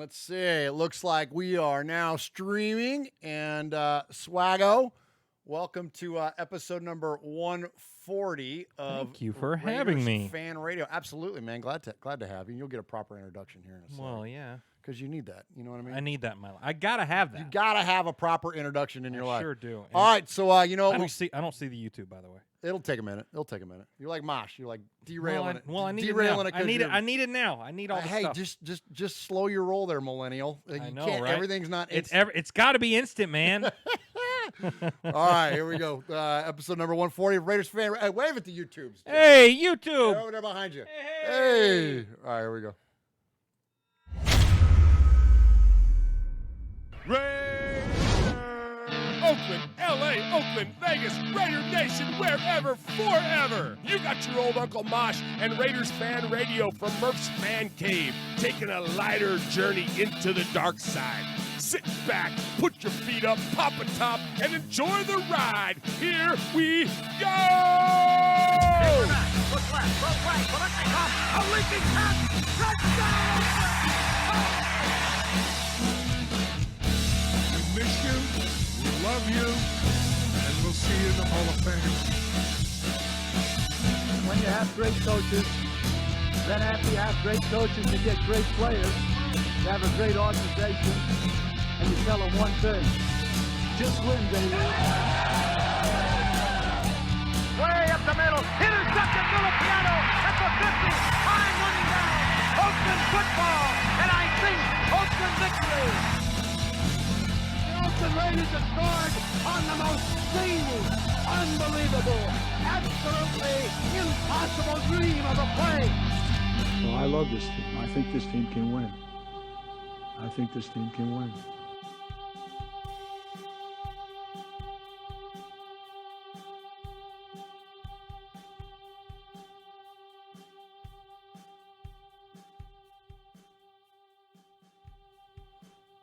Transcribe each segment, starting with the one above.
Let's see. It looks like we are now streaming. And Swaggo, welcome to episode number 140 of Thank you for Raiders having me. Fan Radio. Absolutely, man. Glad to have you. You'll get a proper introduction here in a second. Well, yeah. Because you need that. You know what I mean? I need that in my life. I gotta have that. You gotta have a proper introduction in your life. Sure do. And All right, so you know I don't see the YouTube, by the way. it'll take a minute. You're like Mosh. You're like derailing it. Well, I need derailing it now. I need it now. I need all the hey, stuff. just slow your roll there, millennial. You I know, can't, right? Everything's not. It's got to be instant, man. All right, here we go. Episode number 140 of Raiders Fan. Hey, wave at the YouTubes. Hey, They're YouTube. over there behind you. Hey. All right, here we go. Oakland, LA, Oakland, Vegas, Raider Nation, wherever, forever. You got your old Uncle Mosh and Raiders Fan Radio from Murph's Fan Cave, taking a lighter journey into the dark side. Sit back, put your feet up, pop a top, and enjoy the ride. Here we go! Look left, look right, Biletnikoff, a leaping pass, touchdown! We miss you, we love you, and we'll see you in the Hall of Fame. When you have great coaches, then after you have great coaches, you get great players, you have a great organization, and you tell them one thing, just win, baby. Way up the middle, intercepted Filipiano at the 50, time running down, Oakland football, and I think Oakland victory. The Oakland Raiders have scored on the most zany, unbelievable, absolutely impossible dream of a play. Well, I love this team. I think this team can win. I think this team can win.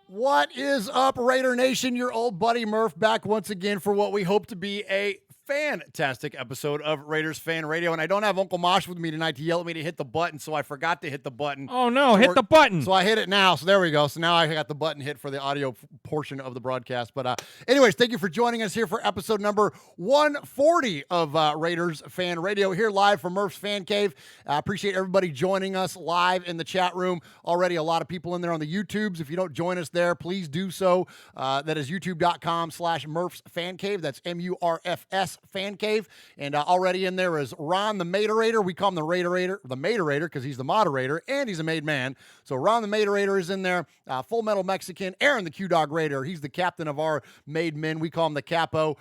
What is up, Raider Nation? Your old buddy Murph back once again for what we hope to be a fantastic episode of Raiders Fan Radio. And I don't have Uncle Mosh with me tonight to yell at me to hit the button, so I forgot to hit the button. Oh no, hit the button. So I hit it now. So there we go. So now I got the button hit for the audio portion of the broadcast. But anyways, thank you for joining us here for episode number 140 of Raiders Fan Radio, here live from Murph's Fan Cave. Appreciate everybody joining us live in the chat room. Already a lot of people in there on the YouTubes. If you don't join us there, please do so. That is youtube.com/Murph's Fan Cave. That's MURFS Fan Cave. And already in there is Ron the Materator. We call him the Materator because he's the moderator and he's a made man. So Ron the Materator is in there. Full Metal Mexican. Aaron the Q-Dog Raider. He's the captain of our made men. We call him the Capo.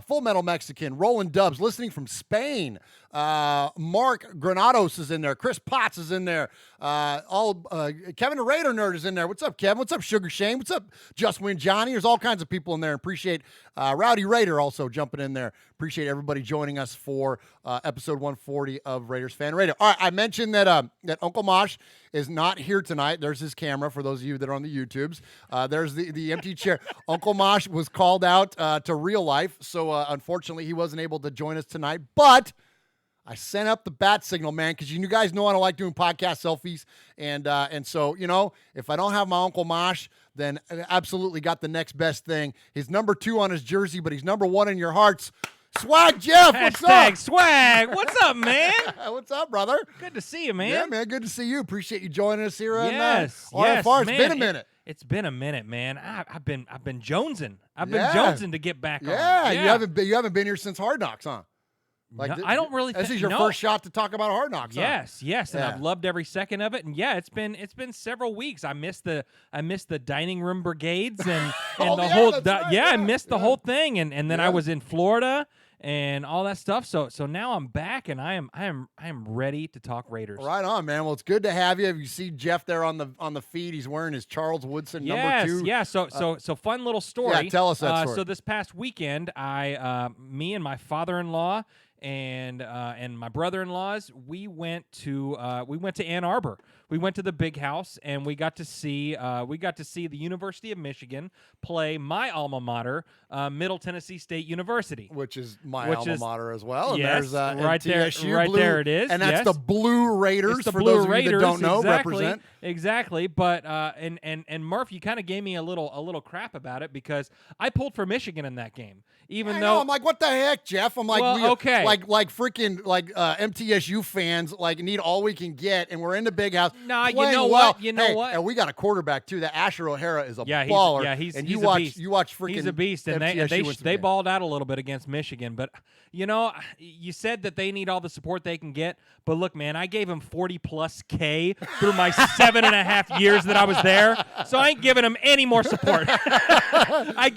Full Metal Mexican. Roland Dubs listening from Spain. Mark Granados is in there. Chris Potts is in there. Kevin the Raider Nerd is in there. What's up, Kevin? What's up, Sugar Shane? What's up, Just Win Johnny? There's all kinds of people in there. Appreciate Rowdy Raider also jumping in there. Appreciate everybody joining us for episode 140 of Raiders Fan Radio. All right, I mentioned that that Uncle Mosh is not here tonight. There's his camera for those of you that are on the YouTubes. There's the empty chair. Uncle Mosh was called out to real life, so unfortunately he wasn't able to join us tonight. But I sent up the bat signal, man, because you guys know I don't like doing podcast selfies, and so if I don't have my Uncle Mosh, then I absolutely got the next best thing. He's number 2 on his jersey, but he's number 1 in your hearts. Swag Jeff, what's up? Swag. What's up, man? What's up, brother? Good to see you, man. Yeah, man, good to see you. Appreciate you joining us here Yes, on RFR. It's man. been a minute. It's been a minute, man. I've been jonesing. I've been jonesing to get back on. Yeah, you haven't been here since Hard Knocks, huh? Like no, I don't really. This is your first shot to talk about Hard Knocks. Yes, huh? yes, and I've loved every second of it. And yeah, it's been several weeks. I missed the dining room brigades and the whole. I missed the whole thing, and then I was in Florida and all that stuff. So now I'm back, and I am ready to talk Raiders. Right on, man. Well, it's good to have you. You see Jeff there on the feed. He's wearing his Charles Woodson number 2. Yeah. So fun little story. Yeah, tell us that story. So this past weekend, me and my father-in-law and my brother-in-laws, we went to Ann Arbor. We went to the Big House, and we got to see the University of Michigan play my alma mater, Middle Tennessee State University, which is my alma mater as well. And yes, there's right MTSU, there, right Blue, there it is. and that's yes. the Blue Raiders. It's the for Blue those of Raiders, you that don't know, exactly, represent. Exactly, but and Murph, you kind of gave me a little crap about it because I pulled for Michigan in that game, even I though know, I'm like, what the heck, Jeff? I'm like, well, okay, like freaking MTSU fans need all we can get, and we're in the Big House. Nah, you playing know well. what? You know Hey, what? And we got a quarterback too. That Asher O'Hara is a yeah, baller. He's and he's you a watch beast. you watch freaking. He's a beast, and they balled out a little bit against Michigan. But you know, you said that they need all the support they can get. But look, man, I gave him 40+ K through my 7.5 years that I was there, so I ain't giving him any more support. I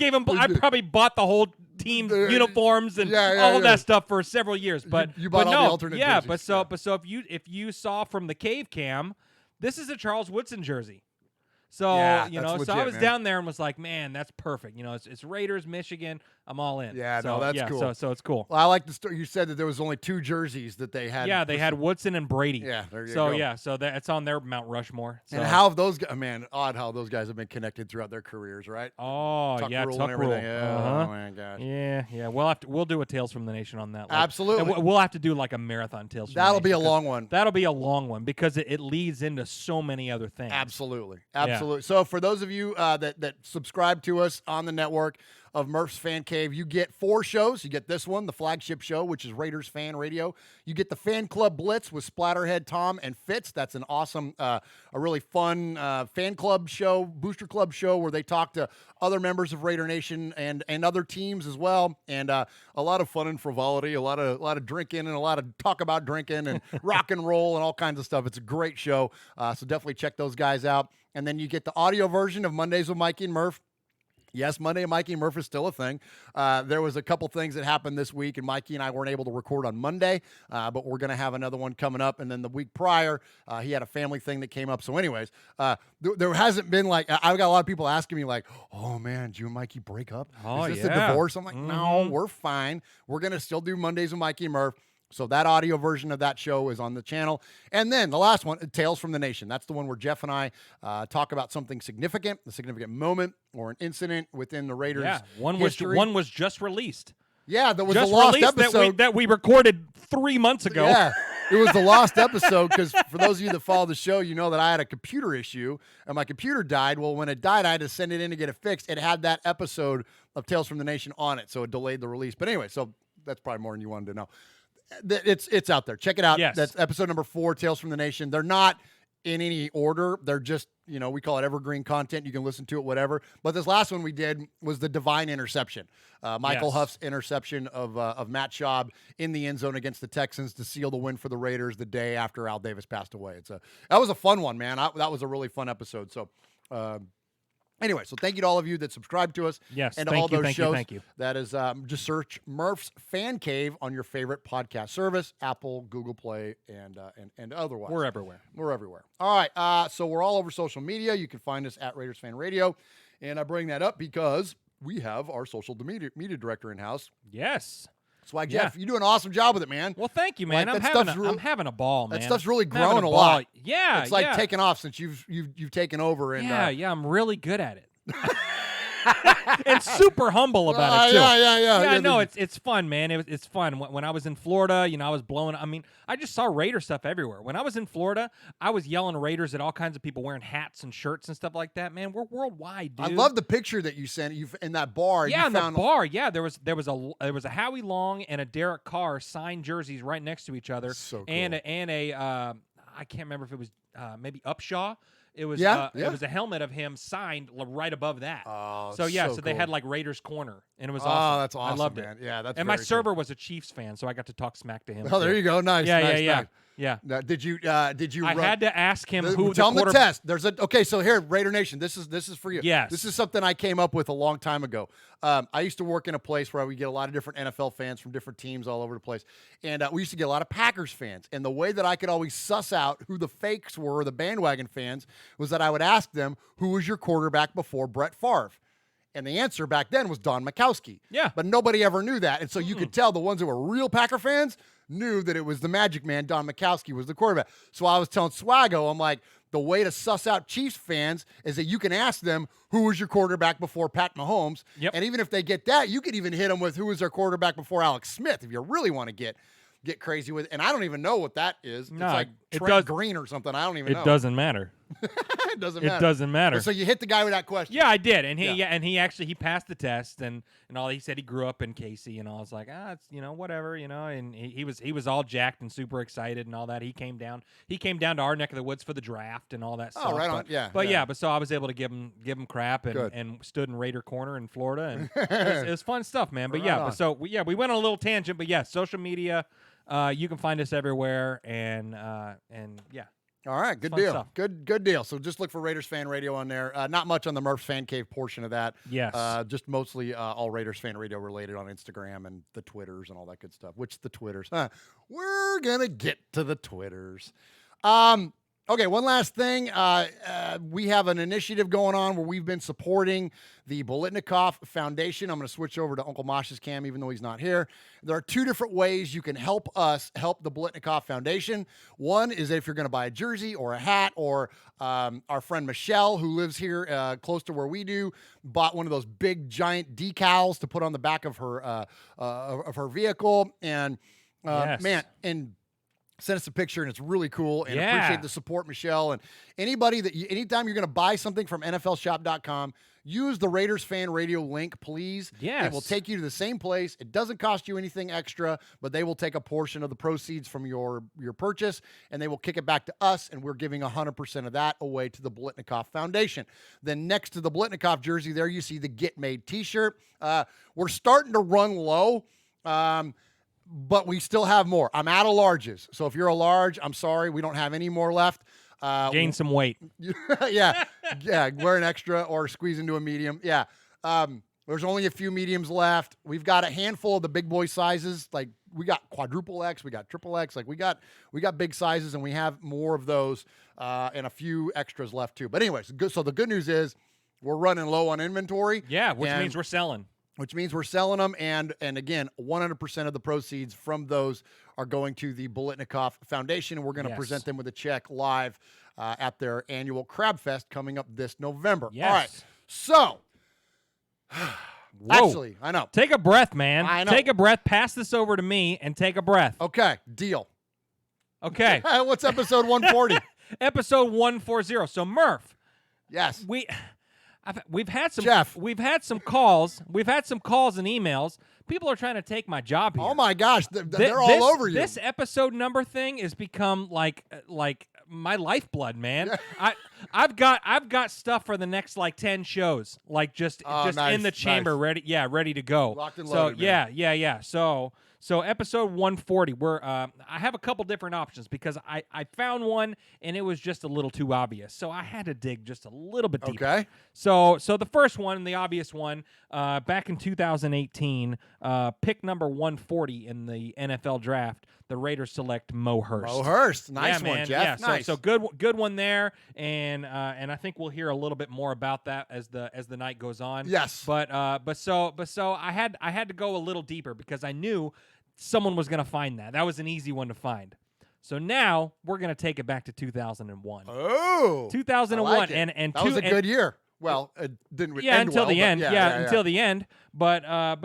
probably bought the whole team uniforms and all of that stuff for several years. But you bought but all no, the alternate yeah. jerseys. But so if you saw from the cave cam, this is a Charles Woodson jersey. So legit, so I was man. down there and was like, man, that's perfect. It's Raiders, Michigan. I'm all in. Yeah, so, no, that's cool. So it's cool. Well, I like the story. You said that there was only 2 jerseys that they had. Yeah, they had Woodson and Brady. Yeah, there you so go. yeah, so it's on their Mount Rushmore. So. And how have those guys? Man, odd how those guys have been connected throughout their careers, right? Oh Tuck yeah, Rule Tuck and Rule. everything. Yeah, oh my gosh. Yeah. We'll do a Tales from the Nation on that. Absolutely. And we'll have to do like a marathon Tales. From That'll the be a Nation, long one. That'll be a long one because it leads into so many other things. Absolutely. So for those of you that subscribe to us on the network of Murph's Fan Cave, you get 4 shows. You get this one, the flagship show, which is Raiders Fan Radio. You get the Fan Club Blitz with Splatterhead Tom and Fitz. That's an awesome, a really fun fan club show, booster club show where they talk to other members of Raider Nation and other teams as well. And a lot of fun and frivolity, a lot of drinking and a lot of talk about drinking and rock and roll and all kinds of stuff. It's a great show. So definitely check those guys out. And then you get the audio version of Mondays with Mikey and Murph. Yes, Monday and Mikey and Murph is still a thing. There was a couple things that happened this week, and Mikey and I weren't able to record on Monday, but we're going to have another one coming up. And then the week prior, he had a family thing that came up. So anyways, there hasn't been like, I've got a lot of people asking me like, oh man, did you and Mikey break up? Oh, is this a divorce? I'm like, no, we're fine. We're going to still do Mondays with Mikey and Murph. So that audio version of that show is on the channel. And then the last one, Tales from the Nation. That's the one where Jeff and I talk about something significant, a significant moment or an incident within the Raiders history. One was just released. Yeah, there was Just a lost released episode. that we recorded 3 months ago. Yeah, it was the lost episode because for those of you that follow the show, you know that I had a computer issue and my computer died. Well, when it died, I had to send it in to get it fixed. It had that episode of Tales from the Nation on it, so it delayed the release. But anyway, so that's probably more than you wanted to know. It's out there. Check it out. Yes. That's episode number 4, Tales from the Nation. They're not in any order. They're just, we call it evergreen content. You can listen to it, whatever. But this last one we did was the divine interception. Michael Huff's interception of Matt Schaub in the end zone against the Texans to seal the win for the Raiders the day after Al Davis passed away. That was a fun one, man. That was a really fun episode. So, anyway, so thank you to all of you that subscribe to us. Yes, and thank all you, those thank you, shows. thank you. That is just search Murph's Fan Cave on your favorite podcast service, Apple, Google Play, and otherwise. We're everywhere. We're everywhere. All right, so we're all over social media. You can find us at Raiders Fan Radio, and I bring that up because we have our social media director in house. Yes. Swag Jeff, you do an awesome job with it, man. Well, thank you, man. Like, I'm having a ball, man. That stuff's really I'm having grown a ball. lot. Yeah, it's like taking off since you've taken over. And yeah, I'm really good at it. And super humble about it too. Yeah. No, it's fun, man. It's fun. When I was in Florida, I was blowing. I mean, I just saw Raider stuff everywhere. When I was in Florida, I was yelling Raiders at all kinds of people wearing hats and shirts and stuff like that. Man, we're worldwide, dude. I love the picture that you sent. You in that bar. Yeah, you in found the bar. Yeah, there was a Howie Long and a Derek Carr signed jerseys right next to each other. So cool. And a I can't remember if it was maybe Upshaw. It was it was a helmet of him signed right above that. Oh, so cool. they had like Raiders Corner, and it was awesome. Oh, that's awesome, I loved man. it. Yeah, that's and my very server was a Chiefs fan, so I got to talk smack to him. cool. Oh, there you go. Nice. Yeah. Now, did you? I had to ask him who tell the him the test. Okay. So here, Raider Nation, this is for you. Yes. This is something I came up with a long time ago. I used to work in a place where we get a lot of different NFL fans from different teams all over the place, and we used to get a lot of Packers fans. And the way that I could always suss out who the fakes were, the bandwagon fans, was that I would ask them, "Who was your quarterback before Brett Favre?" And the answer back then was Don Majkowski. Yeah. But nobody ever knew that. And so you could tell the ones that were real Packer fans knew that it was the Magic Man, Don Majkowski, was the quarterback. So I was telling Swaggo, I'm like, the way to suss out Chiefs fans is that you can ask them who was your quarterback before Pat Mahomes. Yep. And even if they get that, you could even hit them with who was their quarterback before Alex Smith if you really want to get crazy with it. And I don't even know what that is. No, it's like it Trent Green or something. I don't even know. It doesn't matter. It doesn't matter. It doesn't matter. So you hit the guy with that question. Yeah, I did, and he actually passed the test, and all. He said he grew up in Casey, and all. I was like, it's whatever, and he was all jacked and super excited and all that. He came down to our neck of the woods for the draft and all that stuff. Oh, right on, yeah. But so I was able to give him crap and stood in Raider Corner in Florida, and it was fun stuff, man. But we went on a little tangent, but social media, you can find us everywhere, and yeah. All right, good Fun deal. stuff. Good deal. So just look for Raiders Fan Radio on there. Not much on the Murph's Fan Cave portion of that. Yes. Just mostly all Raiders Fan Radio related on Instagram and the Twitters and all that good stuff. Which the Twitters? We're gonna get to the Twitters. Okay, one last thing. We have an initiative going on where we've been supporting the Biletnikoff Foundation. I'm going to switch over to Uncle Mosh's cam, even though he's not here. There are two different ways you can help us help the Biletnikoff Foundation. One is that if you're going to buy a jersey or a hat, or our friend Michelle, who lives here close to where we do, bought one of those big, giant decals to put on the back of her vehicle. And Yes. man, and sent us a picture, and it's really cool. And Yeah. appreciate the support, Michelle. And anybody anytime you're going to buy something from NFLshop.com, use the Raiders Fan Radio link, please. Yes. It will take you to the same place. It doesn't cost you anything extra, but they will take a portion of the proceeds from your purchase, and they will kick it back to us, and we're giving 100% of that away to the Biletnikoff Foundation. Then next to the Biletnikoff jersey there, you see the Get Made t-shirt. We're starting to run low. But we still have more. I'm out of larges. So if you're a large, I'm sorry. We don't have any more left. Gain some weight. yeah. Wear an extra or squeeze into a medium. Yeah. There's only a few mediums left. We've got a handful of the big boy sizes. Like we got quadruple X, we got triple X. Like we got big sizes, and we have more of those and a few extras left too. But anyways, good. So the good news is we're running low on inventory. Yeah, which means we're selling. Which means we're selling them, and again, 100% of the proceeds from those are going to the Biletnikoff Foundation, and we're going to present them with a check live at their annual Crab Fest coming up this November. Yes. All right, so actually, I know. Take a breath, man. I know. Take a breath. Pass this over to me and take a breath. Okay, deal. Okay. What's episode 140? Episode 140. So Murph, Yes. We've had some Jeff. We've had some calls. We've had some calls and emails. People are trying to take my job here. Oh my gosh, they're all over you. This episode number thing has become like my lifeblood, man. I've got stuff for the next 10 shows, just nice, in the chamber, nice. ready to go. Locked and loaded, man. Yeah. So episode 140, I have a couple different options because I found one and it was just a little too obvious. So I had to dig just a little bit deeper. Okay. So the first one, the obvious one, back in 2018, pick number 140 in the NFL draft, the Raiders select Mo Hurst. Mo Hurst, nice yeah, one, man. Jeff. Yeah, nice. So good one there, and I think we'll hear a little bit more about that as the night goes on. Yes. But so I had to go a little deeper because I knew someone was going to find that. That was an easy one to find. So now we're going to take it back to 2001. Oh, 2001, I like it. and that was a good year. Well, it didn't end until well, the but end. Yeah, Until the end. But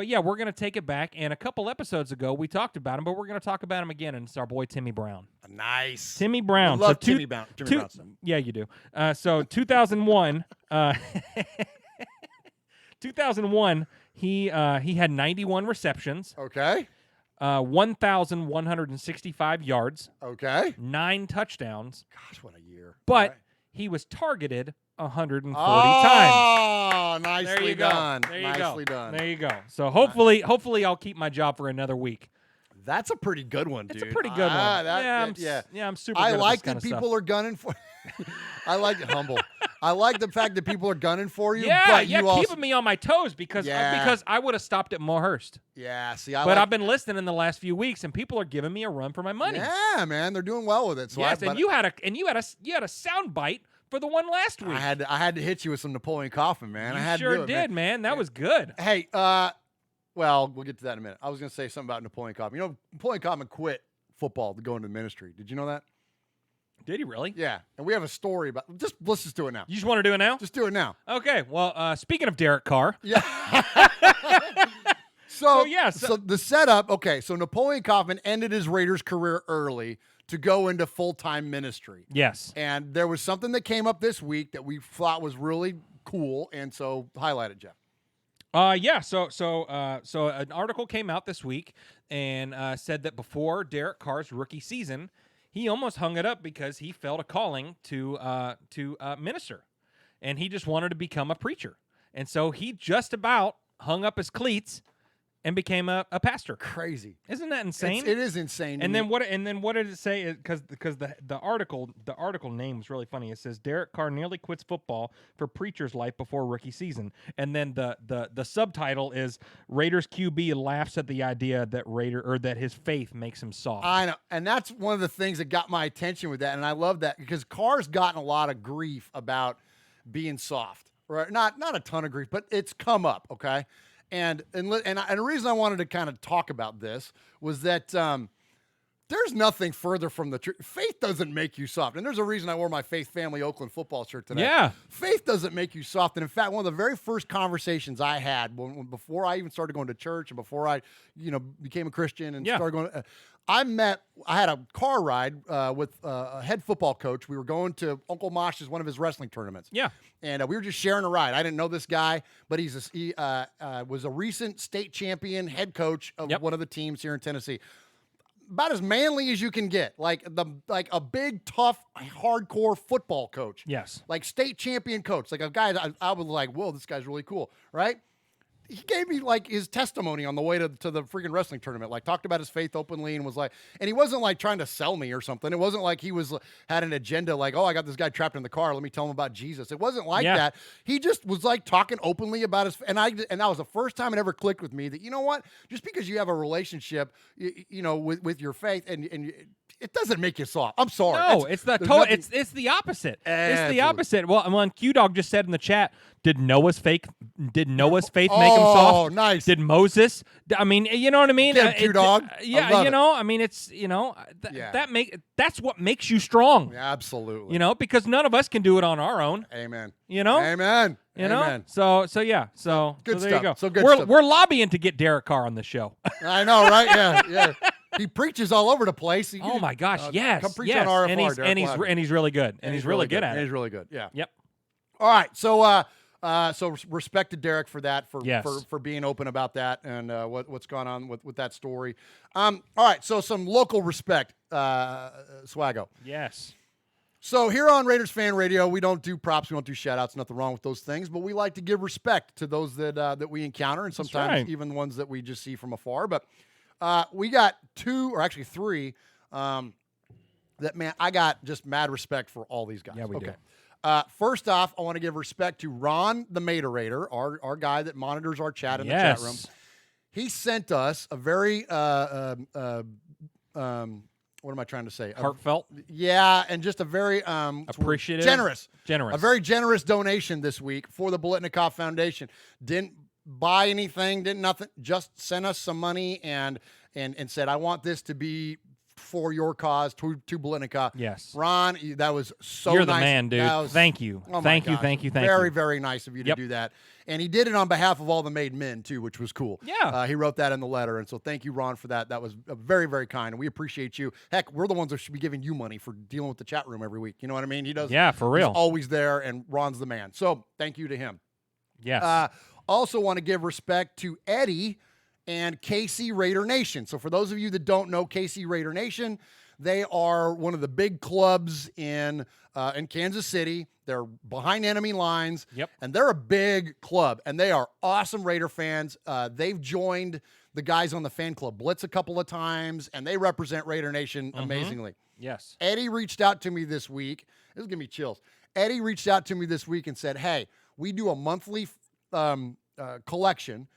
yeah, we're gonna take it back. And a couple episodes ago, we talked about him, but we're gonna talk about him again. And it's our boy Timmy Brown. Nice. Timmy Brown. I love Timmy Brown. Yeah, you do. So 2001. 2001. He had 91 receptions. Okay. 1,165 yards. Okay. 9 touchdowns. Gosh, what a year. But All right. he was targeted 140 times. Oh, nicely There you go. done. There you nicely go. done. There you go. So hopefully I'll keep my job for another week. That's a pretty good one, It's dude. a pretty good one. I'm super. I good like at this that kind of people are gunning for. I like it humble. I like the fact that people are gunning for you. Yeah, but yeah, you also, keeping me on my toes because I would have stopped at Mo Hurst. Yeah, see, But I've been listening in the last few weeks, and people are giving me a run for my money. Yeah, man, they're doing well with it. So yes, and you had a sound bite for the one last week. I had to hit you with some Napoleon Kaufman, man. You I had sure to do it, did, man. That was good. Hey, well, we'll get to that in a minute. I was going to say something about Napoleon Kaufman. You know, Napoleon Kaufman quit football to go into the ministry. Did you know that? Did he really? Yeah, and we have a story about. Let's just do it now. You just want to do it now? Just do it now. Okay. Well, speaking of Derek Carr. Yeah. So the setup. Okay, so Napoleon Kaufman ended his Raiders career early to go into full-time ministry. Yes. And there was something that came up this week that we thought was really cool, and so highlight it, Jeff. Yeah. So an article came out this week and said that before Derek Carr's rookie season, he almost hung it up because he felt a calling to minister, and he just wanted to become a preacher, and so he just about hung up his cleats and became a pastor. Crazy, isn't that insane? It is insane. And then what did it say? Because the article name was really funny. It says Derek Carr nearly quits football for preacher's life before rookie season, and then the subtitle is Raiders QB laughs at the idea that his faith makes him soft. I know, and that's one of the things that got my attention with that, and I love that because Carr's gotten a lot of grief about being soft, right? Not a ton of grief, but it's come up, okay. And the reason I wanted to kind of talk about this was that there's nothing further from the truth. Faith doesn't make you soft. And there's a reason I wore my Faith Family Oakland football shirt today. Yeah. Faith doesn't make you soft. And in fact, one of the very first conversations I had before I even started going to church and before I, became a Christian and started going, I had a car ride with a head football coach. We were going to Uncle Mosh's, one of his wrestling tournaments. Yeah. And we were just sharing a ride. I didn't know this guy, but he was a recent state champion head coach of one of the teams here in Tennessee. About as manly as you can get, like a big, tough, hardcore football coach. Yes. Like state champion coach, like a guy I was like, whoa, this guy's really cool, right? He gave me like his testimony on the way to the freaking wrestling tournament, like talked about his faith openly and was like, and he wasn't like trying to sell me or something. It wasn't like he had an agenda like, oh, I got this guy trapped in the car. Let me tell him about Jesus. It wasn't like that. He just was like talking openly about his, and that was the first time it ever clicked with me that, you know what, just because you have a relationship, with your faith and it doesn't make you soft. I'm sorry. No, it's the opposite. It's the opposite. Well, Q-Dog just said in the chat, did Noah's faith make him soft? Oh, nice. Did Moses? I mean, you know what I mean? Get him, Q-Dog. That's what makes you strong. Yeah, absolutely. Because none of us can do it on our own. Amen. Amen. Amen. So there stuff. you go. So good stuff. We're lobbying to get Derek Carr on the show. I know, right? Yeah. He preaches all over the place. Oh my gosh, yes. Come preach on RFR, and he's really good. And he's really good at it. He's really good. Yeah. Yep. All right. So respect to Derek for that, for being open about that and what's gone on with that story. All right. So some local respect, Swaggo. Yes. So here on Raiders Fan Radio, we don't do props, we don't do shout-outs, nothing wrong with those things, but we like to give respect to those that we encounter and sometimes even ones that we just see from afar. But we got two, or actually three, that, man, I got just mad respect for all these guys. Yeah, we do. First off, I want to give respect to Ron the Materator, our guy that monitors our chat in the chat room. He sent us a very what am I trying to say? Heartfelt? Yeah, and just a very appreciative, generous. A very generous donation this week for the Biletnikoff Foundation. Didn't buy anything, didn't nothing, just sent us some money and said, I want this to be for your cause, to Biletnikoff. Yes. Ron, that was so nice. You're the man, dude. Thank you. Thank you. Very, very nice of you to do that. And he did it on behalf of all the made men, too, which was cool. Yeah. He wrote that in the letter. And so thank you, Ron, for that. That was very, very kind. And we appreciate you. Heck, we're the ones that should be giving you money for dealing with the chat room every week. You know what I mean? He does. Yeah, for real. He's always there, and Ron's the man. So thank you to him. Yes. Also want to give respect to Eddie and KC Raider Nation. So for those of you that don't know KC Raider Nation, they are one of the big clubs in Kansas City. They're behind enemy lines. Yep. And they're a big club, and they are awesome Raider fans. They've joined the guys on the fan club Blitz a couple of times, and they represent Raider Nation amazingly. Yes. Eddie reached out to me this week. This is giving me chills. Eddie reached out to me this week and said, hey, we do a monthly collection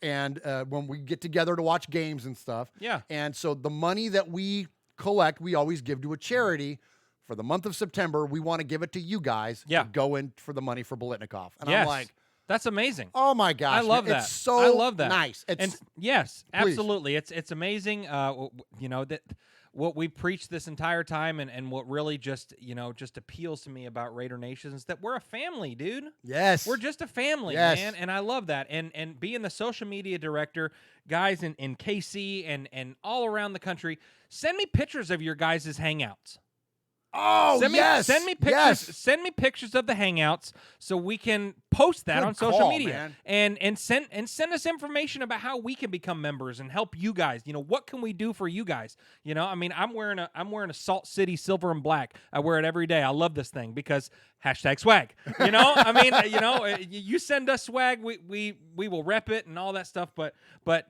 and when we get together to watch games and stuff. Yeah. And so the money that we collect, we always give to a charity for the month of September, we want to give it to you guys to go in for the money for Biletnikoff. And I'm like, that's amazing. Oh my gosh. I love that. It's so I love that. Nice. Yes, absolutely. It's amazing. That what we preached this entire time and what really just appeals to me about Raider Nation is that we're a family, dude. Yes. We're just a family, man. And I love that. And being the social media director, guys in KC and all around the country, send me pictures of your guys' hangouts. Oh, send me pictures. Yes. Send me pictures of the hangouts so we can post that on social media, man. and send us information about how we can become members and help you guys. What can we do for you guys? I mean, I'm wearing a Salt City silver and black. I wear it every day. I love this thing because #swag. I mean, you send us swag, we will rep it and all that stuff. But I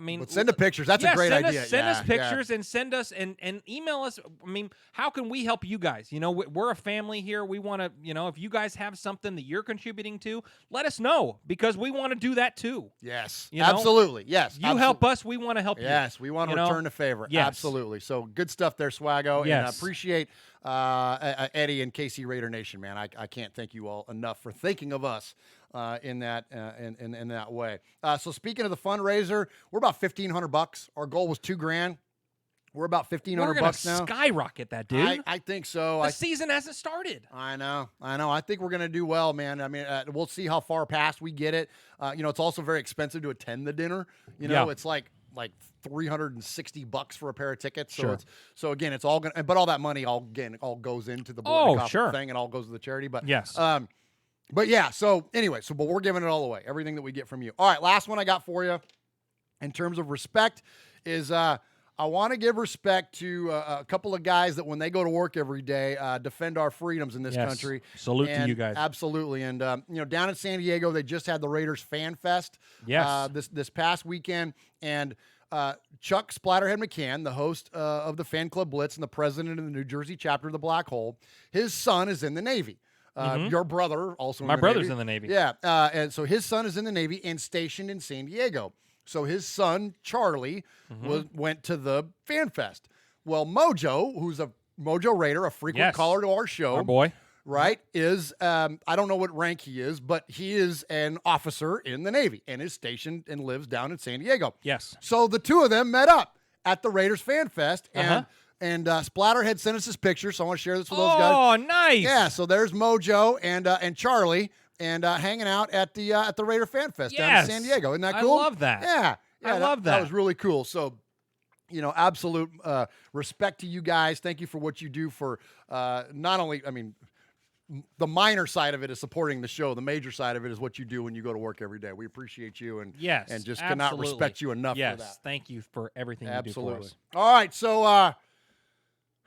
mean, but send the pictures. That's a great idea. Send us pictures and send us and email us. I mean, how can we help you guys? We're a family here. We want to, if you guys have something that you're contributing to, let us know because we want to do that too. Yes, absolutely. Yes, you help us, we want to help you. Yes, we want to return the favor. Yes. Absolutely. So good stuff there, Swaggo. Yes. And I appreciate Eddie and KC Raider Nation, man. I can't thank you all enough for thinking of us in that in that way. So speaking of the fundraiser, we're about $1,500. Our goal was $2,000. We're about $1,500 now. Skyrocket that, dude. I think so. The season hasn't started. I know. I think we're gonna do well, man. I mean, we'll see how far past we get it. It's also very expensive to attend the dinner. It's like $360 for a pair of tickets. So Sure. So again, it's all gonna, but all that money all goes into the Biletnikoff thing and all goes to the charity. But yes. But yeah. So anyway, but we're giving it all away. Everything that we get from you. All right. Last one I got for you, in terms of respect, is I want to give respect to a couple of guys that when they go to work every day, defend our freedoms in this country. Salute to you guys. Absolutely. And, down in San Diego, they just had the Raiders Fan Fest this past weekend. And Chuck Splatterhead McCann, the host of the Fan Club Blitz and the president of the New Jersey chapter of the Black Hole, his son is in the Navy. Your brother also in the Navy. My brother's in the Navy. Yeah. And so his son is in the Navy and stationed in San Diego. So his son, Charlie, went to the Fan Fest. Well, Mojo, who's a Mojo Raider, a frequent caller to our show. Our boy. Right, is, I don't know what rank he is, but he is an officer in the Navy and is stationed and lives down in San Diego. Yes. So the two of them met up at the Raiders Fan Fest, and Splatterhead sent us his picture, so I want to share this with those guys. Oh, nice. Yeah, so there's Mojo and Charlie, and hanging out at the Raider Fan Fest down in San Diego. Isn't that cool? I love that. Yeah, I love that. That was really cool. So, absolute respect to you guys. Thank you for what you do for not only, the minor side of it is supporting the show. The major side of it is what you do when you go to work every day. We appreciate you and just cannot respect you enough for that. Yes, thank you for everything you do for us. All right, so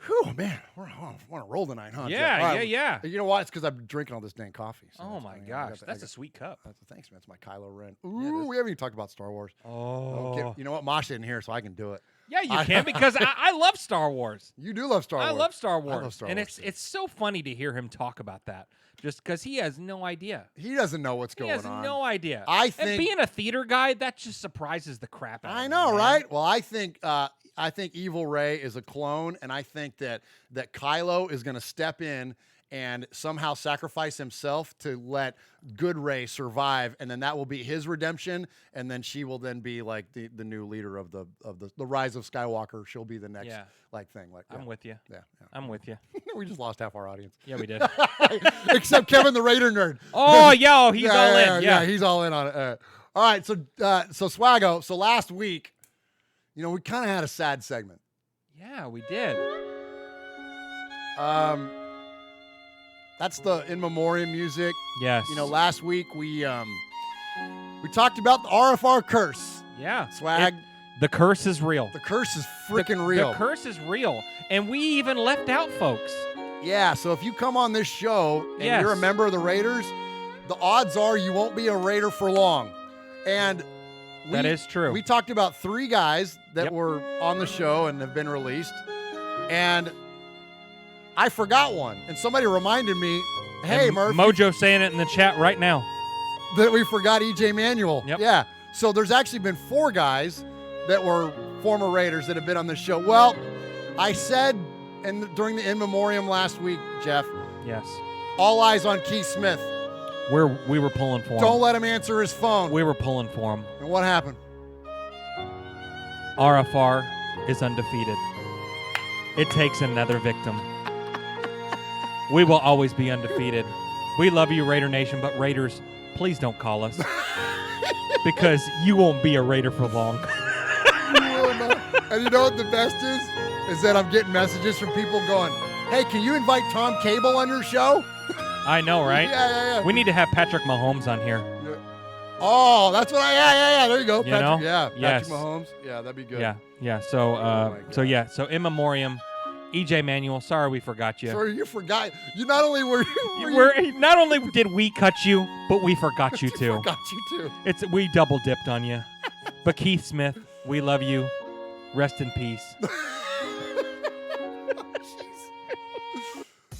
whew, man, we're on a roll tonight, huh? Yeah, Jeff? yeah. You know why? It's because I'm drinking all this dang coffee. So oh my gosh, that's a sweet cup. Thanks, man. It's my Kylo Ren. Ooh, we haven't even talked about Star Wars. Oh. Okay. You know what? Mosh isn't here, so I can do it. Yeah, you can because I love Star Wars. You do love Star Wars. I love Star Wars. I love Star and Wars. it's so funny to hear him talk about that. Just because he has no idea. He doesn't know what's going on. He has no idea. I think, and being a theater guy, that just surprises the crap out of me. I know, man. right? Well, I think Evil Ray is a clone, and I think that Kylo is going to step in and somehow sacrifice himself to let good Ray survive, and then that will be his redemption, and then she will then be like the new leader of the Rise of Skywalker. She'll be the next thing. I'm with you. Yeah. I'm with you. We just lost half our audience. Yeah, we did. Except Kevin the Raider nerd. Oh, yo, he's all in. Yeah, he's all in on it. All right, so Swaggo. So last week, we kind of had a sad segment. Yeah, we did. That's the in memoriam music. Yes. Last week we talked about the RFR curse. Yeah. Swag. The curse is real. The curse is freaking real. The curse is real. And we even left out folks. Yeah, so if you come on this show and you're a member of the Raiders, the odds are you won't be a Raider for long. And that is true. We talked about 3 guys that were on the show and have been released. And I forgot one. And somebody reminded me, hey, Murphy. Mojo saying it in the chat right now. That we forgot E.J. Manuel. Yep. Yeah. So there's actually been 4 guys that were former Raiders that have been on the show. Well, I said during the in memoriam last week, Jeff. Yes. All eyes on Keith Smith. We were pulling for him. Don't let him answer his phone. We were pulling for him. And what happened? RFR is undefeated. It takes another victim. We will always be undefeated. We love you, Raider Nation, but Raiders, please don't call us. Because you won't be a Raider for long. And you know what the best is? Is that I'm getting messages from people going, hey, can you invite Tom Cable on your show? I know, right? Yeah. We need to have Patrick Mahomes on here. Yeah. Oh, that's what yeah. There you go. You Patrick, know? Yeah, Yes. Patrick Mahomes. Yeah, that'd be good. Yeah. So in memoriam, EJ Manuel, sorry we forgot you. Sorry, you forgot. You not only were Not only did we cut you, but we forgot you too. Forgot you too. We double dipped on you. But Keith Smith, we love you. Rest in peace.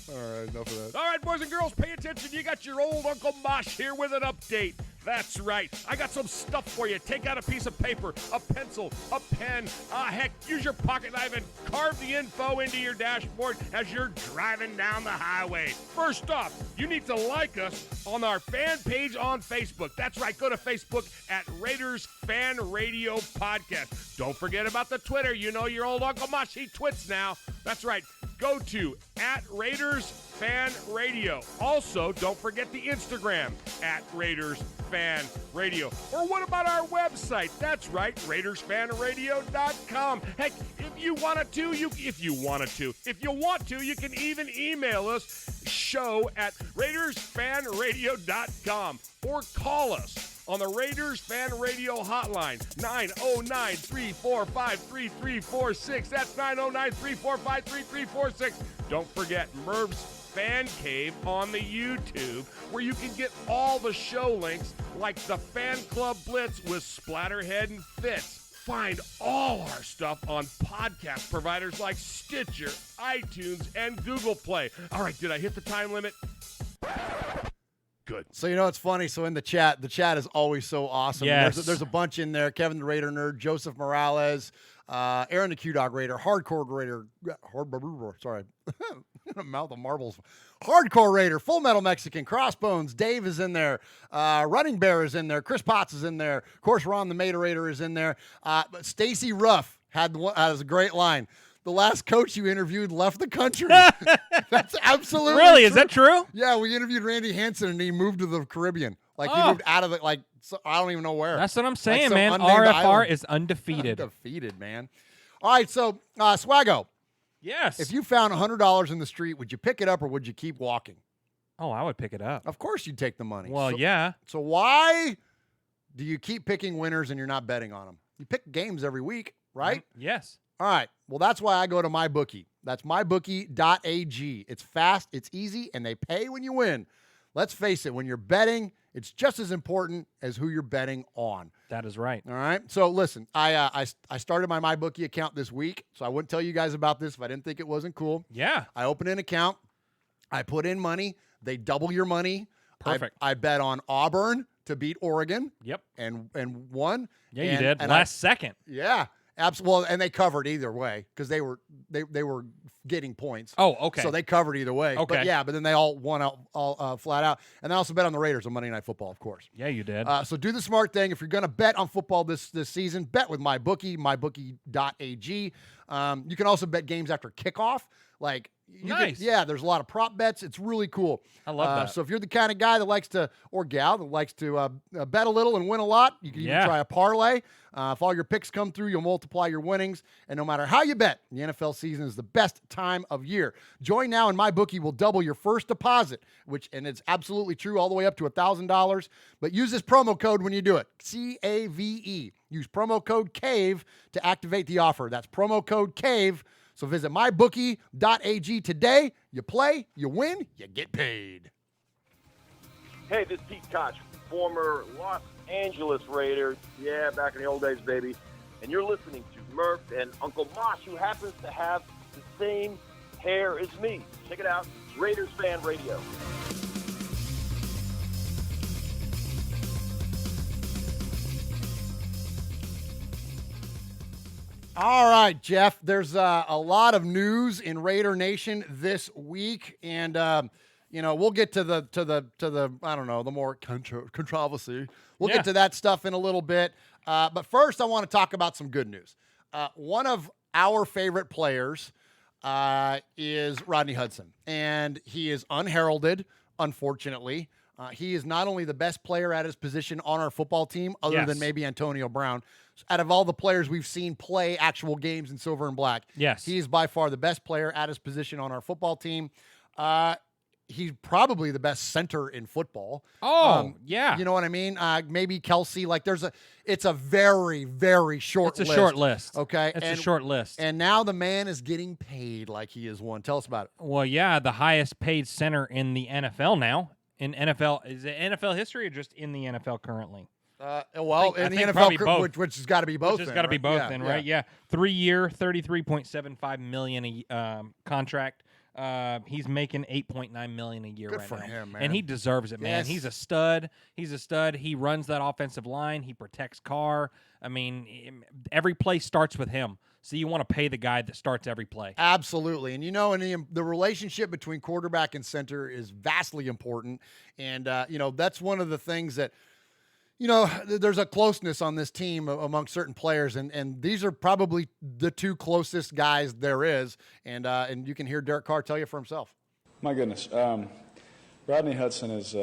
All right, enough of that. All right, boys and girls, pay attention. You got your old Uncle Mosh here with an update. That's right. I got some stuff for you. Take out a piece of paper, a pencil, a pen. Heck, use your pocket knife and carve the info into your dashboard as you're driving down the highway. First off, you need to like us on our fan page on Facebook. That's right. Go to Facebook at Raiders Fan Radio Podcast. Don't forget about the Twitter. You know your old Uncle Mosh, he twits now. That's right. Go to at Raiders Fan Radio. Also, don't forget the Instagram at Raiders Fan Radio. Or what about our website? That's right, RaidersFanRadio.com. Heck, if you want to, you can even email us show@RaidersFanRadio.com or call us on the Raiders Fan Radio hotline, 909-345-3346. That's 909-345-3346. Don't forget Merv's Fan Cave on the YouTube, where you can get all the show links like the Fan Club Blitz with Splatterhead and Fitz. Find all our stuff on podcast providers like Stitcher, iTunes, and Google Play. All right, did I hit the time limit? Good. So you know it's funny. So in the chat is always so awesome. Yes. There's a bunch in there. Kevin the Raider Nerd, Joseph Morales, Aaron the Q-Dog Raider, Hardcore Raider, mouth of marbles, Hardcore Raider, Full Metal Mexican, Crossbones, Dave is in there, Running Bear is in there, Chris Potts is in there, of course Ron the Mater Raider is in there, but Stacy Ruff has a great line. The last coach you interviewed left the country. That's absolutely Really? true. Is that true? Yeah, we interviewed Randy Hansen, and he moved to the Caribbean. Like, he moved out of it, I don't even know where. That's what I'm saying, some man. unnamed RFR island. is undefeated. Undefeated, man. All right, so, Swaggo, Yes. if you found $100 in the street, would you pick it up or would you keep walking? Oh, I would pick it up. Of course you'd take the money. Well, so, yeah. So why do you keep picking winners and you're not betting on them? You pick games every week, right? Yes. All right. Well, that's why I go to MyBookie. That's mybookie.ag. It's fast, it's easy, and they pay when you win. Let's face it, when you're betting, it's just as important as who you're betting on. That is right. All right. So listen, I started my MyBookie account this week, so I wouldn't tell you guys about this if I didn't think it wasn't cool. Yeah. I opened an account. I put in money. They double your money. Perfect. I bet on Auburn to beat Oregon. Yep. And won. Yeah, you did. Last second. Yeah. Absolutely. Well, and they covered either way because they were getting points. Oh, okay. So they covered either way. Okay. But then they all won out flat out. And I also bet on the Raiders on Monday Night Football, of course. Yeah, you did. So do the smart thing. If you're going to bet on football this season, bet with MyBookie, mybookie.ag. You can also bet games after kickoff. Like, nice. There's a lot of prop bets. It's really cool. I love that. So if you're the kind of guy that likes to, or gal that likes to bet a little and win a lot, you can even try a parlay. If all your picks come through, you'll multiply your winnings. And no matter how you bet, the NFL season is the best time of year. Join now and MyBookie will double your first deposit, and it's absolutely true, all the way up to $1,000. But use this promo code when you do it, CAVE. Use promo code CAVE to activate the offer. That's promo code CAVE. So visit mybookie.ag today. You play, you win, you get paid. Hey, this is Pete Koch, former Los Angeles Raider. Yeah, back in the old days, baby. And you're listening to Murph and Uncle Mosh, who happens to have the same hair as me. Check it out, Raiders Fan Radio. All right, Jeff. There's a lot of news in Raider Nation this week, and we'll get to the I don't know, the more controversy. We'll get to that stuff in a little bit. But first, I want to talk about some good news. One of our favorite players is Rodney Hudson, and he is unheralded, unfortunately. He is not only the best player at his position on our football team, other than maybe Antonio Brown. Out of all the players we've seen play actual games in silver and black, he is by far the best player at his position on our football team. He's probably the best center in football. Yeah. You know what I mean? Maybe Kelsey. Like, it's a very, very short list. It's a short list. Okay. It's a short list. And now the man is getting paid like he is one. Tell us about it. Well, yeah, the highest paid center in the NFL now. In NFL, is it NFL history or just in the NFL currently? In the NFL, which has got to be both. Which has got to be both, right? Yeah. 3-year, $33.75 million contract. He's making $8.9 million a year Good right for now, him, man. and he deserves it, man. Yes. He's a stud. He runs that offensive line. He protects Carr. I mean, every play starts with him. So you want to pay the guy that starts every play. Absolutely. And, the relationship between quarterback and center is vastly important. And, that's one of the things that, there's a closeness on this team among certain players. And these are probably the two closest guys there is. And you can hear Derek Carr tell you for himself. My goodness. Rodney Hudson is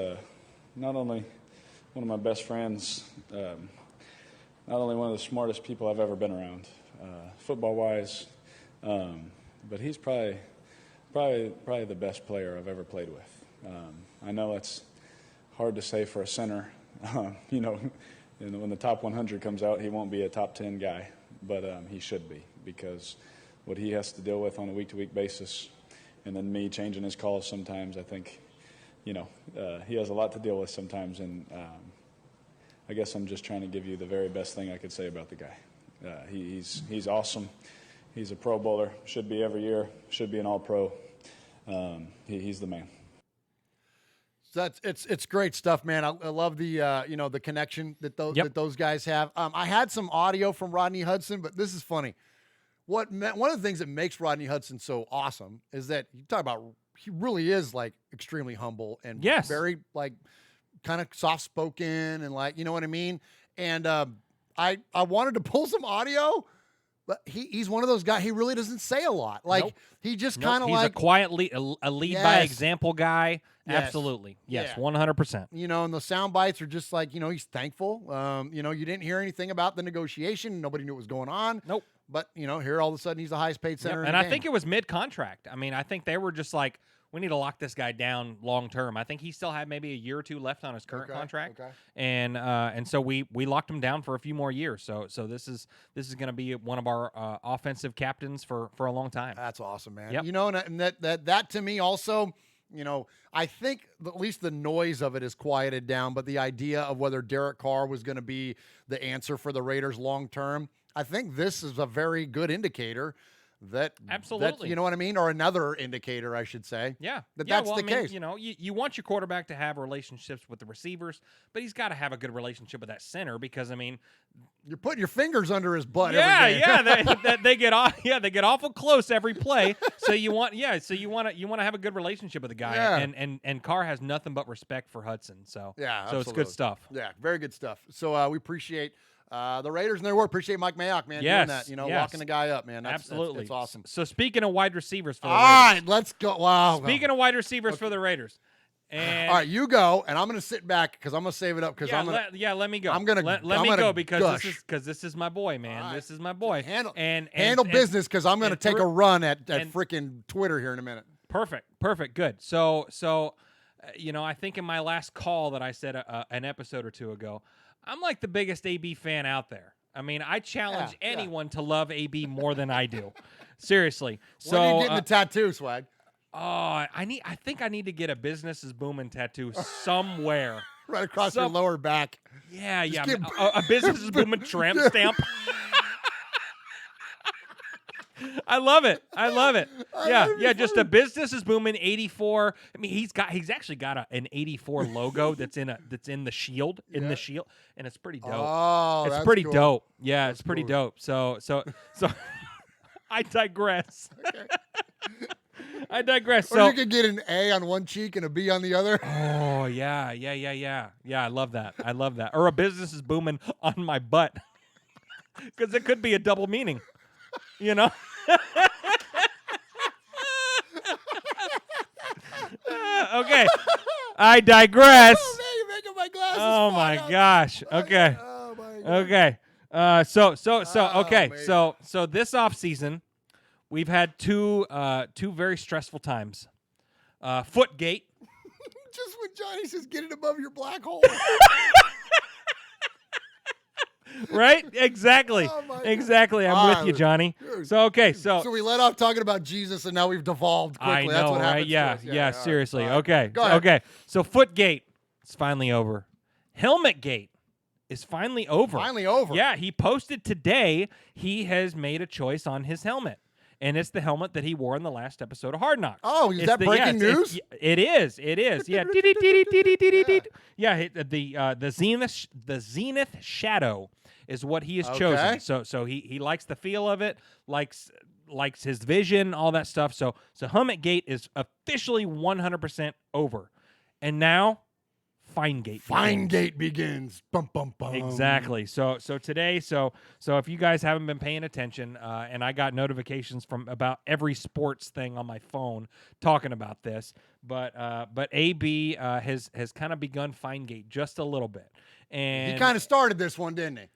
not only one of my best friends, not only one of the smartest people I've ever been around, football-wise, but he's probably the best player I've ever played with. I know it's hard to say for a center. When the top 100 comes out, he won't be a top 10 guy, but he should be, because what he has to deal with on a week-to-week basis, and then me changing his calls sometimes, I think, he has a lot to deal with sometimes, and I guess I'm just trying to give you the very best thing I could say about the guy. He's awesome. He's a Pro Bowler. Should be every year. Should be an All-Pro. He's the man. So it's great stuff, man. I love the the connection that those guys have. I had some audio from Rodney Hudson, but this is funny. One of the things that makes Rodney Hudson so awesome is that you talk about, he really is like extremely humble and very like kind of soft spoken and like, you know what I mean? And I wanted to pull some audio, but he's one of those guys. He really doesn't say a lot. Like he just kind of he's like a quiet lead, a lead by example guy. Yes. Absolutely. Yes. Yeah. 100%. And the sound bites are just like, he's thankful. You didn't hear anything about the negotiation. Nobody knew what was going on. Nope. But, here all of a sudden he's the highest paid center. And I think it was mid-contract. I mean, I think they were just like, we need to lock this guy down long term. I think he still had maybe a year or two left on his current contract. Okay. And so we locked him down for a few more years. So this is going to be one of our offensive captains for a long time. That's awesome, man. Yep. And that to me also, I think at least the noise of it is quieted down, but the idea of whether Derek Carr was going to be the answer for the Raiders long term, I think this is a very good indicator that absolutely, you know what I mean, or another indicator, I should say. Yeah, that's the case. You want your quarterback to have relationships with the receivers, but he's got to have a good relationship with that center, because I mean, you're putting your fingers under his butt. They get off. Yeah, they get awful close every play. So you want to have a good relationship with the guy. Yeah. And Carr has nothing but respect for Hudson. So absolutely. It's good stuff. Yeah, very good stuff. So we appreciate the Raiders and their work. Appreciate Mike Mayock, man, doing that. Locking the guy up, man. Absolutely, it's awesome. So speaking of wide receivers for the Raiders. All right, let's go. Wow. Speaking of wide receivers for the Raiders. And all right, you go, and I'm going to sit back because I'm going to save it up. Because let me go. I'm going to let me go because this is my boy, man. Right. This is my boy. Handle business, because I'm going to take a run at freaking Twitter here in a minute. Perfect, good. So I think in my last call that I said an episode or two ago, I'm like the biggest AB fan out there. I mean, I challenge anyone to love AB more than I do. Seriously. So when are you getting the tattoo, Swag? I think I need to get a business is booming tattoo somewhere. Right across your lower back. Yeah. A business is booming tramp stamp. I love it. Yeah. Just a business is booming. 84. I mean, he's actually got an 84 logo that's in the shield the shield, and it's pretty dope. Oh, it's that's pretty cool. dope. Yeah, That's it's pretty cool. dope. So I digress. Okay. I digress. Or So you could get an A on one cheek and a B on the other. oh yeah. I love that. Or a business is booming on my butt, because it could be a double meaning. You know. Okay. I digress. Oh man, you're making my glasses. Oh fall my out. gosh. Okay. Oh my God. Okay. Okay. man. So this off season, we've had two very stressful times. Footgate. Just when Johnny says, "Get it above your black hole." Right? Exactly. Oh, my God. Exactly. I'm with you, Johnny. Dude. So okay. So we let off talking about Jesus, and now we've devolved quickly. I know, That's what right? happens. Yeah. to us. Yeah. all right, Seriously. all right. Okay. Go ahead. Okay. So Footgate is finally over. Helmetgate is finally over. Finally over. Yeah, he posted today he has made a choice on his helmet. And it's the helmet that he wore in the last episode of Hard Knocks. Oh, is that breaking news? It is. Yeah. Yeah, the Zenith Shadow is what he has chosen. So he likes the feel of it, likes his vision, all that stuff. So Helmetgate is officially 100% over. And now Finegate begins. Bum bum bum. Exactly. So today, so if you guys haven't been paying attention, and I got notifications from about every sports thing on my phone talking about this, but AB has kind of begun Finegate just a little bit, and He kind of started this one, didn't he?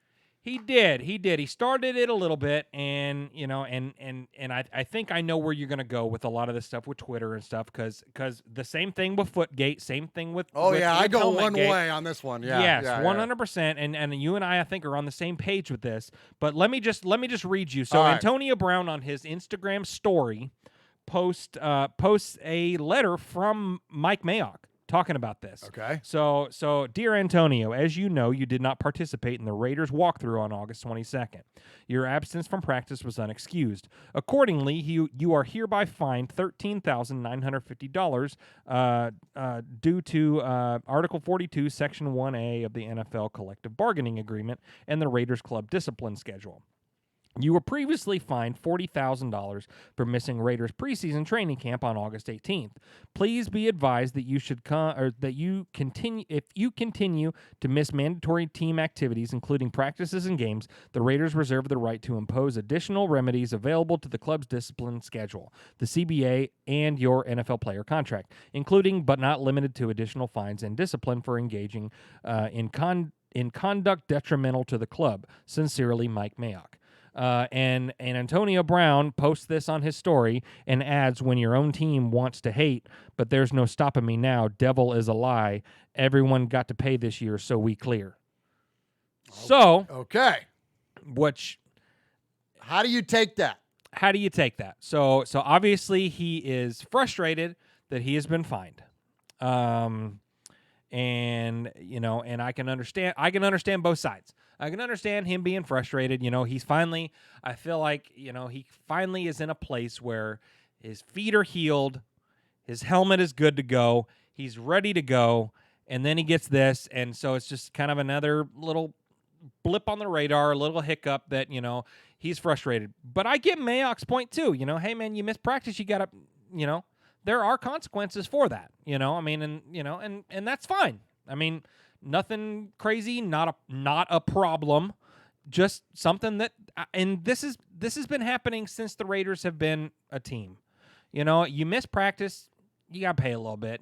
He did. He started it a little bit, and I think I know where you're gonna go with a lot of this stuff with Twitter and stuff, because the same thing with Footgate, same thing with I go one Helmetgate. way on this one. Yeah. Yes, yeah, 100%. And you and I think are on the same page with this. But let me just read you. So All right. Antonio Brown on his Instagram story posts a letter from Mike Mayock talking about this. Okay. So dear Antonio, as you know, you did not participate in the Raiders walkthrough on August 22nd. Your absence from practice was unexcused. Accordingly, you are hereby fined $13,950 due to Article 42, Section 1A of the NFL Collective Bargaining Agreement and the Raiders Club discipline schedule. You were previously fined $40,000 for missing Raiders preseason training camp on August 18th. Please be advised that if you continue to miss mandatory team activities, including practices and games, the Raiders reserve the right to impose additional remedies available to the club's discipline schedule, the CBA, and your NFL player contract, including but not limited to additional fines and discipline for engaging in conduct detrimental to the club. Sincerely, Mike Mayock. And Antonio Brown posts this on his story and adds, when your own team wants to hate, but there's no stopping me now, devil is a lie. Everyone got to pay this year, so we clear. So, Okay. How do you take that? How do you take that? So obviously he is frustrated that he has been fined. And I can understand both sides. I can understand him being frustrated. He's finally, I feel like, he finally is in a place where his feet are healed, his helmet is good to go, he's ready to go, and then he gets this, and so it's just kind of another little blip on the radar, a little hiccup that, he's frustrated. But I get Mayock's point too. Hey man, you missed practice, you gotta, there are consequences for that, and that's fine. I mean, nothing crazy, not a problem, just something that, and this has been happening since the Raiders have been a team. You miss practice, you got to pay a little bit.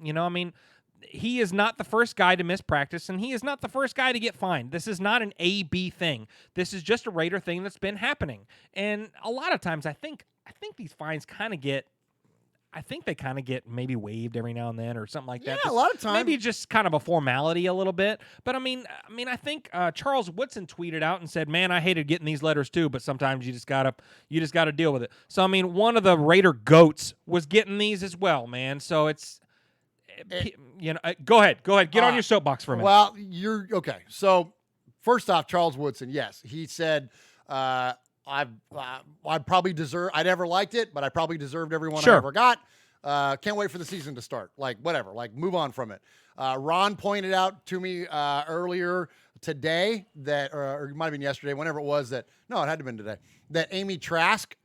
He is not the first guy to miss practice, and he is not the first guy to get fined. This is not an A-B thing. This is just a Raider thing that's been happening. And a lot of times I think these fines kind of get, maybe waived every now and then or something like that. Yeah, a lot of times. Maybe just kind of a formality a little bit. But I think Charles Woodson tweeted out and said, "Man, I hated getting these letters too, but sometimes you just gotta deal with it." So one of the Raider goats was getting these as well, man. So it's, go ahead, get on your soapbox for a minute. Well, you're okay. So first off, Charles Woodson, yes, he said I probably deserve. I never liked it, but I probably deserved everyone Sure. I ever got. Can't wait for the season to start. Like, whatever. Like, move on from it. Ron pointed out to me earlier today that, or it might have been yesterday, whenever it was, that, no, it had to have been today, that Amy Trask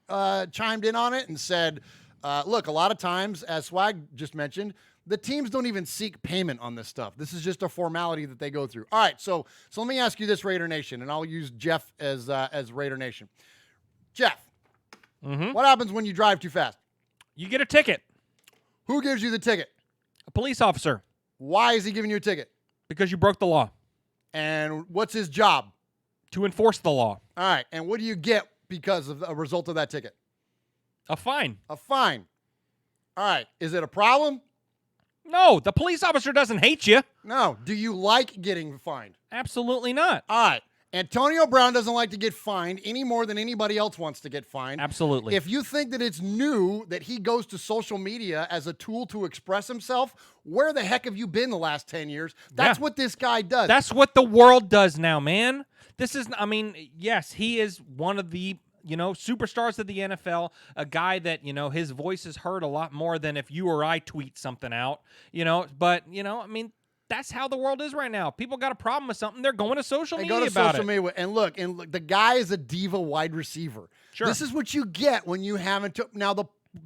chimed in on it and said, look, a lot of times, as Swag just mentioned, the teams don't even seek payment on this stuff. This is just a formality that they go through. All right, so let me ask you this, Raider Nation, and I'll use Jeff as Raider Nation. Jeff, what happens when you drive too fast? You get a ticket. Who gives you the ticket? A police officer. Why is he giving you a ticket? Because you broke the law. And what's his job? To enforce the law. All right, and what do you get because of a result of that ticket? A fine. A fine. All right, is it a problem? No, the police officer doesn't hate you. No. Do you like getting fined? Absolutely not. All right. Antonio Brown doesn't like to get fined any more than anybody else wants to get fined. Absolutely. If you think that it's new that he goes to social media as a tool to express himself, where the heck have you been the last 10 years? That's what this guy does. That's what the world does now, man. This is, I mean, yes, he is one of the, superstars of the NFL, a guy that, his voice is heard a lot more than if you or I tweet something out, but, I mean, that's how the world is right now. People got a problem with something, they're going to social media about it. Go to social media. And look, the guy is a diva wide receiver. Sure. This is what you get when you haven't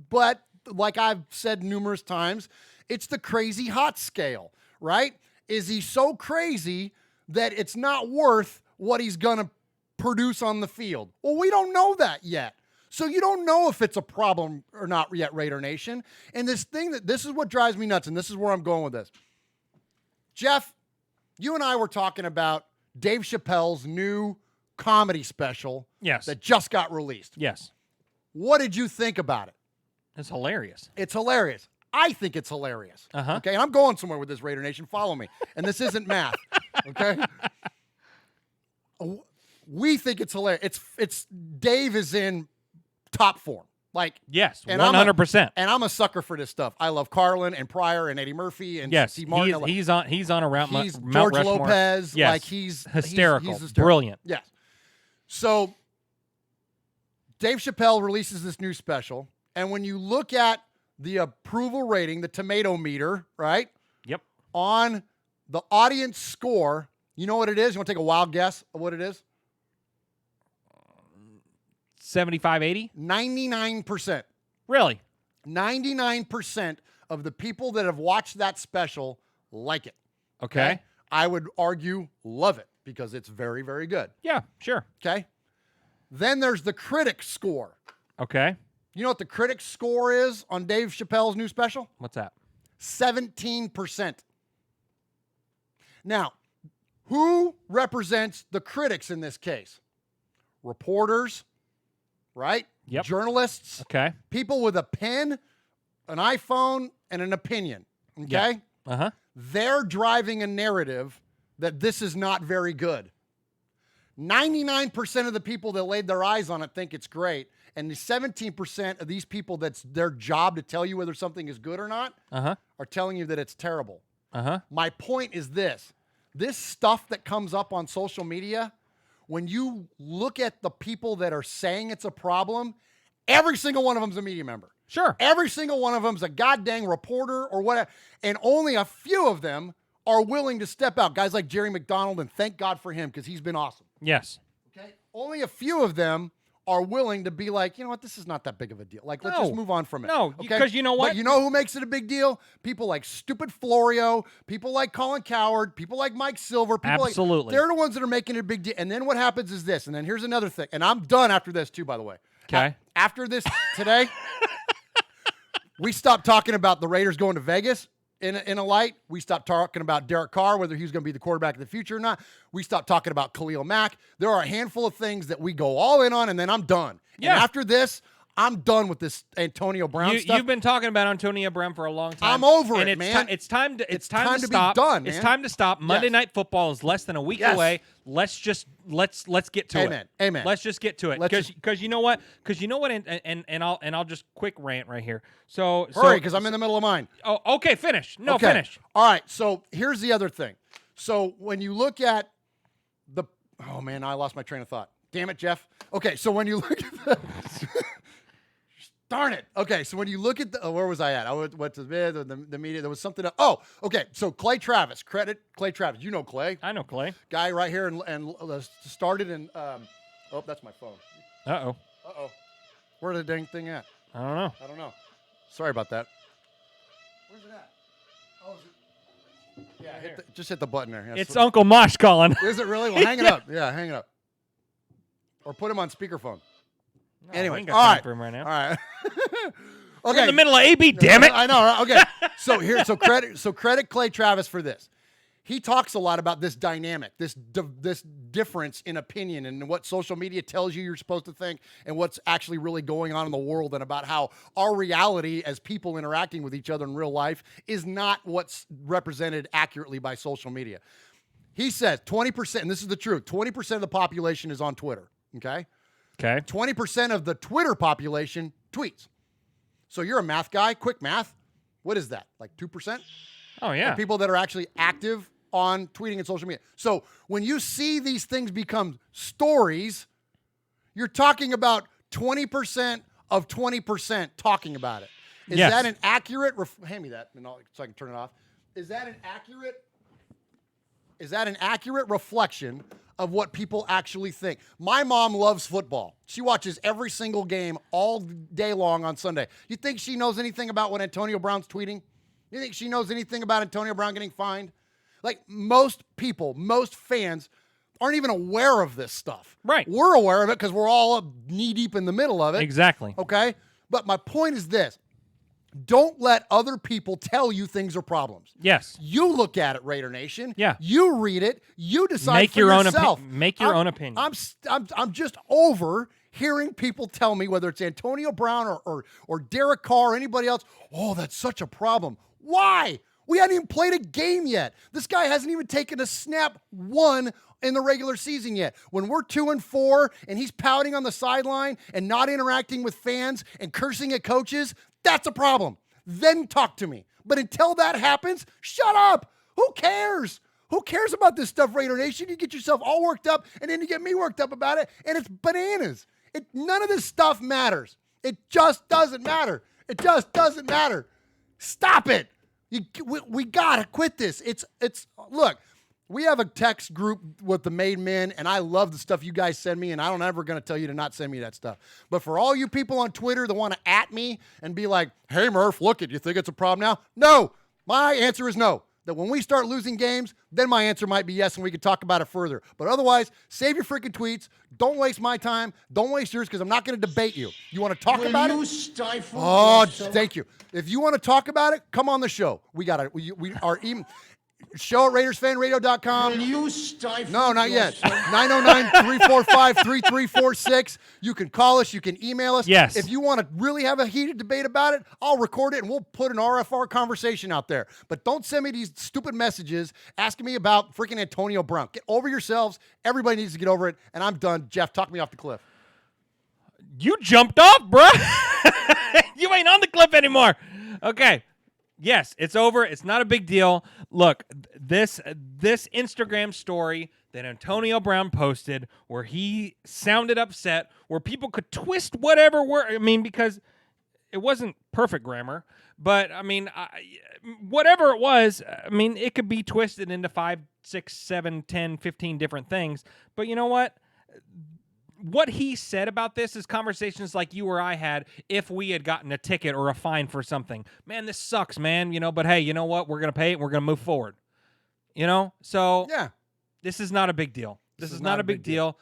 but like I've said numerous times, it's the crazy hot scale, right? Is he so crazy that it's not worth what he's going to produce on the field? Well, we don't know that yet. So you don't know if it's a problem or not yet, Raider Nation. And this is what drives me nuts, and this is where I'm going with this. Jeff, you and I were talking about Dave Chappelle's new comedy special that just got released. Yes. What did you think about it? It's hilarious. It's hilarious. I think it's hilarious. Uh-huh. Okay, and I'm going somewhere with this, Raider Nation. Follow me. And this isn't math. Okay? We think it's hilarious. It's Dave is in top form. Like, yes, and 100%. I'm a sucker for this stuff. I love Carlin and Pryor and Eddie Murphy and Steve Martin. He's on around he's Mount George Rushmore. Lopez. Yes. Like he's hysterical. He's hysterical. Brilliant. Yes. So Dave Chappelle releases this new special, and when you look at the approval rating, the tomato meter, right? Yep. On the audience score, you know what it is? You want to take a wild guess of what it is? 75, 80? 99%. Really? 99% of the people that have watched that special like it. Okay. I would argue love it because it's very, very good. Yeah, sure. Okay. Then there's the critic score. Okay. You know what the critic score is on Dave Chappelle's new special? What's that? 17%. Now, who represents the critics in this case? Reporters, right? Yep. Journalists. Okay. People with a pen, an iPhone, and an opinion. Okay? Yep. Uh-huh. They're driving a narrative that this is not very good. 99% of the people that laid their eyes on it think it's great. And the 17% of these people that's their job to tell you whether something is good or not are telling you that it's terrible. My point is this. This stuff that comes up on social media, when you look at the people that are saying it's a problem, every single one of them is a media member. Sure. Every single one of them is a goddamn reporter or whatever. And only a few of them are willing to step out. Guys like Jerry McDonald, and thank God for him because he's been awesome. Yes. Okay. Only a few of them are willing to be like, you know what, this is not that big of a deal. Like, let's just move on from it. No, because you know what? But you know who makes it a big deal? People like stupid Florio, people like Colin Cowherd, people like Mike Silver. People Absolutely. They're the ones that are making it a big deal. And then what happens is this, and then here's another thing. And I'm done after this too, by the way. Okay. After this today, we stopped talking about the Raiders going to Vegas in a light. We stopped talking about Derek Carr, whether he's going to be the quarterback of the future or not. We stopped talking about Khalil Mack. There are a handful of things that we go all in on, and then I'm done. Yeah. And after this, I'm done with this Antonio Brown stuff. You've been talking about Antonio Brown for a long time. I'm over and it, man. It's time to be stop. done, It's man. time to stop. Monday Yes. Night Football is less than a week Yes. away. Let's get to it. Amen. Let's just get to it. Because you know what? And I'll just quick rant right here. So Hurry, because I'm in the middle of mine. Oh, okay. Finish. No, Okay. finish. All right. So here's the other thing. So when you look at oh man, I lost my train of thought. Damn it, Jeff. Okay, so when you look at the darn it. Okay, so when you look at the where was I at? I went to the media. There was something. Okay. So Clay Travis, credit Clay Travis. You know Clay. I know Clay. Guy right here and started in. Oh, that's my phone. Uh-oh. Where's the dang thing at? I don't know. I don't know. Sorry about that. Where's it at? Oh, is it? Yeah, just hit the button there. Yeah, it's Uncle Mosh calling. Is it really? Well, hang it up. Yeah, hang it up. Or put him on speakerphone. No, anyway, ain't got all time right. for him right now. All right. We're Okay. in the middle of AB, damn it. I know. Right? Okay. So credit Clay Travis for this. He talks a lot about this dynamic, this difference in opinion and what social media tells you you're supposed to think and what's actually really going on in the world, and about how our reality as people interacting with each other in real life is not what's represented accurately by social media. He says 20%, and this is the truth, 20% of the population is on Twitter, okay? Okay. 20% of the Twitter population tweets. So you're a math guy, quick math. What is that, like 2%? Oh, yeah. Of people that are actually active on tweeting and social media. So when you see these things become stories, you're talking about 20% of 20% talking about it. Is Yes. that an accurate, hand me that so I can turn it off. Is that an accurate reflection of what people actually think? My mom loves football. She watches every single game all day long on Sunday. You think she knows anything about what Antonio Brown's tweeting? You think she knows anything about Antonio Brown getting fined? Like, most people, most fans aren't even aware of this stuff. Right. We're aware of it because we're all knee-deep in the middle of it. Exactly. Okay? But my point is this. Don't let other people tell you things are problems. Yes. You look at it, Raider Nation. Yeah. You read it. You decide Make for your own yourself. make your own opinion. I'm just over hearing people tell me, whether it's Antonio Brown or Derek Carr or anybody else, oh, that's such a problem. Why? We hadn't even played a game yet. This guy hasn't even taken a snap one in the regular season yet. When we're 2-4 and he's pouting on the sideline and not interacting with fans and cursing at coaches, that's a problem. Then talk to me. But until that happens, shut up. Who cares? Who cares about this stuff, Raider Nation? You get yourself all worked up, and then you get me worked up about it, and it's bananas. None of this stuff matters. It just doesn't matter. It just doesn't matter. Stop it. We gotta quit this. Look, we have a text group with the made men, and I love the stuff you guys send me, and I'm never going to tell you to not send me that stuff. But for all you people on Twitter that want to at me and be like, hey, Murph, look it, you think it's a problem now? No, my answer is no. That when we start losing games, then my answer might be yes, and we can talk about it further. But otherwise, save your freaking tweets. Don't waste my time. Don't waste yours, because I'm not going to debate you. You want to talk about it? Stifle Thank you. If you want to talk about it, come on the show. We got it. We are even. Show at RaidersFanRadio.com. Will you stifle No, not yet. 909-345-3346. You can call us. You can email us. Yes. If you want to really have a heated debate about it, I'll record it and we'll put an RFR conversation out there. But don't send me these stupid messages asking me about freaking Antonio Brown. Get over yourselves. Everybody needs to get over it. And I'm done. Jeff, talk me off the cliff. You jumped off, bro. You ain't on the cliff anymore. Okay. Yes, it's over. It's not a big deal. Look, this Instagram story that Antonio Brown posted, where he sounded upset, where people could twist whatever word. I mean, because it wasn't perfect grammar, but I mean, whatever it was, I mean, it could be twisted into 5, 6, 7, 10, 15 different things. But you know what? What he said about this is conversations like you or I had if we had gotten a ticket or a fine for something. Man, this sucks, man. But hey, you know what? We're going to pay it and we're going to move forward. So yeah, this is not a big deal. This is not a big deal.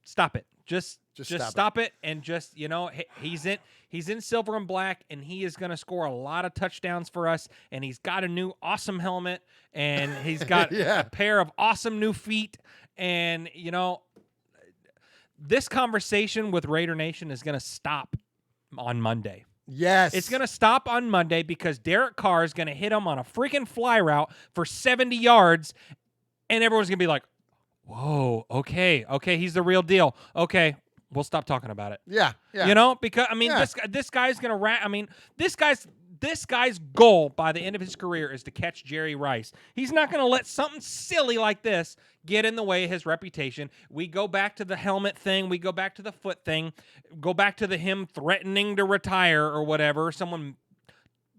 Stop it. Just stop it. And just, he's in silver and black, and he is going to score a lot of touchdowns for us. And he's got a new awesome helmet, and he's got a pair of awesome new feet. And, this conversation with Raider Nation is going to stop on Monday. Yes. It's going to stop on Monday because Derek Carr is going to hit him on a freaking fly route for 70 yards, and everyone's going to be like, whoa, okay, he's the real deal. Okay, we'll stop talking about it. Yeah. Because, this guy's going to this guy's This guy's goal by the end of his career is to catch Jerry Rice. He's not going to let something silly like this get in the way of his reputation. We go back to the helmet thing. We go back to the foot thing. Go back to him threatening to retire or whatever. Someone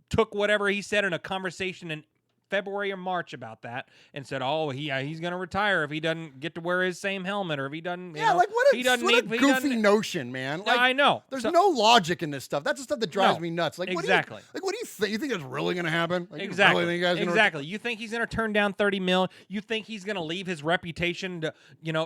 took whatever he said in a conversation in February or March about that and said, "Oh, he's going to retire if he doesn't get to wear his same helmet or if he doesn't." Like what a goofy notion, man. Like, I know. There's no logic in this stuff. That's the stuff that drives me nuts. Like, exactly. What do you think? You think it's really going to happen? Like, Exactly. You really think Exactly. You think he's going to turn down $30 million? You think he's going to leave his reputation to,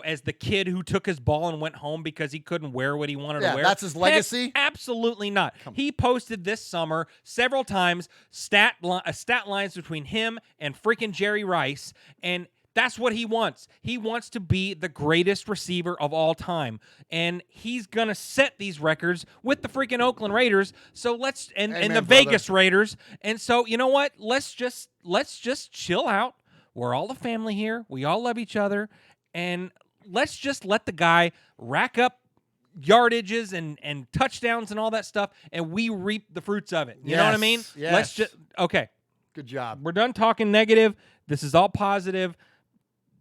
as the kid who took his ball and went home because he couldn't wear what he wanted to wear? That's his legacy? Heck, absolutely not. He posted this summer several times stat lines between him and freaking Jerry Rice, and that's what he wants. He wants to be the greatest receiver of all time, and he's gonna set these records with the freaking Oakland Raiders. So and the Vegas Raiders. And so you know what? Let's just chill out. We're all a family here. We all love each other, and let's just let the guy rack up yardages and touchdowns and all that stuff, and we reap the fruits of it. You know what I mean? Yes. Let's just Good job. We're done talking negative. This is all positive.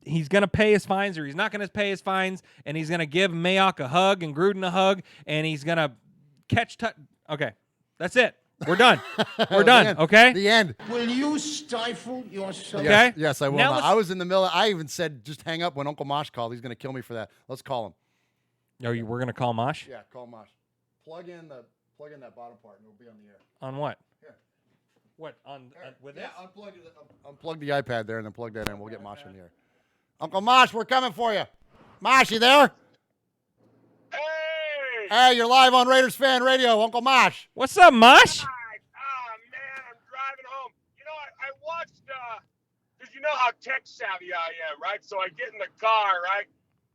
He's going to pay his fines or he's not going to pay his fines, and he's going to give Mayock a hug and Gruden a hug, and he's going to catch Okay, that's it. We're done. We're done, okay? The end. Will you stifle yourself? Okay. Yes, I will. Now I was in the middle. I even said just hang up when Uncle Mosh called. He's going to kill me for that. Let's call him. We're going to call Mosh? Yeah, call Mosh. Plug in that bottom part, and it'll be on the air. On what? Here. What? With this? Yeah, unplug the iPad there and then plug that in. We'll get Mosh in here. Uncle Mosh, we're coming for you. Mosh, you there? Hey, you're live on Raiders Fan Radio. Uncle Mosh. What's up, Mosh? Oh, man, I'm driving home. I watched, because you know how tech savvy I am, right? So I get in the car, right?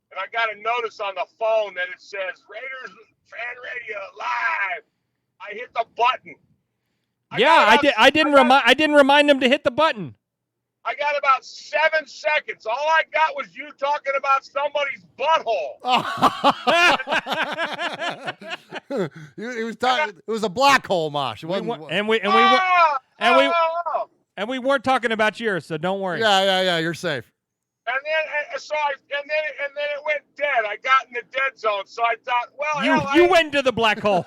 And I got a notice on the phone that it says Raiders Fan Radio Live. I hit the button. I didn't remind him to hit the button. I got about 7 seconds. All I got was you talking about somebody's butthole. He was talking. It was a black hole, Mosh. It wasn't, and we weren't talking about yours, so don't worry. Yeah. You're safe. And then it went dead. I got in the dead zone, so I thought, well, you went into the black hole.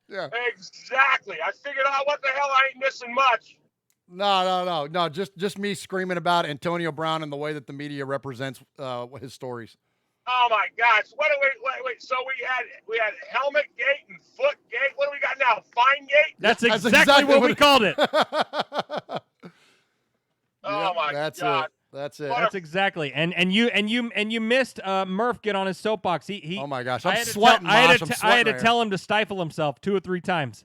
Yeah. Exactly. I figured out what the hell, I ain't missing much. No. Just me screaming about Antonio Brown and the way that the media represents his stories. Oh my gosh! Wait. So we had helmet gate and foot gate. What do we got now? Fine gate. That's exactly what we called it. Oh my God! That's it. That's exactly. And you missed Murph get on his soapbox. He oh my gosh! I'm sweating. I had to tell him to stifle himself 2 or 3 times.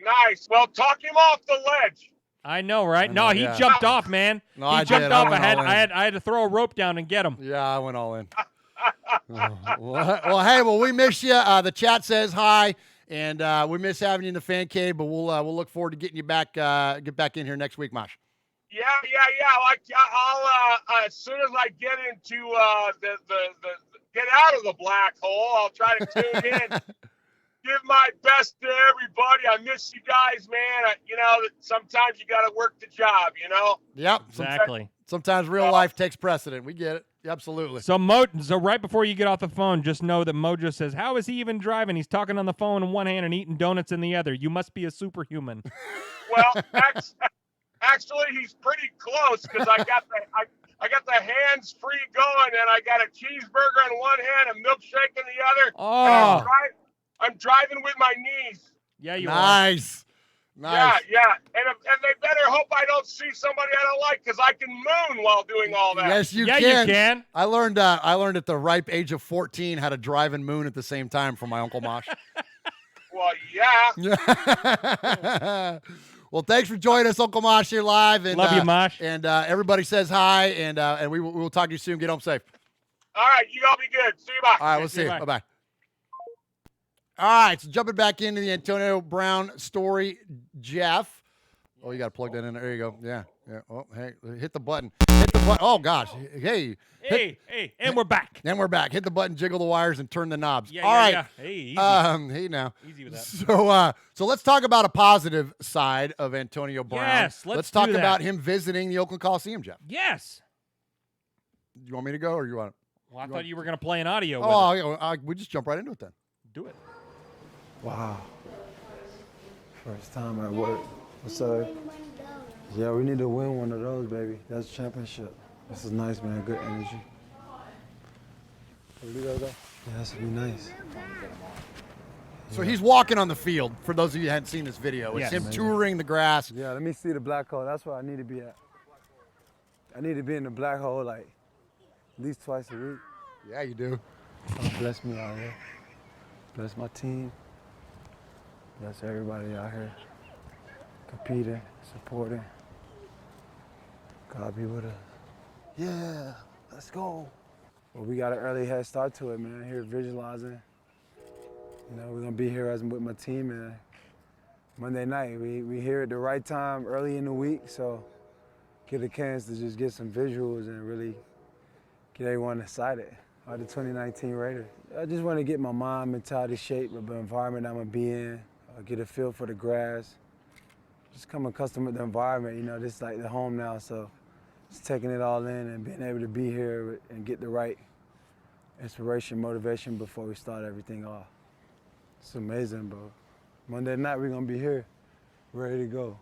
Nice. Well, talk him off the ledge. I know, right? He jumped off, man. No, he jumped off. I had to throw a rope down and get him. Yeah, I went all in. Well, we miss you. The chat says hi, and we miss having you in the fan cave. But we'll look forward to getting you back. Get back in here next week, Mosh. Yeah. I'll as soon as I get into the get out of the black hole, I'll try to tune in. Give my best to everybody. I miss you guys, man. Sometimes you got to work the job, Yep. Exactly. Sometimes real life takes precedent. We get it. Absolutely. So right before you get off the phone, just know that Mojo says, how is he even driving? He's talking on the phone in one hand and eating donuts in the other. You must be a superhuman. Well, actually, he's pretty close because I got the hands free going, and I got a cheeseburger in one hand, a milkshake in the other. Oh. I'm driving with my knees. Yeah, you are. Nice. Yeah. And they better hope I don't see somebody I don't like because I can moon while doing all that. Yes, you can. You can. I learned at the ripe age of 14 how to drive and moon at the same time from my Uncle Mosh. Well, yeah. Well, thanks for joining us, Uncle Mosh, here live. And, love you, Mosh. And everybody says hi, and we will talk to you soon. Get home safe. All right, you all be good. See you, bye. All right, we'll see you. Bye-bye. All right, so jumping back into the Antonio Brown story, Jeff. Oh, you got to plug that in. There you go. Yeah. Oh, hey, hit the button. Hit the button. Oh gosh, hey, Hey, and we're back. and we're back. Hit the button, jiggle the wires, and turn the knobs. Yeah, All yeah, right. yeah. Hey, easy. Hey now. Easy with that. So let's talk about a positive side of Antonio Brown. Yes, let's talk do that. about him visiting the Oakland Coliseum, Jeff. Yes. You want me to go, or you want? Well, I thought you were going to play an audio with Oh, it. yeah, we just jump right into it then. Do it. Wow. First time at work. What's up? Yeah, we need to win one of those, baby. That's a championship. This is nice, man. Good energy. Yeah, this would be nice. So he's walking on the field. For those of you who hadn't seen this video, it's Yes. him touring the grass. Yeah, let me see the black hole. That's where I need to be at. I need to be in the black hole like at least twice a week. Yeah, you do. God bless me out here. Bless my team. Bless everybody out here. Competing, supporting. God be with us. Yeah, let's go. Well, we got an early head start to it, man. Here visualizing. You know, we're gonna be here with my team, and Monday night we here at the right time, early in the week, so get a chance to just get some visuals and really get everyone excited about the 2019 Raiders. I just want to get my mind mentality shape of the environment I'm gonna be in, get a feel for the grass, just come accustomed with the environment. You know, this is like the home now, so just taking it all in and being able to be here and get the right inspiration, motivation before we start everything off. It's amazing, bro. Monday night, we're gonna be here, ready to go.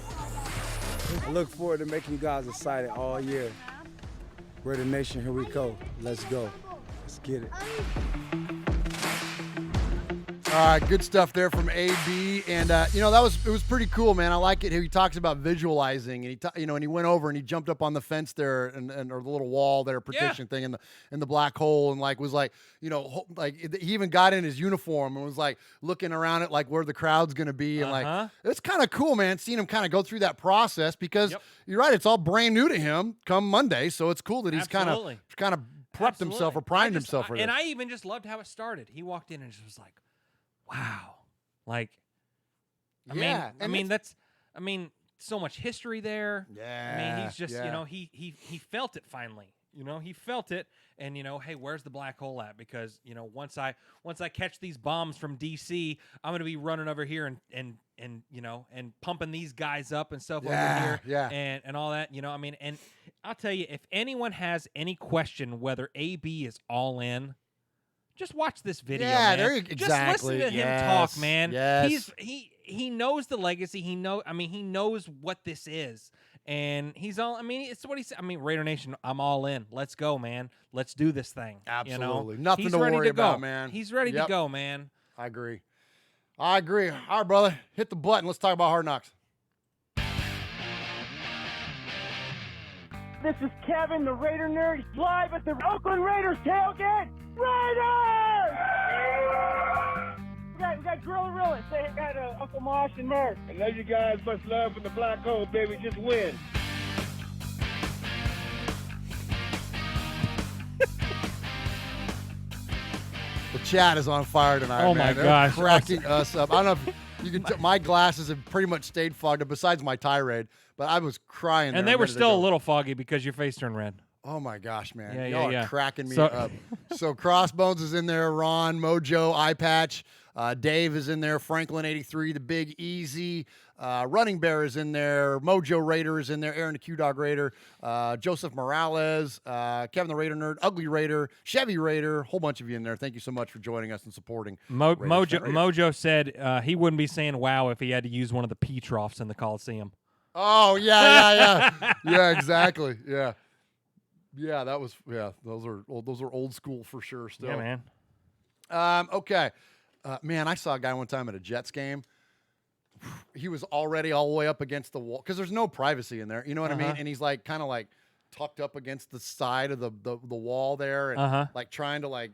I look forward to making you guys excited all year. Raider Nation, here we go. Let's go. Let's get it. All right, good stuff there from AB, and it was pretty cool, man. I like it. He talks about visualizing, and and he went over and he jumped up on the fence there and or the little wall there, partition thing in the black hole, and he even got in his uniform and was like looking around at like where the crowd's gonna be, and like it's kind of cool, man. Seeing him kind of go through that process because you're right, it's all brand new to him come Monday, so it's cool that he's kind of prepped himself or primed himself for this. And I even just loved how it started. He walked in and just was like, wow. Like, I mean, so much history there. Yeah. I mean, he's just, he felt it finally. He felt it, and hey, where's the black hole at? Because once I catch these bombs from DC, I'm gonna be running over here and pumping these guys up and stuff over here, and all that. And I'll tell you, if anyone has any question whether AB is all in, just watch this video, man. Exactly. Just listen to him talk, man. Yes. He knows the legacy. He knows what this is. And he's all, it's what he said. Raider Nation, I'm all in. Let's go, man. Let's do this thing. Absolutely. Nothing He's to ready worry to go. about, man. He's ready to go, man. I agree. All right, brother. Hit the button. Let's talk about Hard Knocks. This is Kevin, the Raider Nerd, live at the Oakland Raiders tailgate. Raiders! We got Gorilla. Say hi to Uncle Mosh and Murph. I love you guys. Much love from the black hole, baby. Just win. The chat is on fire tonight, Oh, man. my They're gosh. cracking us up. I don't know if you can my glasses have pretty much stayed fogged up besides my tirade, but I was crying. And there they were minute still ago. a little foggy because your face turned red. Oh my gosh, man. Yeah, Y'all yeah. are cracking me So- up. So Crossbones is in there, Ron, Mojo, Eye Patch, Dave is in there, Franklin 83, the Big Easy, Running Bear is in there, Mojo Raider is in there, Aaron the Q-Dog Raider, Joseph Morales, Kevin the Raider Nerd, Ugly Raider, Chevy Raider, a whole bunch of you in there. Thank you so much for joining us and supporting. Mojo said he wouldn't be saying wow if he had to use one of the pee troughs in the Coliseum. Oh, yeah. Yeah, exactly. Yeah. Yeah, those are old school for sure still. Yeah, man. Okay. Man, I saw a guy one time at a Jets game. He was already all the way up against the wall because there's no privacy in there. You know what I mean? And he's like kind of like tucked up against the side of the wall there and like trying to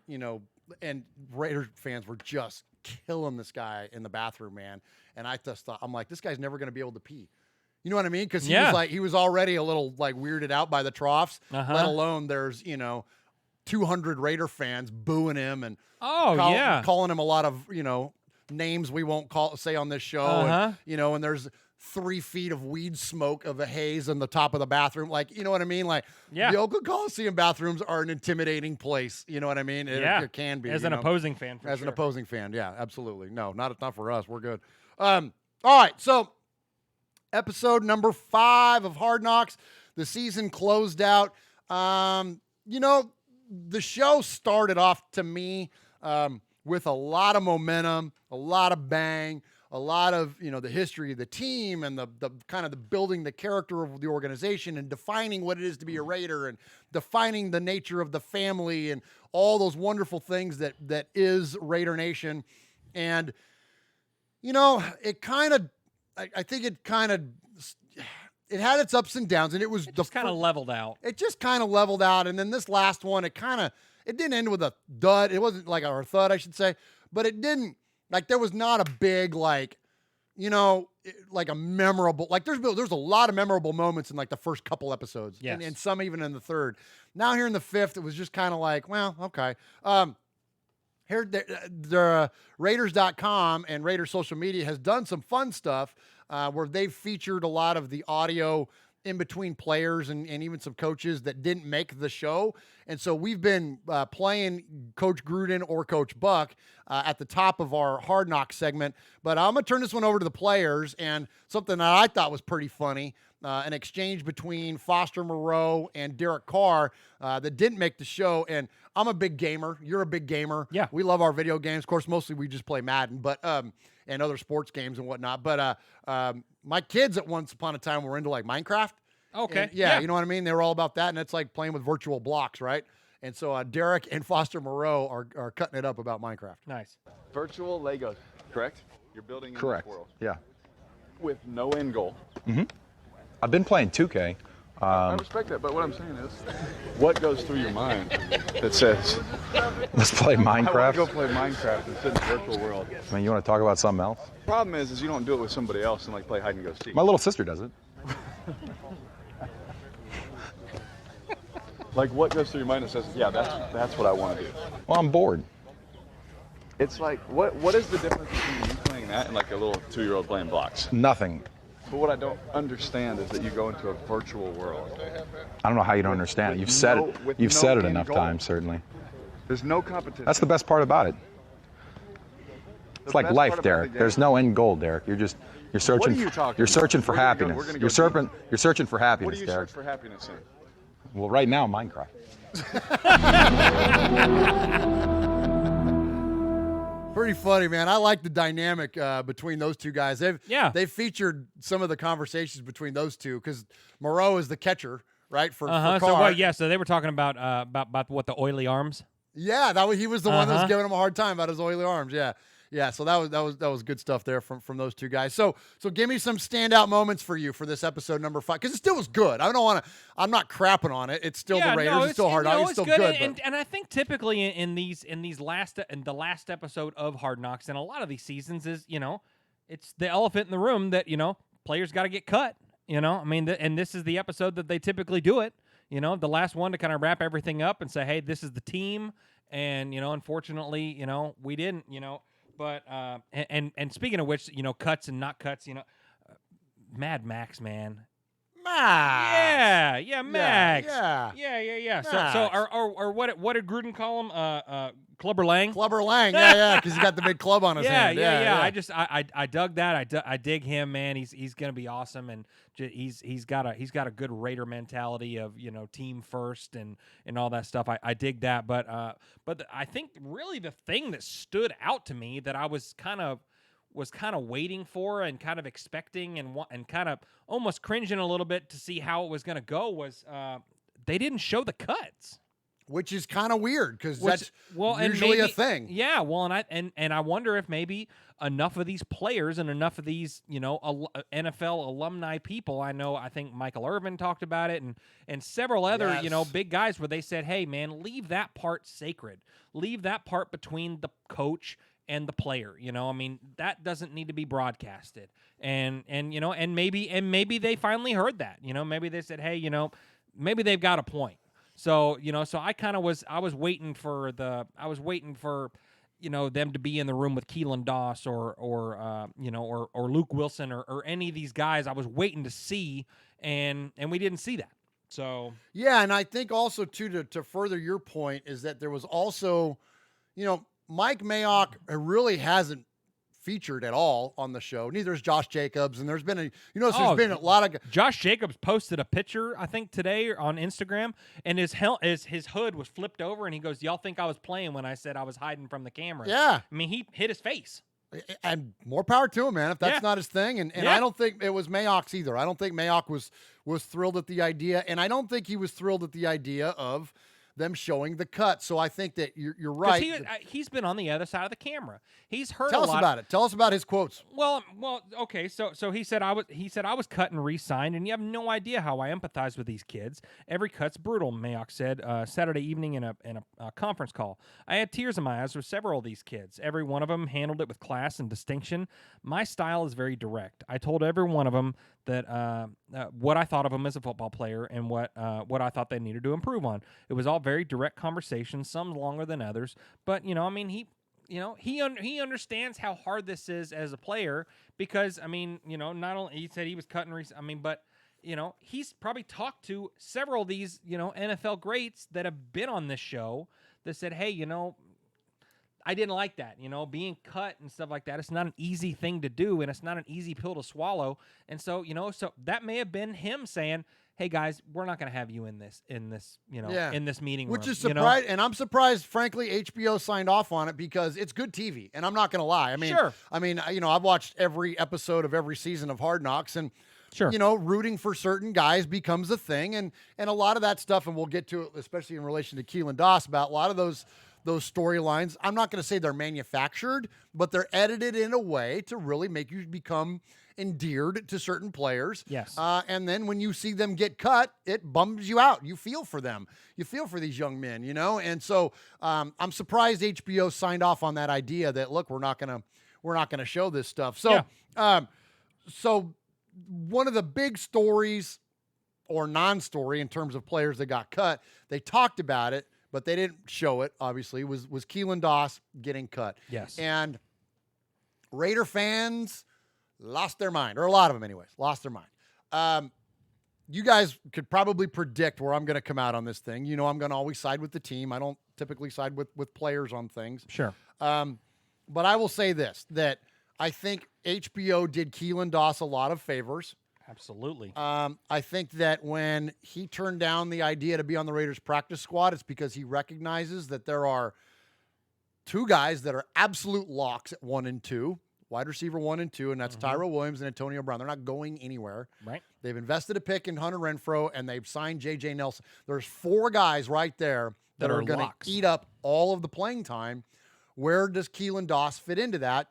and Raiders fans were just killing this guy in the bathroom, man. And I just thought, I'm like, this guy's never going to be able to pee. You know what I mean? Because he was already a little like weirded out by the troughs, let alone there's 200 Raider fans booing him and calling him a lot of names we won't say on this show, and there's 3 feet of weed smoke of a haze on the top of the bathroom. Like, you know what I mean? Like, Yeah. the Oakland Coliseum bathrooms are an intimidating place. You know what I mean? It can be. As an opposing fan, for As sure. an opposing fan, yeah, absolutely. No, not for us. We're good. All right, so episode number 5 of Hard Knocks. The season closed out. You know, the show started off to me with a lot of momentum, a lot of bang, a lot of, you know, the history of the team and the kind of the building the character of the organization and defining what it is to be a Raider and defining the nature of the family and all those wonderful things that is Raider Nation. And, you know, it kind of, I think it kind of, it had its ups and downs, and it was just kind of leveled out. It just kind of leveled out. And then this last one, it didn't end with a dud. It wasn't like a thud, I should say, but it didn't, like, there was not a big, like, you know, like a memorable, like there's a lot of memorable moments in like the first couple episodes. Yes. And some even in the third. Now here in the 5th, it was just kind of like, well, okay. Here, the Raiders.com and Raiders social media has done some fun stuff where they've featured a lot of the audio in between players and even some coaches that didn't make the show. And so we've been playing Coach Gruden or Coach Buck at the top of our Hard Knock segment. But I'm going to turn this one over to the players, and something that I thought was pretty funny, an exchange between Foster Moreau and Derek Carr that didn't make the show. And I'm a big gamer. You're a big gamer. Yeah. We love our video games. Of course, mostly we just play Madden, but and other sports games and whatnot. But my kids at once upon a time were into like Minecraft. Okay. And yeah, you know what I mean? They were all about that, and it's like playing with virtual blocks, right? And so Derek and Foster Moreau are cutting it up about Minecraft. Nice. Virtual Legos, correct? You're building in Correct. this world. Yeah. With no end goal. Mm-hmm. I've been playing 2K. I respect that, but what I'm saying is, what goes through your mind that says, Let's play I want Minecraft. to go play Minecraft and sit in the virtual world? I mean, you want to talk about something else? Problem is you don't do it with somebody else and like play hide and go seek. My little sister does it. Like, what goes through your mind that says, yeah, that's what I want to do? Well, I'm bored. It's like, what is the difference between you playing that and like a little 2-year-old playing blocks? Nothing. But what I don't understand is that you go into a virtual world. I don't know how you don't understand it. You've said it. You've said it enough times, certainly. There's no competition. That's the best part about it. It's like life, Derek. There's no end goal, Derek. You're searching. You're searching for happiness. You're searching for happiness, What do you Derek. search for happiness in? Well, right now, Minecraft. Pretty funny, man. I like the dynamic between those two guys. They've featured some of the conversations between those two because Moreau is the catcher, right? For Carr. So they were talking about what, the oily arms. Yeah, he was the one that was giving him a hard time about his oily arms. Yeah. So that was good stuff there from those two guys. So give me some standout moments for you for this episode number 5 because it still was good. I'm not crapping on it. It's still the Raiders. No, it's still hard. It's still good. But And I think typically in the last episode of Hard Knocks and a lot of these seasons is, you know, it's the elephant in the room that, you know, players got to get cut. You know, I mean, and this is the episode that they typically do it. You know, the last one to kind of wrap everything up and say, hey, this is the team. And, you know, unfortunately, you know, we didn't, you know. But and speaking of which, you know, cuts and not cuts, you know, Mad Max, man. Max. Yeah, Max. Yeah. So or what did Gruden call him? Clubber Lang. Clubber Lang. Yeah, because he's got the big club on his hand. Yeah. I dug that. I dig him, man. He's gonna be awesome, and he's got a good Raider mentality of, you know, team first and all that stuff. I dig that, but I think really the thing that stood out to me that I was kind of waiting for and kind of expecting and kind of almost cringing a little bit to see how it was going to go was they didn't show the cuts, which is kind of weird because that's usually a thing. Yeah, well, and I wonder if maybe enough of these players and enough of these, you know, NFL alumni people. I think Michael Irvin talked about it and several other, you know, big guys where they said, hey, man, leave that part sacred. Leave that part between the coach and the player. You know, I mean, that doesn't need to be broadcasted. And you know, and maybe they finally heard that. You know, maybe they said, hey, you know, maybe they've got a point. So, you know, so I was waiting for them to be in the room with Keelan Doss or Luke Wilson or any of these guys I was waiting to see, and we didn't see that. So yeah, and I think also too to further your point is that there was also, Mike Mayock really hasn't featured at all on the show. Neither is Josh Jacobs, and there's been there's been a lot of. Josh Jacobs posted a picture I think today on Instagram, and his hood was flipped over, and he goes, "Y'all think I was playing when I said I was hiding from the camera?" Yeah, I mean he hit his face. And more power to him, man, if that's not his thing. And I don't think it was Mayock's either. I don't think Mayock was thrilled at the idea, and I don't think he was thrilled at the idea of them showing the cut. So I think that you're right. He's been on the other side of the camera. He's heard. Tell us about it. Tell us about his quotes. Well, okay. So he said I was cut and re-signed, and you have no idea how I empathize with these kids. Every cut's brutal, Mayock said Saturday evening in a conference call. I had tears in my eyes with several of these kids. Every one of them handled it with class and distinction. My style is very direct. I told every one of them that what I thought of them as a football player and what I thought they needed to improve on. It was all very direct conversations, some longer than others, but he understands how hard this is as a player because not only he said he was cutting but he's probably talked to several of these NFL greats that have been on this show that said, hey, I didn't like that, being cut and stuff like that. It's not an easy thing to do, and it's not an easy pill to swallow. And so, so that may have been him saying, hey guys, we're not going to have you in this in this meeting room. Which is surprised, and I'm surprised, frankly, HBO signed off on it because it's good TV, and I'm not going to lie. I've watched every episode of every season of Hard Knocks, and rooting for certain guys becomes a thing, and a lot of that stuff, and we'll get to it, especially in relation to Keelan Doss, about a lot of those storylines. I'm not going to say they're manufactured, but they're edited in a way to really make you become endeared to certain players. Yes. And then when you see them get cut, it bums you out. You feel for them. You feel for these young men, And so I'm surprised HBO signed off on that idea that, look, we're not gonna show this stuff. So so one of the big stories or non-story in terms of players that got cut, they talked about it, but they didn't show it, obviously, was Keelan Doss getting cut. Yes. And Raider fans lost their mind, or a lot of them anyways, lost their mind. You guys could probably predict where I'm going to come out on this thing. I'm going to always side with the team. I don't typically side with players on things. Sure. But I will say this, that I think HBO did Keelan Doss a lot of favors. Absolutely. I think that when he turned down the idea to be on the Raiders practice squad, it's because he recognizes that there are two guys that are absolute locks at 1 and 2, wide receiver 1 and 2, and that's Tyrell Williams and Antonio Brown. They're not going anywhere. Right. They've invested a pick in Hunter Renfrow, and they've signed J.J. Nelson. There's 4 guys right there that are going to eat up all of the playing time. Where does Keelan Doss fit into that?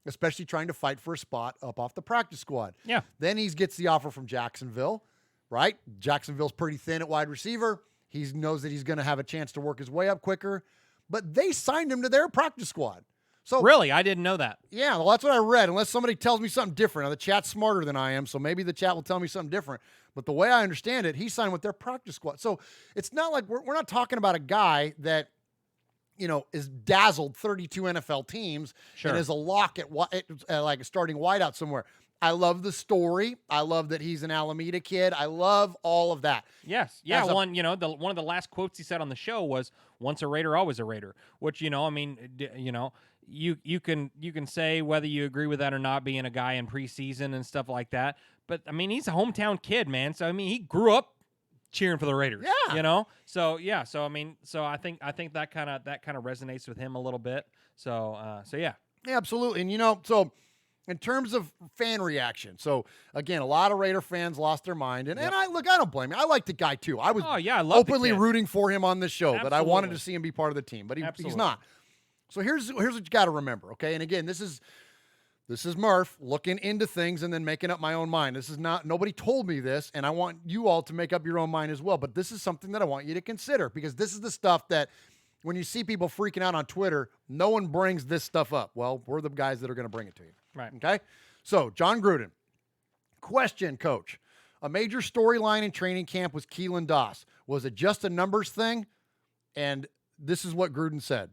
Especially trying to fight for a spot up off the practice squad. Yeah. Then he gets the offer from Jacksonville, right? Jacksonville's pretty thin at wide receiver. He knows that he's going to have a chance to work his way up quicker, but they signed him to their practice squad. So really, I didn't know that. Yeah, well, that's what I read, unless somebody tells me something different. Now, the chat's smarter than I am, so maybe the chat will tell me something different. But the way I understand it, he signed with their practice squad. So it's not like we're not talking about a guy that is dazzled 32 NFL teams and is a lock at like a starting wideout somewhere. I love the story. I love that he's an Alameda kid. I love all of that. Yes. Yeah. One of the last quotes he said on the show was, "Once a Raider, always a Raider." Which, you can say whether you agree with that or not, being a guy in preseason and stuff like that. But I mean, he's a hometown kid, man. So I mean, he grew up cheering for the Raiders. Yeah. So yeah. So I mean, I think that kind of resonates with him a little bit. So yeah. Yeah, absolutely. And so in terms of fan reaction, so again, a lot of Raider fans lost their mind, and I don't blame you. I like the guy too. I was openly rooting for him on this show, but I wanted to see him be part of the team, but he's not. So here's what you got to remember, okay? And again, this is Murph looking into things and then making up my own mind. This is not, nobody told me this, and I want you all to make up your own mind as well. But this is something that I want you to consider, because this is the stuff that when you see people freaking out on Twitter, no one brings this stuff up. Well, we're the guys that are going to bring it to you. Right. Okay? So, John Gruden. Question, Coach. A major storyline in training camp was Keelan Doss. Was it just a numbers thing? And this is what Gruden said.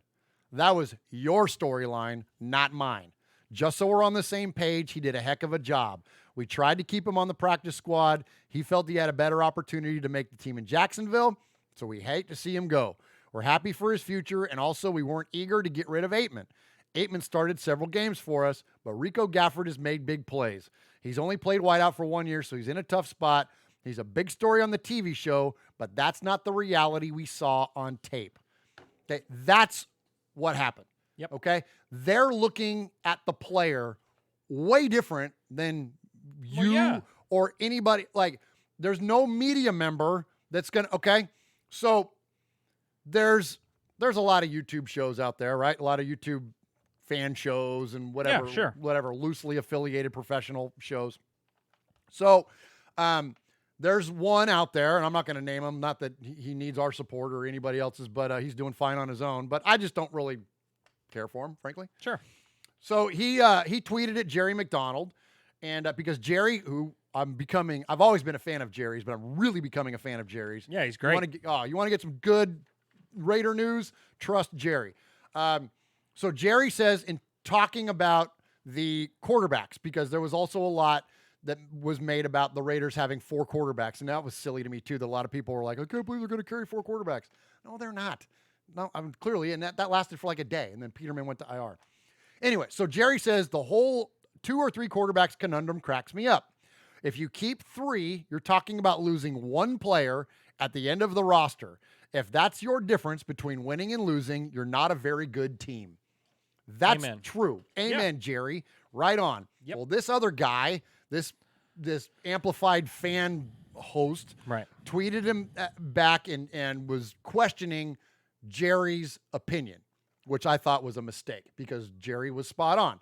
That was your storyline, not mine. Just so we're on the same page, he did a heck of a job. We tried to keep him on the practice squad. He felt he had a better opportunity to make the team in Jacksonville, so we hate to see him go. We're happy for his future, and also we weren't eager to get rid of Aitman. Aitman started several games for us, but Rico Gafford has made big plays. He's only played wideout for 1 year, so he's in a tough spot. He's a big story on the TV show, but that's not the reality we saw on tape. Okay, that's what happened. Yep. Okay? They're looking at the player way different than you or anybody. Like, there's no media member that's going to, okay? So there's a lot of YouTube shows out there, right? A lot of YouTube fan shows and whatever, whatever loosely affiliated professional shows. So there's one out there, and I'm not going to name him, not that he needs our support or anybody else's, but he's doing fine on his own. But I just don't really care for him, frankly. Sure. So he tweeted at Jerry McDonald, and because Jerry, who I've always been a fan of Jerry's, but I'm really becoming a fan of Jerry's. Yeah, he's great. You want to get some good Raider news? Trust Jerry. So Jerry says, in talking about the quarterbacks, because there was also a lot that was made about the Raiders having 4 quarterbacks, and that was silly to me too, that a lot of people were like, I can't believe they're going to carry 4 quarterbacks. No, they're not. No, clearly, and that lasted for like a day, and then Peterman went to IR. Anyway, so Jerry says the whole 2 or 3 quarterbacks conundrum cracks me up. If you keep 3, you're talking about losing 1 player at the end of the roster. If that's your difference between winning and losing, you're not a very good team. That's true. Amen, Jerry. Right on. Yep. Well, this other guy, this amplified fan host, tweeted him back and was questioning Jerry's opinion, which I thought was a mistake because Jerry was spot on.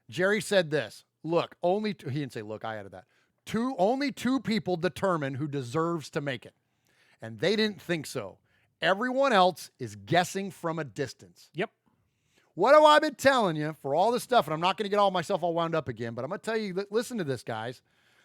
Jerry said this, look, he didn't say, look, I added that. Only 2 people determine who deserves to make it. And they didn't think so. Everyone else is guessing from a distance. Yep. What have I been telling you for all this stuff? And I'm not going to get myself all wound up again, but I'm going to tell you, listen to this, guys.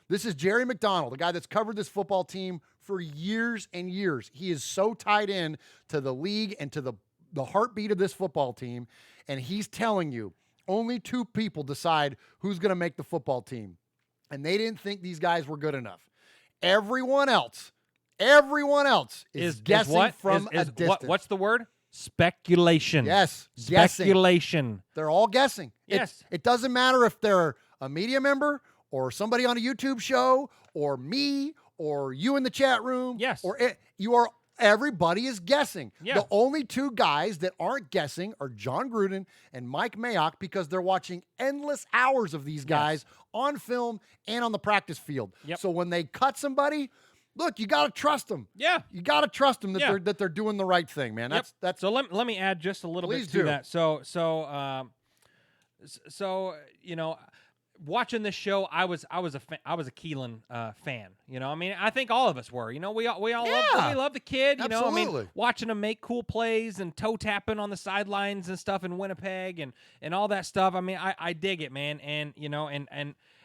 This is Jerry McDonald, the guy that's covered this football team for years and years. He is so tied in to the league and to the heartbeat of this football team. And he's telling you only 2 people decide who's going to make the football team. And they didn't think these guys were good enough. Everyone else is guessing from a distance. What's the word? Speculation. Yes. Speculation. Guessing. They're all guessing. Yes. It doesn't matter if they're a media member or somebody on a YouTube show or me or you in the chat room. Yes. Or everybody is guessing. Yeah. The only 2 guys that aren't guessing are John Gruden and Mike Mayock because they're watching endless hours of these guys on film and on the practice field. Yep. So when they cut somebody, look, you got to trust them. Yeah. You got to trust them that they're doing the right thing, man. That's So let me add just a little bit to that. So you know, watching this show, I was a Keelan fan. You know, I mean, I think all of us were. You know, we all love the kid. You know, I mean, watching him make cool plays and toe tapping on the sidelines and stuff in Winnipeg and all that stuff. I mean, I dig it, man. And you know,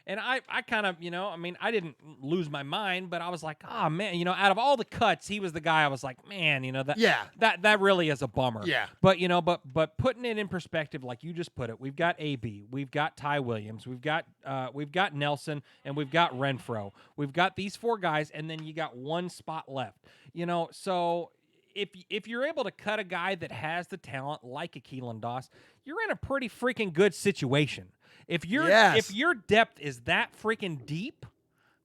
and I kind of, you know, I mean, I didn't lose my mind, but I was like, oh, man, you know, out of all the cuts, he was the guy I was like, man, you know, that really is a bummer. Yeah. But, you know, but putting it in perspective, like you just put it, we've got AB, we've got Ty Williams, we've got Nelson, and we've got Renfro. We've got these 4 guys, and then you got 1 spot left. You know, so if you're able to cut a guy that has the talent like a Keelan Doss, you're in a pretty freaking good situation. If your depth is that freaking deep,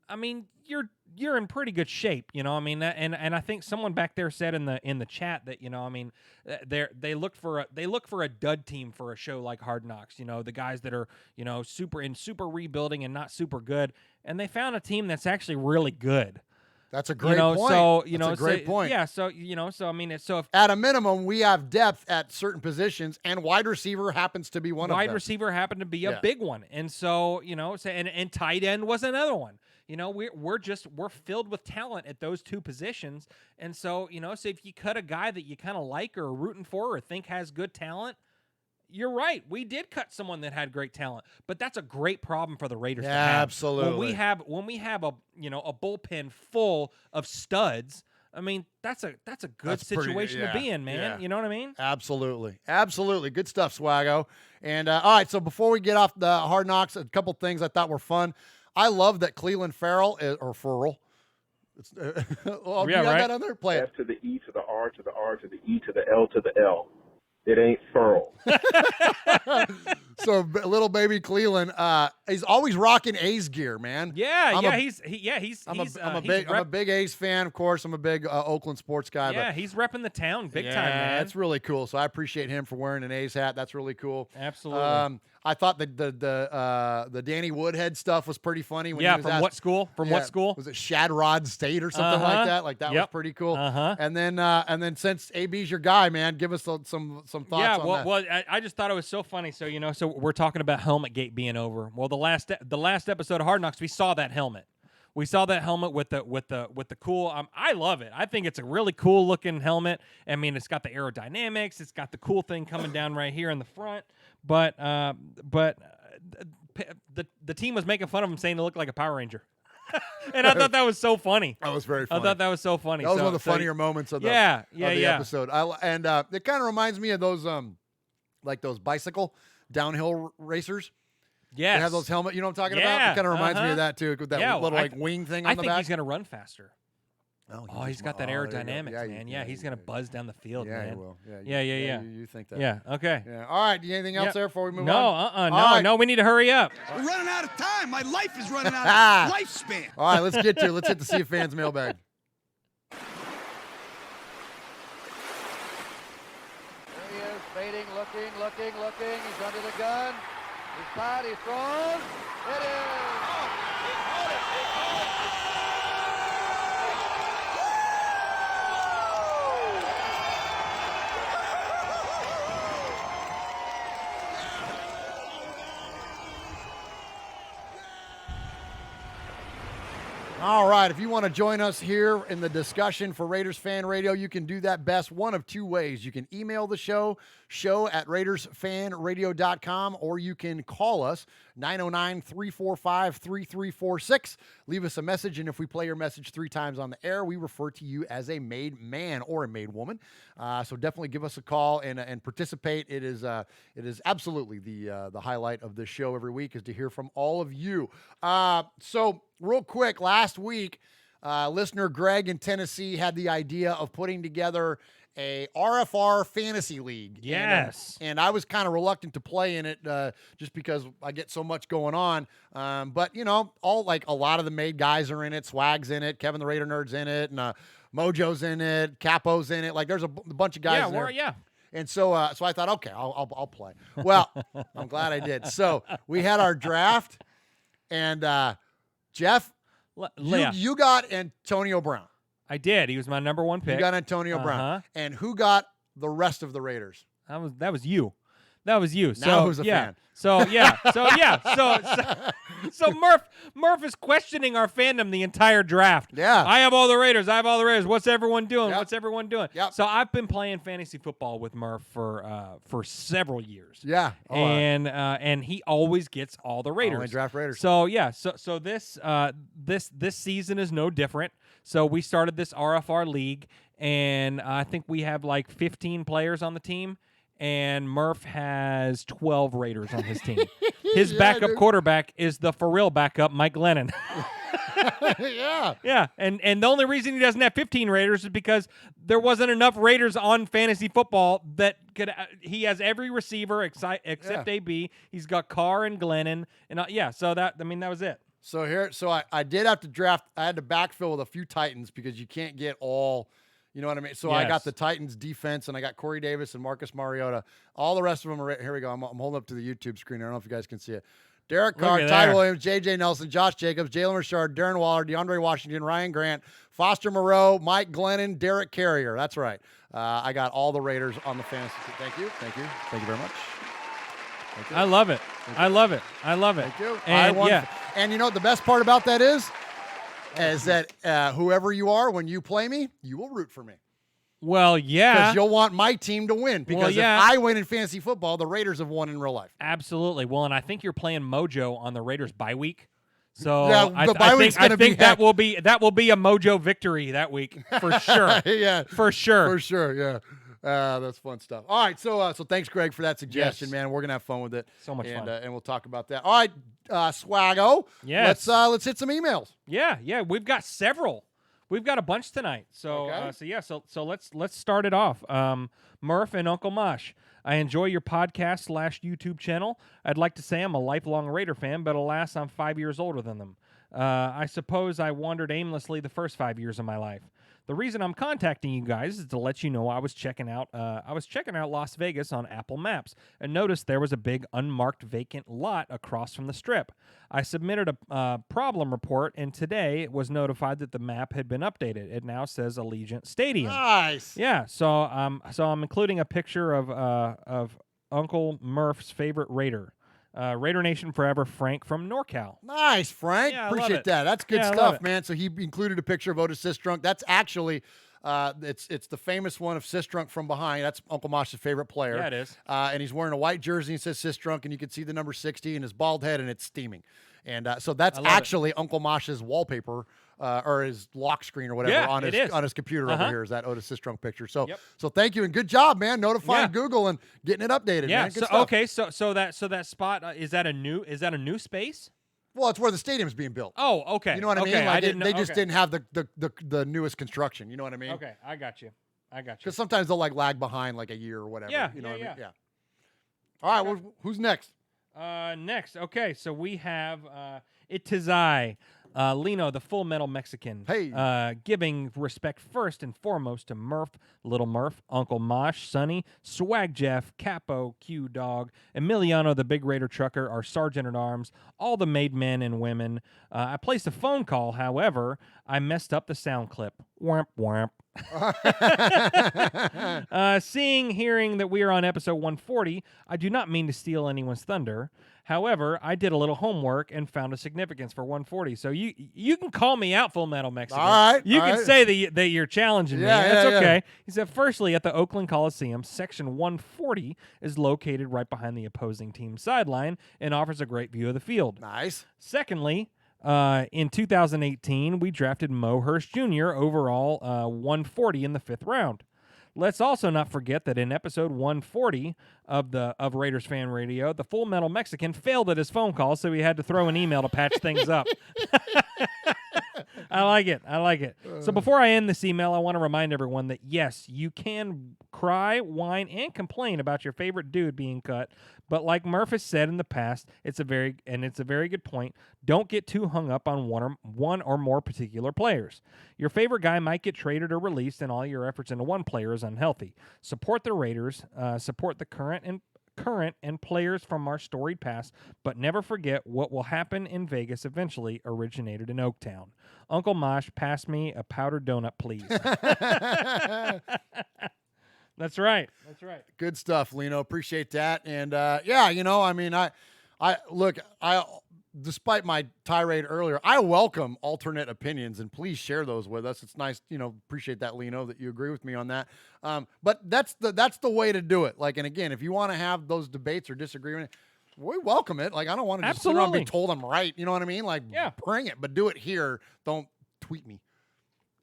I mean, you're in pretty good shape, you know. I mean, and I think someone back there said in the chat that, you know, I mean, they look for a dud team for a show like Hard Knocks, you know, the guys that are, you know, super rebuilding and not super good, and they found a team that's actually really good. That's a great point. So, That's a great point. Yeah. So, you know, so I mean, if at a minimum, we have depth at certain positions, and wide receiver happens to be one of them. Wide receiver happened to be a big one, and so, you know, and tight end was another one. You know, we're filled with talent at those 2 positions, and so, you know, so if you cut a guy that you kind of like or are rooting for or think has good talent, you're right. We did cut someone that had great talent, but that's a great problem for the Raiders to have. Absolutely. When we have a, you know, a bullpen full of studs, I mean, that's a good That's pretty- situation yeah, to be in, man. yeah. You know what I mean? Absolutely. Absolutely. Good stuff, Swaggo. And all right, so before we get off the Hard Knocks, a couple things I thought were fun. I love that Cleveland Farrell, or Farrell. It's, oh, do you have that on there? Play it. F to the E to the R to the R to the E to the L to the L. It ain't furl. So little baby Cleveland, he's always rocking A's gear, man. Yeah, I'm a big A's fan, of course. I'm a big Oakland sports guy. Yeah, but he's repping the town big time, man. That's really cool. So I appreciate him for wearing an A's hat. That's really cool. Absolutely. I thought the Danny Woodhead stuff was pretty funny. When he was from asked, what school? From what school? Was it Shadrod State or something like that? Like that was pretty cool. And then since AB's your guy, man, give us some thoughts on that. Well, I just thought it was so funny. So so we're talking about Helmet Gate being over. Well, the last episode of Hard Knocks, we saw that helmet. We saw that helmet with the cool. I love it. I think it's a really cool looking helmet. I mean, it's got the aerodynamics. It's got the cool thing coming down right here in the front. But the team was making fun of him, saying it looked like a Power Ranger. And I thought that was so funny. That was very funny. I thought that was so funny. That was one of the funnier moments of the episode. And it kind of reminds me of those like those bicycle downhill racers. Yes. They have those helmets. You know what I'm talking about? It kind of reminds me of that too, with that little wing thing on the back. I think he's going to run faster. Oh, he's got that aerodynamics, man. Yeah, he's going to buzz down the field, man. Yeah, he will. Yeah. You think that. Yeah, okay. Yeah. All right, anything else there before we move on? No, we need to hurry up. We're running out of time. My life is running out of lifespan. All right, let's hit the Sea of Fans mailbag. There he is, fading, looking. He's under the gun. He's tied, he throws. It is. All right, if you want to join us here in the discussion for Raiders Fan Radio, you can do that best one of two ways. You can email the show at RaidersFanRadio.com, or you can call us, 909-345-3346. Leave us a message, and if we play your message 3 times on the air, we refer to you as a made man or a made woman. So definitely give us a call and participate. It is absolutely the highlight of this show every week is to hear from all of you. So real quick, last week, listener Greg in Tennessee had the idea of putting together a RFR fantasy league. Yes. And I was kind of reluctant to play in it just because I get so much going on. But, all like a lot of the made guys are in it. Swag's in it. Kevin the Raider Nerd's in it. And Mojo's in it. Capo's in it. Like there's a bunch of guys in there. Yeah. And so I thought, okay, I'll play. Well, I'm glad I did. So we had our draft, and Jeff, you got Antonio Brown. I did. He was my number 1 pick. You got Antonio Brown. And who got the rest of the Raiders? That was you. Now who's a fan? So Murph is questioning our fandom the entire draft. Yeah. I have all the Raiders. What's everyone doing? Yep. What's everyone doing? Yep. So I've been playing fantasy football with Murph for several years. Yeah. And he always gets all the Raiders. Only draft Raiders. So this season is no different. So we started this RFR league, and I think we have like 15 players on the team. And Murph has 12 Raiders on his team. His backup quarterback is the for real backup, Mike Glennon. Yeah. Yeah. And the only reason he doesn't have 15 Raiders is because there wasn't enough Raiders on fantasy football that could. He has every receiver except AB. He's got Carr and Glennon. And so that was it. So I did have to draft. I had to backfill with a few Titans because you can't get all. You know what I mean? So I got the Titans defense, and I got Corey Davis and Marcus Mariota. All the rest of them are here we go. I'm holding up to the YouTube screen. I don't know if you guys can see it. Derek Carr, Ty Williams, J.J. Nelson, Josh Jacobs, Jalen Richard, Darren Waller, DeAndre Washington, Ryan Grant, Foster Moreau, Mike Glennon, Derek Carrier. That's right. I got all the Raiders on the fantasy team. Thank you very much. Thank you. I love it. I love it. Thank you. And and you know what the best part about that is that whoever you are, when you play me, you will root for me. Well, yeah. Because you'll want my team to win. Because if I win in fantasy football, the Raiders have won in real life. Absolutely. Well, and I think you're playing Mojo on the Raiders bye week. So Yeah, I, the bye week's I gonna be think that will be a mojo victory that week for sure. Yeah, for sure. For sure, yeah. That's fun stuff. All right, so thanks, Greg, for that suggestion, Yes. man. We're gonna have fun with it. So much fun. And we'll talk about that. All right, Swaggo. Yes. Let's hit some emails. Yeah, we've got several. We've got a bunch tonight. So Okay. so let's start it off. Murph and Uncle Mosh, I enjoy your podcast / YouTube channel. I'd like to say I'm a lifelong Raider fan, but alas, I'm 5 years older than them. I suppose I wandered aimlessly the first 5 years of my life. The reason I'm contacting you guys is to let you know I was checking out Las Vegas on Apple Maps and noticed there was a big unmarked vacant lot across from the Strip. I submitted a problem report, and today it was notified that the map had been updated. It now says Allegiant Stadium. Nice. Yeah, so I'm including a picture of Uncle Murph's favorite Raider. Raider Nation Forever, Frank from NorCal. Nice, Frank. Yeah, I love Appreciate it. that. That's good Yeah, I love stuff, it. man. So he included a picture of Otis Sistrunk. That's actually it's the famous one of Sistrunk from behind. That's Uncle Mosh's favorite player. Yeah, it is. And he's wearing a white jersey and it says Sistrunk, and you can see the number 60 and his bald head, and it's steaming. And so that's I love actually Uncle Mosh's wallpaper or his lock screen or whatever on his computer over here is that Otis Sistrunk picture. So so thank you and good job, man, notifying Google and getting it updated. Yeah. Man. Good So stuff. okay. So that spot is that a new space? Well, it's where the stadium's being built. Oh, okay. You know what I mean? Okay, Like I didn't. they just okay. didn't have the newest construction. You know what I mean? Okay, I got you. Because sometimes they'll like lag behind like a year or whatever. Yeah, You know what I mean? yeah. Yeah. All right. Well, who's next? Next, okay, so we have It Is I, Lino, the Full Metal Mexican. Hey. Giving respect first and foremost to Murph, Little Murph, Uncle Mosh, Sonny, Swag Jeff, Capo, Q Dog, Emiliano, the Big Raider Trucker, our Sergeant at Arms, all the made men and women. I placed a phone call, however, I messed up the sound clip. Whamp, whamp. Hearing that we are on episode 140, I do not mean to steal anyone's thunder. However, I did a little homework and found a significance for 140. So you can call me out, Full Metal Mexican. All right. You all can right. say that you're challenging me. Yeah, That's yeah, okay. yeah. He said, firstly, at the Oakland Coliseum, section 140 is located right behind the opposing team's sideline and offers a great view of the field. Nice. Secondly, in 2018, we drafted Mo Hurst Jr. overall 140 in the 5th round. Let's also not forget that in episode 140 of Raiders Fan Radio, the Full Metal Mexican failed at his phone call, so he had to throw an email to patch things up. I like it. So before I end this email, I want to remind everyone that yes, you can cry, whine, and complain about your favorite dude being cut, but like Murph has said in the past, it's a very good point. Don't get too hung up on one or more particular players. Your favorite guy might get traded or released, and all your efforts into one player is unhealthy. Support the Raiders, support the current and players from our storied past, but never forget what will happen in Vegas eventually originated in Oaktown. Uncle Mosh, pass me a powdered donut, please. That's right. Good stuff, Lino. Appreciate that. And yeah, you know, I mean, I look, despite my tirade earlier, I welcome alternate opinions, and please share those with us. It's nice, you know, appreciate that, Lino, that you agree with me on that. But that's the way to do it. Like, and again, if you want to have those debates or disagreement, we welcome it. Like, I don't want to just sit around and be told I'm right. You know what I mean? Like, bring it, but do it here. Don't tweet me.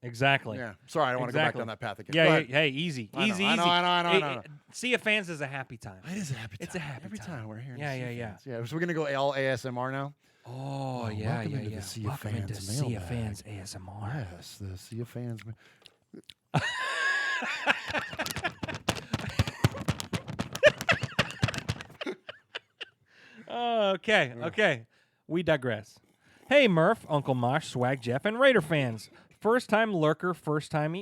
Exactly. Yeah. Sorry, I don't want to go back down that path again. Yeah. Hey, easy. I know. See a fans is a happy time. It is a happy time. It's a happy Every time we're here. Yeah. Yeah. So we're gonna go all ASMR now. Oh yeah. Welcome into the Sea of Fans Sea of mailbag. Fans ASMR. Yes, the Sea of Fans. Okay. We digress. Hey, Murph, Uncle Mosh, Swag Jeff, and Raider fans. Long-time lurker, first-time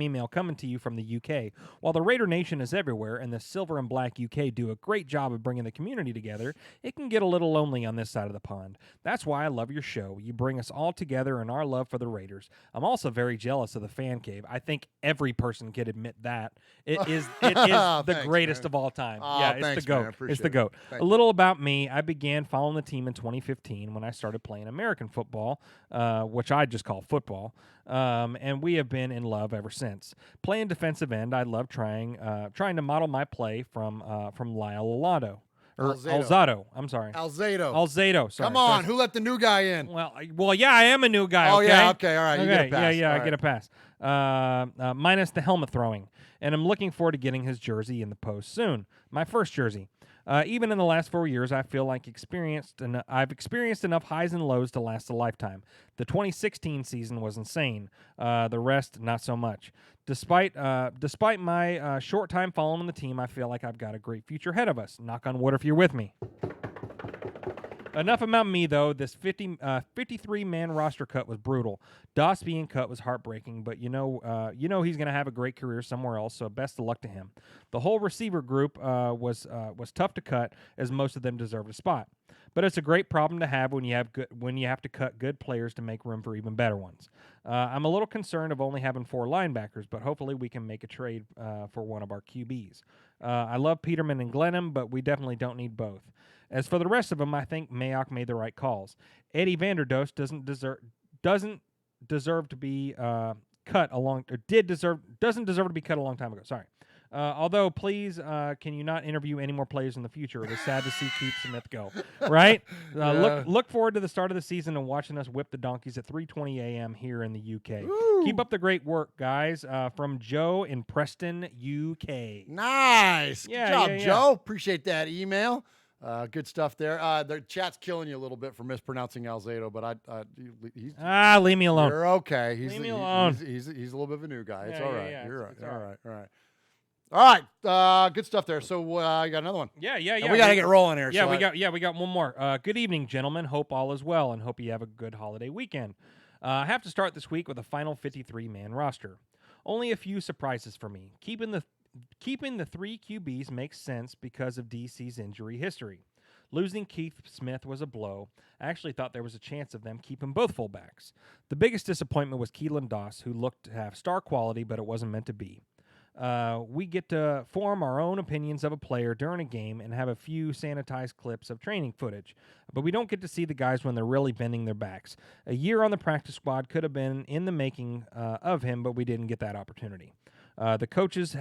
email coming to you from the UK. While the Raider Nation is everywhere and the Silver and Black UK do a great job of bringing the community together, it can get a little lonely on this side of the pond. That's why I love your show. You bring us all together in our love for the Raiders. I'm also very jealous of the fan cave. I think every person could admit that. It is the Thanks, great man. of all time. Oh, Yeah, it's thanks, the GOAT. man. Appreciate It's the it. GOAT. Thank A little about me. I began following the team in 2015 when I started playing American football, which I just call football, and we have been in love ever since. Playing defensive end, I love trying to model my play from Lyle Alado. Or Alzado. Alzado. I'm sorry. Alzado. Sorry. Come on. Who let the new guy in? Well, yeah, I am a new guy. Oh, okay? yeah. Okay. All right. You get a pass. Yeah, All I right. get a pass. Minus the helmet throwing. And I'm looking forward to getting his jersey in the post soon. My first jersey. Even in the last 4 years, I feel like I've experienced enough highs and lows to last a lifetime. The 2016 season was insane. The rest, not so much. Despite my short time following the team, I feel like I've got a great future ahead of us. Knock on wood if you're with me. Enough about me, though. This 53-man roster cut was brutal. Doss being cut was heartbreaking, but you know he's going to have a great career somewhere else, so best of luck to him. The whole receiver group was tough to cut, as most of them deserved a spot. But it's a great problem to have when you have to cut good players to make room for even better ones. I'm a little concerned of only having 4 linebackers, but hopefully we can make a trade for one of our QBs. I love Peterman and Glenham, but we definitely don't need both. As for the rest of them, I think Mayock made the right calls. Eddie Vanderdoes doesn't deserve to be cut a long time ago. Sorry. Although, please, can you not interview any more players in the future? It was sad to see Keith Smith go. Right? Look forward to the start of the season and watching us whip the Donkeys at 3:20 a.m. here in the UK. Woo. Keep up the great work, guys. From Joe in Preston, UK. Nice. Yeah, Good job, yeah. Joe. Appreciate that email. Good stuff there. The chat's killing you a little bit for mispronouncing Alzado, but leave me alone. You're okay. Leave me alone. He's a little bit of a new guy. It's Yeah, all yeah, right. yeah. You're right. It's All right. All right. Good stuff there. So you got another one. Yeah. And we got to get rolling here. Yeah, so we got one more. Good evening, gentlemen. Hope all is well, and hope you have a good holiday weekend. I have to start this week with a final 53-man roster. Only a few surprises for me. Keeping the 3 QBs makes sense because of DC's injury history. Losing Keith Smith was a blow. I actually thought there was a chance of them keeping both fullbacks. The biggest disappointment was Keelan Doss, who looked to have star quality, but it wasn't meant to be. We get to form our own opinions of a player during a game and have a few sanitized clips of training footage, but we don't get to see the guys when they're really bending their backs. A year on the practice squad could have been in the making of him, but we didn't get that opportunity. The coaches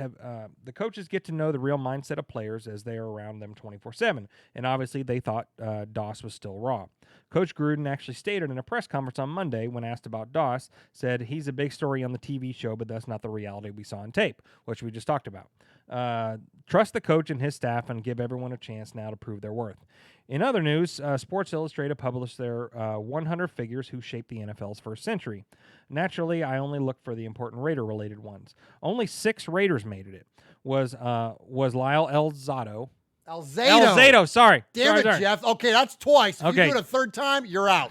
get to know the real mindset of players as they are around them 24/7, and obviously they thought Doss was still raw. Coach Gruden actually stated in a press conference on Monday when asked about Doss, said he's a big story on the TV show, but that's not the reality we saw on tape, which we just talked about. Trust the coach and his staff and give everyone a chance now to prove their worth. In other news, Sports Illustrated published their 100 figures who shaped the NFL's first century. Naturally, I only look for the important Raider-related ones. Only 6 Raiders made it. Was Lyle Alzado. Sorry. Damn it, Jeff. Okay, that's twice. If Okay. you do it a third time, you're out.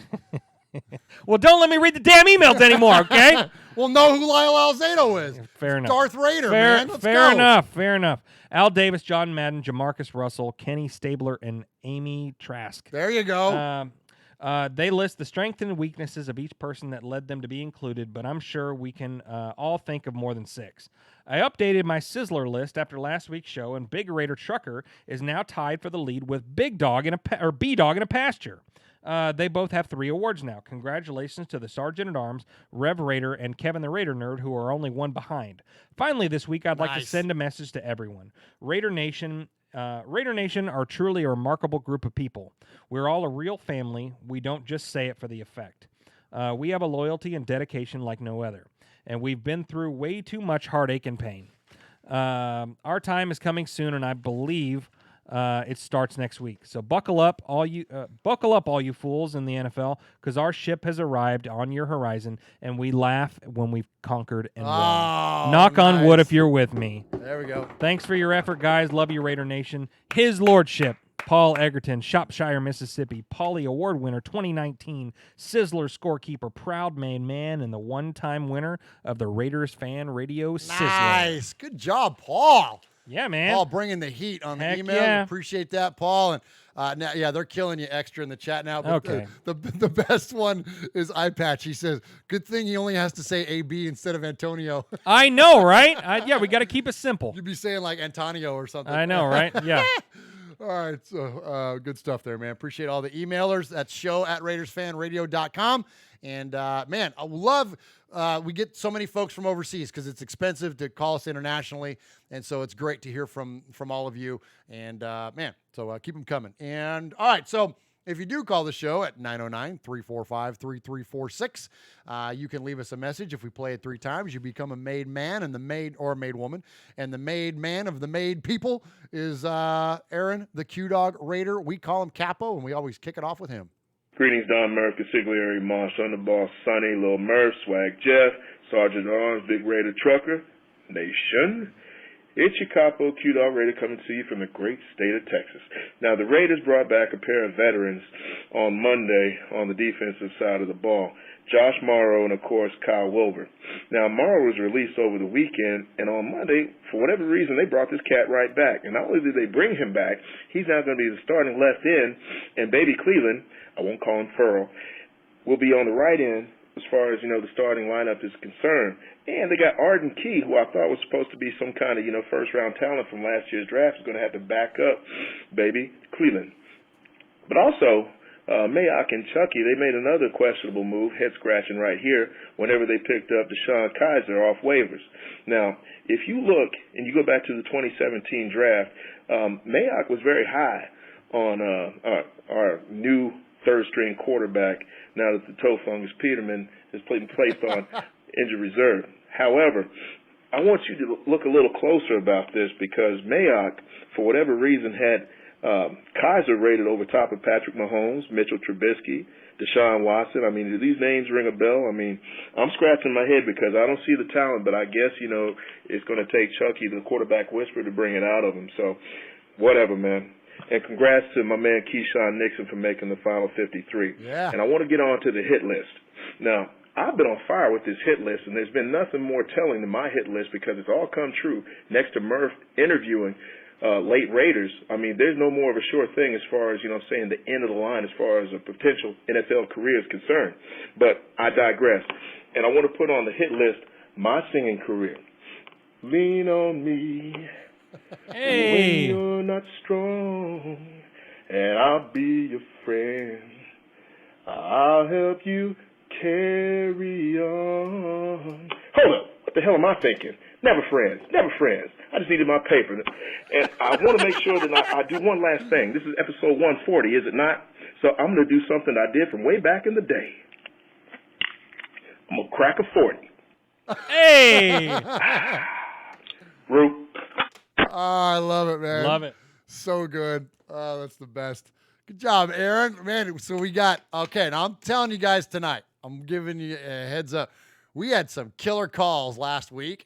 Well, don't let me read the damn emails anymore, okay? We'll know who Lyle Alzado is. Fair enough. Darth Raider, man. Let's Fair go. enough. Al Davis, John Madden, Jamarcus Russell, Kenny Stabler, and Amy Trask. There you go. They list the strengths and weaknesses of each person that led them to be included, but I'm sure we can all think of more than 6. I updated my Sizzler list after last week's show, and Big Raider Trucker is now tied for the lead with Big Dog or B Dog in a Pasture. They both have 3 awards now. Congratulations to the Sergeant-at-Arms, Rev Raider, and Kevin the Raider Nerd, who are only one behind. Finally, this week, I'd like to send a message to everyone. Raider Nation are truly a remarkable group of people. We're all a real family. We don't just say it for the effect. We have a loyalty and dedication like no other, and we've been through way too much heartache and pain. Our time is coming soon, and I believe it starts next week. So buckle up, all you fools in the NFL, because our ship has arrived on your horizon, and we laugh when we've conquered and won. Knock on wood if you're with me. There we go. Thanks for your effort, guys. Love you, Raider Nation. His Lordship, Paul Egerton, Shropshire, Mississippi, Pauly Award winner 2019, Sizzler scorekeeper, proud made man, and the one-time winner of the Raiders Fan Radio Sizzler. Nice. Good job, Paul. Yeah, man. Paul bringing the heat on the Heck email. yeah. Appreciate that, Paul. And now, yeah, they're killing you extra in the chat now. But Okay. The best one is iPatch. He says, good thing he only has to say AB instead of Antonio. I know, right? Yeah, we got to keep it simple. You'd be saying like Antonio or something. I know, right? Yeah. All right, so good stuff there, man. Appreciate all the emailers. That's show@RaidersFanRadio.com. And, man, I love we get so many folks from overseas because it's expensive to call us internationally. And so it's great to hear from all of you. And, man, so keep them coming. And, all right, so if you do call the show at 909-345-3346, you can leave us a message. If we play it 3 times, you become a made man and the made or a made woman. And the made man of the made people is Aaron, the Q-Dog Raider. We call him Capo, and we always kick it off with him. Greetings, Don Murph, Consigliere Mosh, Underboss, Sonny, Lil Murph, Swag Jeff, Sergeant Arms, Big Raider Trucker, Nation. It's your Capo, Q-Dog Raider coming to you from the great state of Texas. Now, the Raiders brought back a pair of veterans on Monday on the defensive side of the ball, Josh Morrow and, of course, Kyle Wilbur. Now, Morrow was released over the weekend, and on Monday, for whatever reason, they brought this cat right back. And not only did they bring him back, he's now going to be the starting left end, and Baby Cleveland, I won't call him Furl, will be on the right end as far as, the starting lineup is concerned. And they got Arden Key, who I thought was supposed to be some kind of, first-round talent from last year's draft, is going to have to back up Baby Cleveland. But also, Mayock and Chucky, they made another questionable move, head-scratching right here, whenever they picked up Deshaun Kaiser off waivers. Now, if you look, and you go back to the 2017 draft, Mayock was very high on our new third-string quarterback, now that the toe fungus Peterman has been placed on injured reserve. However, I want you to look a little closer about this because Mayock, for whatever reason, had Kaiser rated over top of Patrick Mahomes, Mitchell Trubisky, Deshaun Watson. I mean, do these names ring a bell? I mean, I'm scratching my head because I don't see the talent, but I guess, it's going to take Chucky, the quarterback whisperer, to bring it out of him. So, whatever, man. And congrats to my man Keyshawn Nixon for making the final 53. Yeah. And I want to get on to the hit list. Now, I've been on fire with this hit list, and there's been nothing more telling than my hit list because it's all come true. Next to Murph interviewing late Raiders, I mean, there's no more of a sure thing as far as, saying the end of the line as far as a potential NFL career is concerned. But I digress. And I want to put on the hit list my singing career. Lean on me. Hey. When you're not strong, and I'll be your friend. I'll help you carry on. Hold up. What the hell am I thinking? Never friends. Never friends. I just needed my paper. And I want to make sure that I do one last thing. This is episode 140, is it not? So I'm going to do something I did from way back in the day. I'm going to crack a 40. Hey. Root. Oh, I love it, man. Love it. So good. Oh, that's the best. Good job, Aaron. Man, so we got, okay, now I'm telling you guys tonight, I'm giving you a heads up. We had some killer calls last week.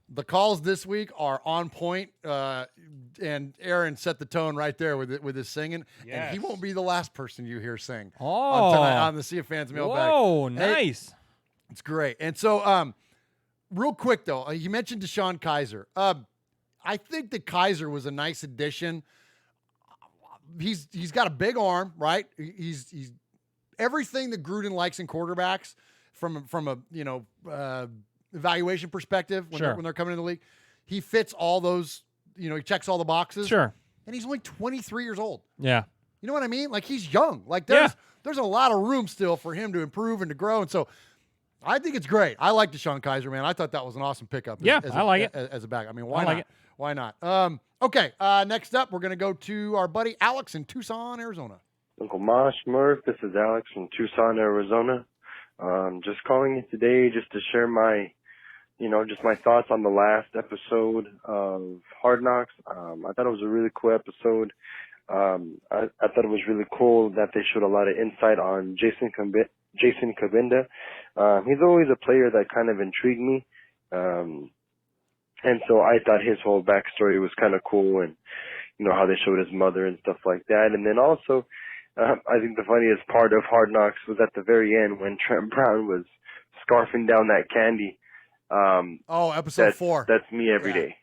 The calls this week are on point, and Aaron set the tone right there with his singing. Yes. And he won't be the last person you hear sing Oh. tonight on the Sea of Fans Mailbag. Whoa, Hey, nice. it's great. And so, real quick, though, you mentioned Deshaun Kaiser. I think that Kaiser was a nice addition. He's got a big arm, right? He's everything that Gruden likes in quarterbacks from a evaluation perspective when they're coming in the league. He fits all those, he checks all the boxes. Sure. And he's only 23 years old. Yeah. You know what I mean? Like, he's young. Like, there's a lot of room still for him to improve and to grow. And so I think it's great. I like Deshaun Kaiser, man. I thought that was an awesome pickup. I like it. As a back. I mean, why I not? like it. Why not? Okay, next up, we're going to go to our buddy Alex in Tucson, Arizona. Uncle Mosh, Murph, this is Alex from Tucson, Arizona. Just calling you today just to share my, just my thoughts on the last episode of Hard Knocks. I thought it was a really cool episode. I thought it was really cool that they showed a lot of insight on Jason Cabinda. He's always a player that kind of intrigued me. And so I thought his whole backstory was kind of cool, and, how they showed his mother and stuff like that. And then also, I think the funniest part of Hard Knocks was at the very end when Trent Brown was scarfing down that candy. Episode 4. That's me every day.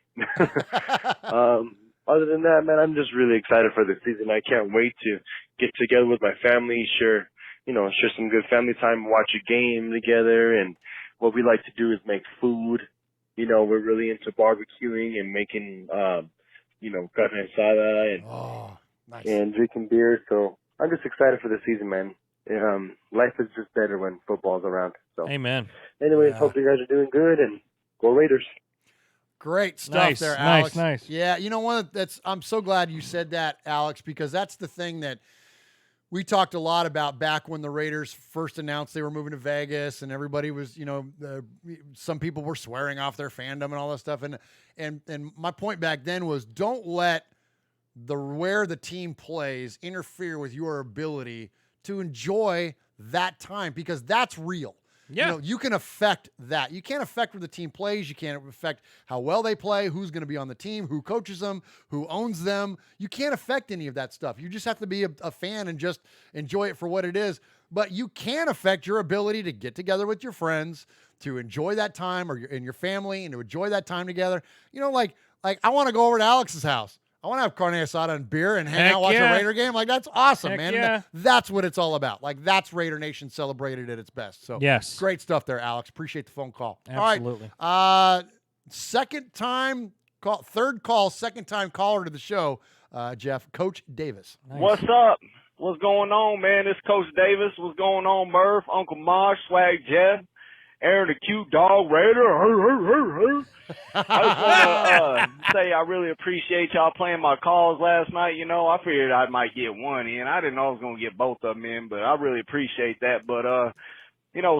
Other than that, man, I'm just really excited for the season. I can't wait to get together with my family, share some good family time, watch a game together. And what we like to do is make food. We're really into barbecuing and making, carne asada and nice. and drinking beer. So I'm just excited for the season, man. life is just better when football's around. So, amen. anyways, hope you guys are doing good, and go Raiders. Great stuff Nice, there, Alex. nice. Yeah, you know what? I'm so glad you said that, Alex, because that's the thing that we talked a lot about back when the Raiders first announced they were moving to Vegas, and everybody was, some people were swearing off their fandom and all that stuff. And my point back then was, don't let where the team plays interfere with your ability to enjoy that time, because that's real. Yeah. You can affect that. You can't affect where the team plays. You can't affect how well they play, who's going to be on the team, who coaches them, who owns them. You can't affect any of that stuff. You just have to be a fan and just enjoy it for what it is. But you can affect your ability to get together with your friends, to enjoy that time, and your family, and to enjoy that time together. Like I want to go over to Alex's house. I want to have carne asada and beer and hang out, watch a Raider game. Like, that's awesome, Heck man. yeah. That's what it's all about. Like, that's Raider Nation celebrated at its best. So, yes, great stuff there, Alex. Appreciate the phone call. Absolutely. All right. Second time call, second time caller to the show, Jeff, Coach Davis. Nice. What's up? What's going on, man? It's Coach Davis. What's going on, Murph, Uncle Mosh, Swag Jeff, Aaron the cute dog Raider. I just want to say I really appreciate y'all playing my calls last night. I figured I might get one in. I didn't know I was going to get both of them in, but I really appreciate that. But,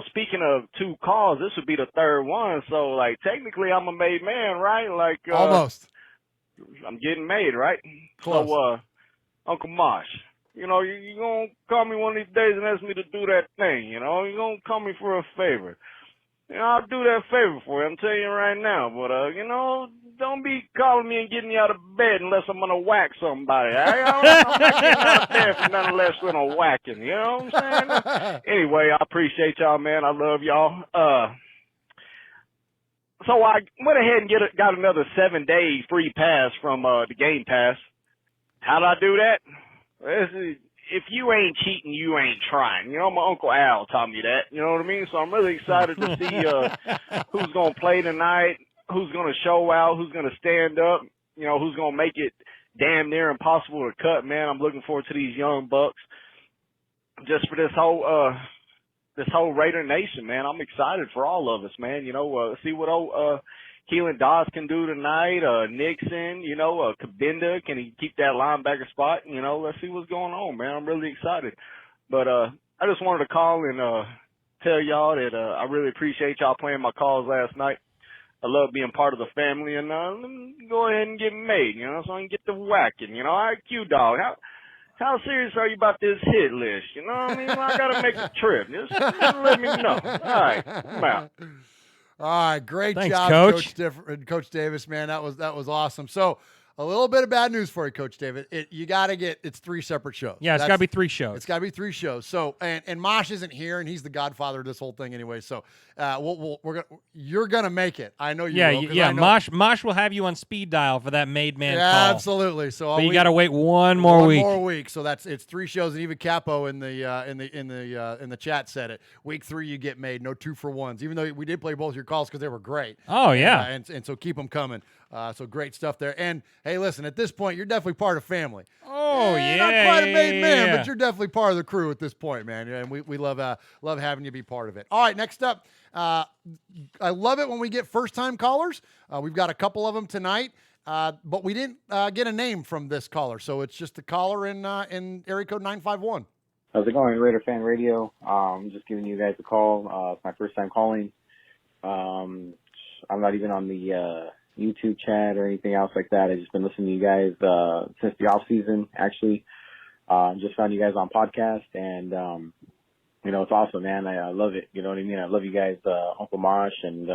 speaking of two calls, this would be the third one. So, like, technically I'm a made man, right? Like, almost. I'm getting made, right? Close. So, Uncle Mosh, you're going to call me one of these days and ask me to do that thing, You're going to call me for a favor. I'll do that favor for you. I'm telling you right now. But, don't be calling me and getting me out of bed unless I'm going to whack somebody. I'm not getting out of bed for nothing less than a whacking. You know what I'm saying? Anyway, I appreciate y'all, man. I love y'all. So I went ahead and got another 7-day free pass from the Game Pass. How did I do that? If you ain't cheating, you ain't trying. My Uncle Al taught me that. You know what I mean? So I'm really excited to see who's going to play tonight, who's going to show out, who's going to stand up, who's going to make it damn near impossible to cut, man. I'm looking forward to these young bucks. Just for this whole Raider Nation, man. I'm excited for all of us, man. See what old Keelan Doss can do tonight, Nixon, Kabinda, can he keep that linebacker spot? Let's see what's going on, man. I'm really excited. But I just wanted to call and tell y'all that I really appreciate y'all playing my calls last night. I love being part of the family, and let me go ahead and get made, so I can get the whacking. All right, Q-Dog, how serious are you about this hit list? You know what I mean? I got to make a trip. Just let me know. All right, I'm out. All right, great Thanks, job, Coach Davis, man. That was awesome. So, a little bit of bad news for you, Coach Davis. You got to it's 3 separate shows. Yeah, it's got to be 3 shows. It's got to be 3 shows. So, and Mosh isn't here, and he's the godfather of this whole thing anyway. So, you're gonna make it. I know you. Yeah, will, yeah. Mosh will have you on speed dial for that made man call. Absolutely. So, but you got to wait one more week. So it's 3 shows, and even Capo in the chat said it. Week 3, you get made. No 2-for-1s. Even though we did play both your calls because they were great. Oh yeah. And so keep them coming. So great stuff there. And hey, listen, at this point, you're definitely part of family. Oh yeah. Not quite a made man, but you're definitely part of the crew at this point, man. And we love having you be part of it. All right, next up. I love it when we get first-time callers. We've got a couple of them tonight, but we didn't get a name from this caller, so it's just the caller in area code 951. How's it going, Raider Fan Radio? I'm just giving you guys a call. It's my first time calling. I'm not even on the YouTube chat or anything else like that. I've just been listening to you guys since the off season, actually. Just found you guys on podcast, and it's awesome, man. I love it. You know what I mean? I love you guys, Uncle Mosh and,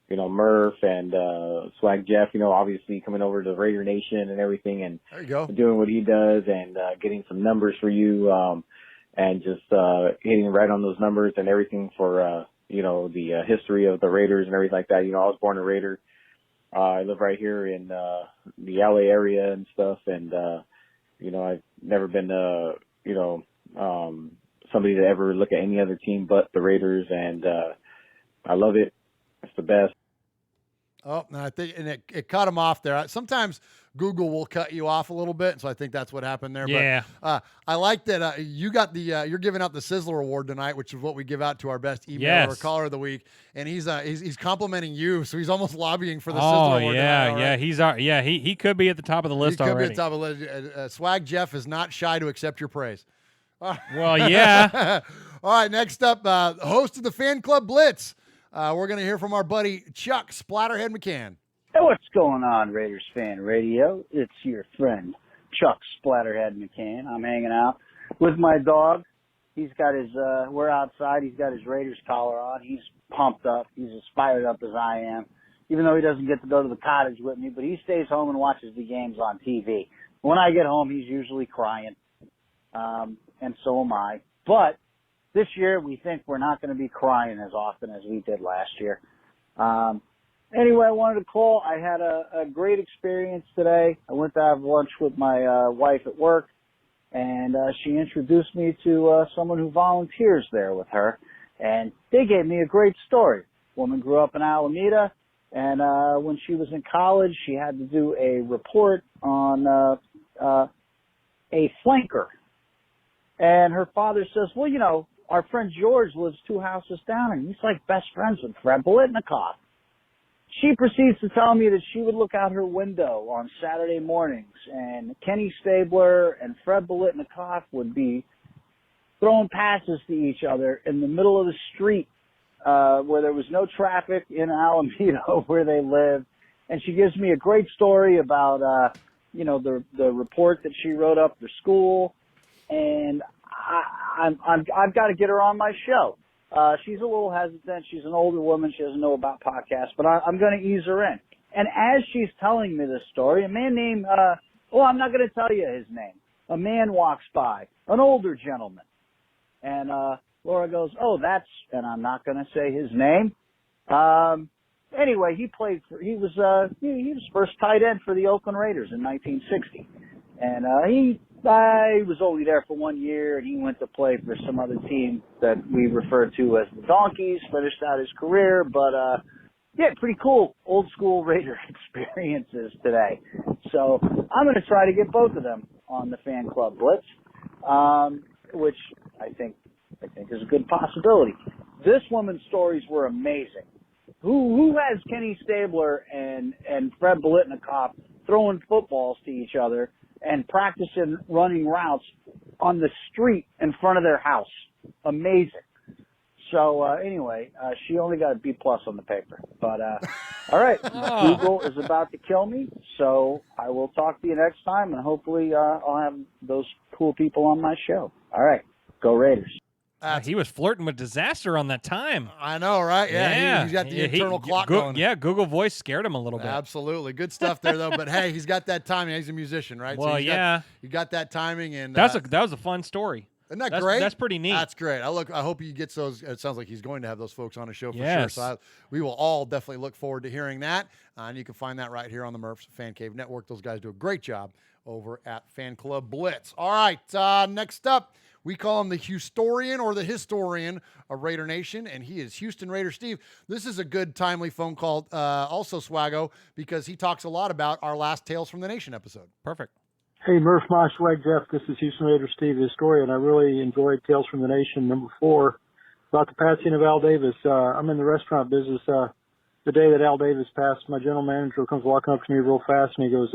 Murph and Swag Jeff, obviously coming over to Raider Nation and everything, and there you go. Doing what he does and getting some numbers for you and just hitting right on those numbers and everything for, the history of the Raiders and everything like that. I was born a Raider. I live right here in the LA area and stuff, and, I've never been somebody to ever look at any other team but the Raiders, and I love it. It's the best. Oh, no, I think, and it cut him off there. Sometimes Google will cut you off a little bit. So I think that's what happened there. Yeah. But I like that you got the you're giving out the Sizzler Award tonight, which is what we give out to our best emailer or caller of the week. And he's complimenting you, so he's almost lobbying for the Sizzler Award. Yeah, he could be at the top of the list already. He could be at the top of the list. Swag Jeff is not shy to accept your praise. Well, yeah. All right, next up, host of the Fan Club Blitz. We're going to hear from our buddy Chuck Splatterhead McCann. Hey, what's going on, Raiders Fan Radio? It's your friend, Chuck Splatterhead McCann. I'm hanging out with my dog. He's got his, we're outside. He's got his Raiders collar on. He's pumped up. He's as fired up as I am, even though he doesn't get to go to the cottage with me, but he stays home and watches the games on TV. When I get home, he's usually crying, and so am I. But this year, we think we're not going to be crying as often as we did last year. Anyway, I wanted to call. I had a great experience today. I went to have lunch with my wife at work, and she introduced me to someone who volunteers there with her, and they gave me a great story. Woman grew up in Alameda, and when she was in college, she had to do a report on a flanker. And her father says, well, you know, our friend George lives 2 houses down, and he's like best friends with Fred Biletnikoff. She proceeds to tell me that she would look out her window on Saturday mornings, and Kenny Stabler and Fred Biletnikoff would be throwing passes to each other in the middle of the street where there was no traffic in Alameda where they lived. And she gives me a great story about, you know, the report that she wrote up for school. And I've got to get her on my show. She's a little hesitant. She's an older woman. She doesn't know about podcasts, but I'm going to ease her in. And as she's telling me this story, a man named, I'm not going to tell you his name. A man walks by, an older gentleman. And Laura goes, and I'm not going to say his name. Anyway, he was first tight end for the Oakland Raiders in 1960. And I was only there for 1 year, and he went to play for some other team that we refer to as the Donkeys, finished out his career. But, pretty cool old school Raider experiences today. So I'm going to try to get both of them on the Fan Club Blitz, which I think is a good possibility. This woman's stories were amazing. Who has Kenny Stabler and Fred Biletnikoff throwing footballs to each other and practicing running routes on the street in front of their house? Amazing. So anyway, she only got a B+ on the paper. But all right, Google is about to kill me, so I will talk to you next time, and hopefully I'll have those cool people on my show. All right, go Raiders. He was flirting with disaster on that time. I know, right? Yeah. He's got the internal clock going. Yeah, Google Voice scared him a little bit. Absolutely. Good stuff there, though. But, hey, he's got that timing. He's a musician, right? Well, you got that timing. And that was a fun story. Isn't that great? That's pretty neat. That's great. I hope he gets those. It sounds like he's going to have those folks on his show for sure. So we will all definitely look forward to hearing that. And you can find that right here on the Murphs Fan Cave Network. Those guys do a great job over at Fan Club Blitz. All right, next up, we call him the Houstorian or the Historian of Raider Nation, and he is Houston Raider Steve. This is a good, timely phone call, also, Swaggo, because he talks a lot about our last Tales from the Nation episode. Perfect. Hey, Murph, Mosh, Swag, Jeff. This is Houston Raider Steve, the Historian. I really enjoyed Tales from the Nation, number 4, about the passing of Al Davis. I'm in the restaurant business. The day that Al Davis passed, my general manager comes walking up to me real fast, and he goes,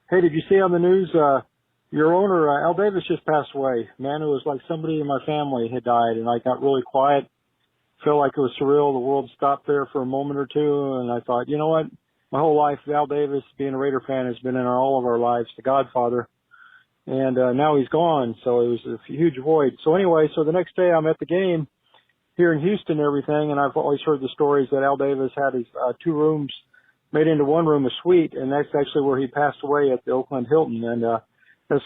hey, did you see on the news your owner, Al Davis, just passed away? Man, it was like somebody in my family had died, and I got really quiet. Felt like it was surreal. The world stopped there for a moment or two, and I thought, you know what? My whole life, Al Davis, being a Raider fan, has been in all of our lives, the Godfather. And now he's gone, so it was a huge void. So anyway, the next day I'm at the game here in Houston and everything, and I've always heard the stories that Al Davis had his 2 rooms made into 1 room, a suite, and that's actually where he passed away at the Oakland Hilton, and that's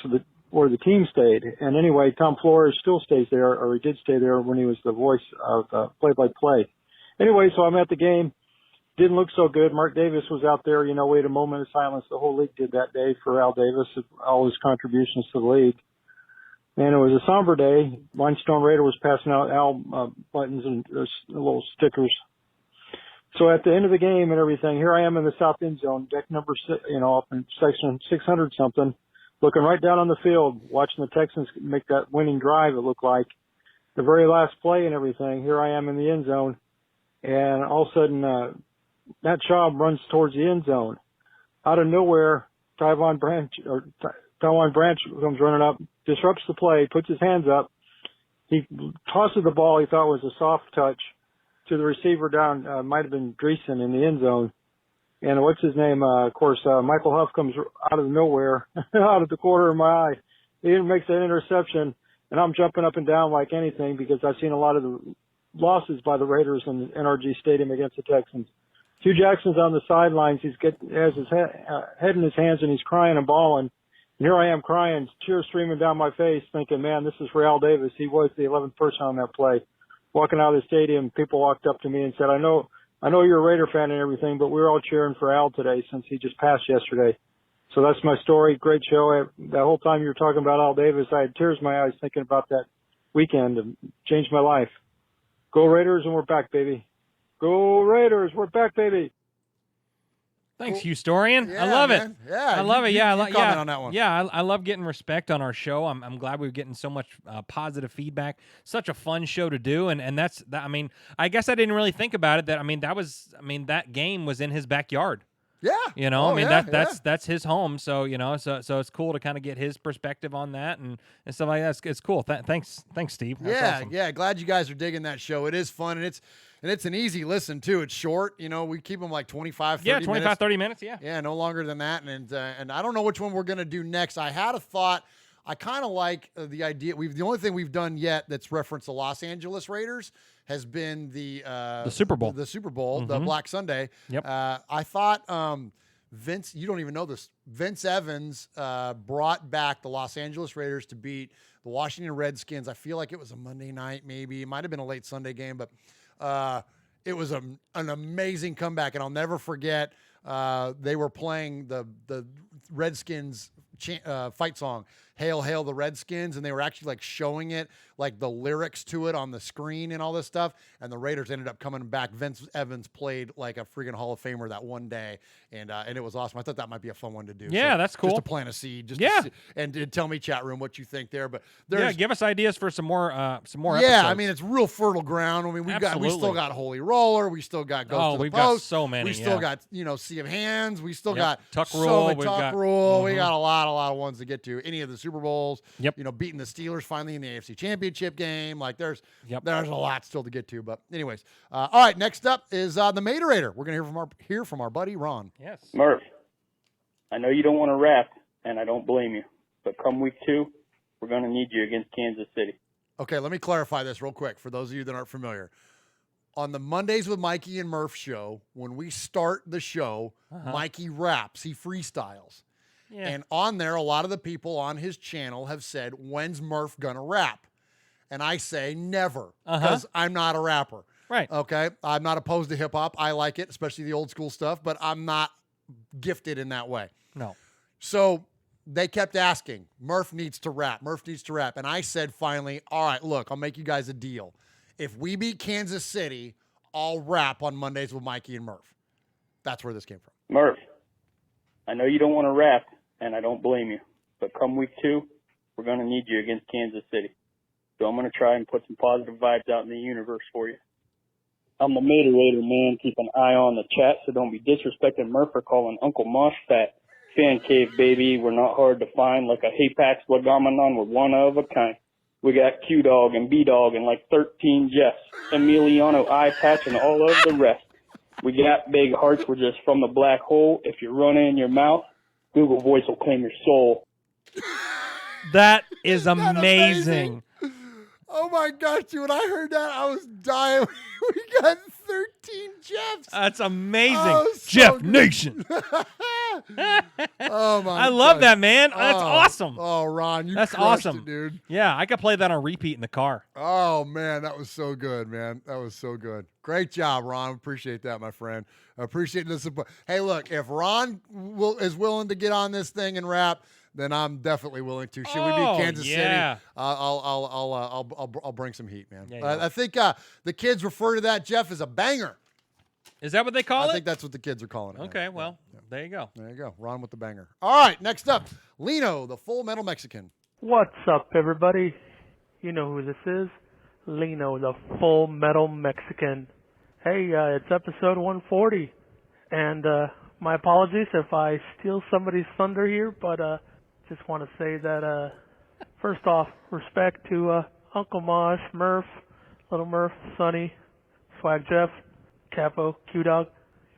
where the team stayed. And anyway, Tom Flores still stays there, or he did stay there when he was the voice of play-by-play. Anyway, so I'm at the game. Didn't look so good. Mark Davis was out there, we had a moment of silence. The whole league did that day for Al Davis, all his contributions to the league. And it was a somber day. Limestone Raider was passing out Al buttons and little stickers. So at the end of the game and everything, here I am in the south end zone, deck number up in section 600 something, looking right down on the field, watching the Texans make that winning drive. It looked like the very last play and everything. Here I am in the end zone, and all of a sudden, Matt Schaub runs towards the end zone. Out of nowhere, Tywan Branch comes running up, disrupts the play, puts his hands up. He tosses the ball he thought was a soft touch to the receiver down, might have been Dreesen in the end zone. And what's his name? Of course, Michael Huff comes out of nowhere, out of the corner of my eye. He makes that interception, and I'm jumping up and down like anything because I've seen a lot of the losses by the Raiders in the NRG Stadium against the Texans. Hugh Jackson's on the sidelines. He has his head in his hands, and he's crying and bawling. And here I am crying, tears streaming down my face, thinking, man, this is for Al Davis. He was the 11th person on that play. Walking out of the stadium, people walked up to me and said, I know you're a Raider fan and everything, but we're all cheering for Al today since he just passed yesterday. So that's my story. Great show. That whole time you were talking about Al Davis, I had tears in my eyes thinking about that weekend and changed my life. Go Raiders, and we're back, baby. Go Raiders, we're back, baby. Thanks, Historian. Yeah, I love man. it. Yeah, I love it. Yeah, comment on that one. Yeah, I love getting respect on our show. I'm glad we're getting so much positive feedback. Such a fun show to do, and that's that. I mean, I guess I didn't really think about it. That game was in his backyard. Yeah, that's his home. So so it's cool to kind of get his perspective on that and stuff like that. It's cool. Thanks, Steve. That's awesome. Glad you guys are digging that show. It is fun, and it's an easy listen too. It's short. We keep them like 25, 30 minutes. 30 minutes. Yeah. Yeah, no longer than that. And I don't know which one we're gonna do next. I had a thought. I kind of like the idea. The only thing we've done yet that's referenced the Los Angeles Raiders has been the Super Bowl. The Super Bowl, the Mhm. Black Sunday. Yep. I thought Vince, you don't even know this. Vince Evans brought back the Los Angeles Raiders to beat the Washington Redskins. I feel like it was a Monday night, maybe. It might have been a late Sunday game, but it was an amazing comeback, and I'll never forget. They were playing the Redskins fight song, "Hail, Hail the Redskins," and they were actually like showing it, like the lyrics to it on the screen and all this stuff. And the Raiders ended up coming back. Vince Evans played like a freaking Hall of Famer that one day, and it was awesome. I thought that might be a fun one to do. Yeah, that's cool. Just to plant a seed. And tell me, chat room, what you think there. But give us ideas for some more episodes. Yeah, I mean, it's real fertile ground. I mean, we still got Holy Roller. We still got Ghost of the we've Post. Got so many. We still got Sea of Hands. We still got Tuck Rule. So many Tuck Rule. We got a lot of ones to get to. Any of the Super Bowls. Yep. Beating the Steelers finally in the AFC Championship game. Like there's a lot still to get to. But anyways, all right. Next up is the Materator. We're gonna hear from our buddy Ron. Yes. Murph, I know you don't want to rap, and I don't blame you. But come week 2, we're gonna need you against Kansas City. Okay, let me clarify this real quick for those of you that aren't familiar. On the Mondays with Mikey and Murph show, when we start the show, Mikey raps, he freestyles. Yeah. And on there, a lot of the people on his channel have said, when's Murph gonna rap? And I say never, because I'm not a rapper. Right. Okay? I'm not opposed to hip hop. I like it, especially the old school stuff, but I'm not gifted in that way. No. So they kept asking, Murph needs to rap. Murph needs to rap. And I said finally, all right, look, I'll make you guys a deal. If we beat Kansas City, I'll rap on Mondays with Mikey and Murph. That's where this came from. Murph, I know you don't want to rap, and I don't blame you. But come week 2, we're going to need you against Kansas City. So I'm going to try and put some positive vibes out in the universe for you. I'm a Materator, man. Keep an eye on the chat, so don't be disrespecting Murph for calling Uncle Mosh fat. Fan cave, baby. We're not hard to find. Like a Hapax Legomenon, we're one of a kind. We got Q-Dog and B-Dog and like 13 Jeffs, Emiliano, Eye Patch, and all of the rest. We got big hearts. We're just from the black hole. If you run in your mouth, Google Voice will claim your soul. That is amazing. Oh my gosh, dude, when I heard that, I was dying. We got 13 Jeffs. That's amazing. Oh, so Jeff good. Nation. Oh my I love gosh. that, man. That's awesome. Oh, Ron, you That's crushed awesome, it, dude. Yeah, I could play that on repeat in the car. Oh man, that was so good, man. That was so good. Great job, Ron. Appreciate that, my friend. I appreciate the support. Hey, look, if Ron is willing to get on this thing and rap, then I'm definitely willing to. Should we beat Kansas City? I'll bring some heat, man. Yeah, I think the kids refer to that, Jeff, as a banger. Is that what they call it? I think that's what the kids are calling it. Okay, well, there you go. There you go. Ron with the banger. All right, next up, Lino, the Full Metal Mexican. What's up, everybody? You know who this is. Lino, the Full Metal Mexican. Hey, it's episode 140. And my apologies if I steal somebody's thunder here, but just want to say that, first off, respect to Uncle Mosh, Murph, Little Murph, Sonny, Swag Jeff, Capo, Q-Dog,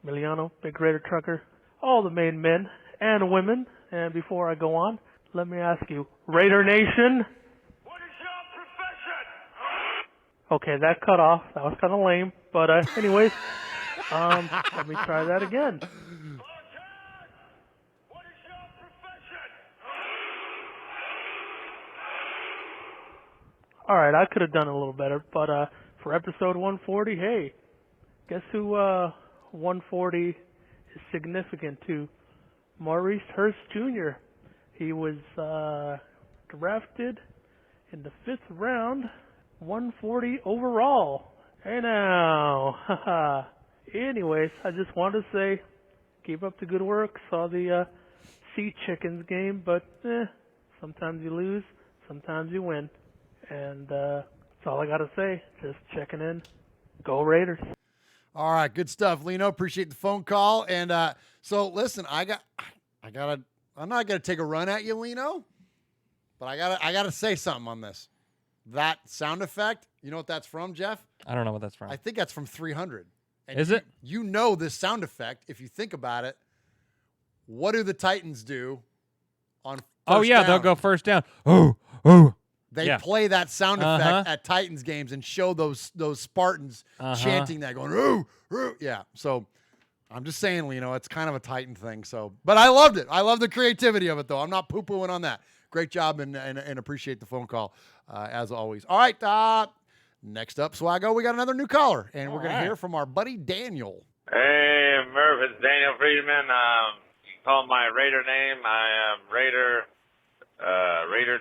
Emiliano, Big Raider Trucker, all the main men and women. And before I go on, let me ask you, Raider Nation? What is your profession? Okay, that cut off. That was kind of lame. But anyways, let me try that again. All right, I could have done it a little better, but for episode 140, hey, guess who 140 is significant to? Maurice Hurst Jr. He was drafted in the 5th round, 140 overall. Hey now, anyways, I just wanted to say, keep up the good work. Saw the Sea Chickens game, but sometimes you lose, sometimes you win. And that's all I got to say. Just checking in. Go Raiders. All right, good stuff, Lino. Appreciate the phone call. And so listen, I'm not gonna take a run at you, Lino, but I gotta say something on this. That sound effect, you know what that's from, Jeff? I don't know what that's from. I think that's from 300. And Is it? You know this sound effect, if you think about it. What do the Titans do on first down? They'll go first down. Oh. They play that sound effect at Titans games and show those Spartans chanting that, going, ooh, ooh. Yeah, so I'm just saying, Lino, it's kind of a Titan thing. So, but I loved it. I love the creativity of it, though. I'm not poo-pooing on that. Great job and appreciate the phone call, as always. All right, next up, Swaggo, we got another new caller, and we're going to hear from our buddy Daniel. Hey, Murph, it's Daniel Friedman. You can call my Raider name. I am Raider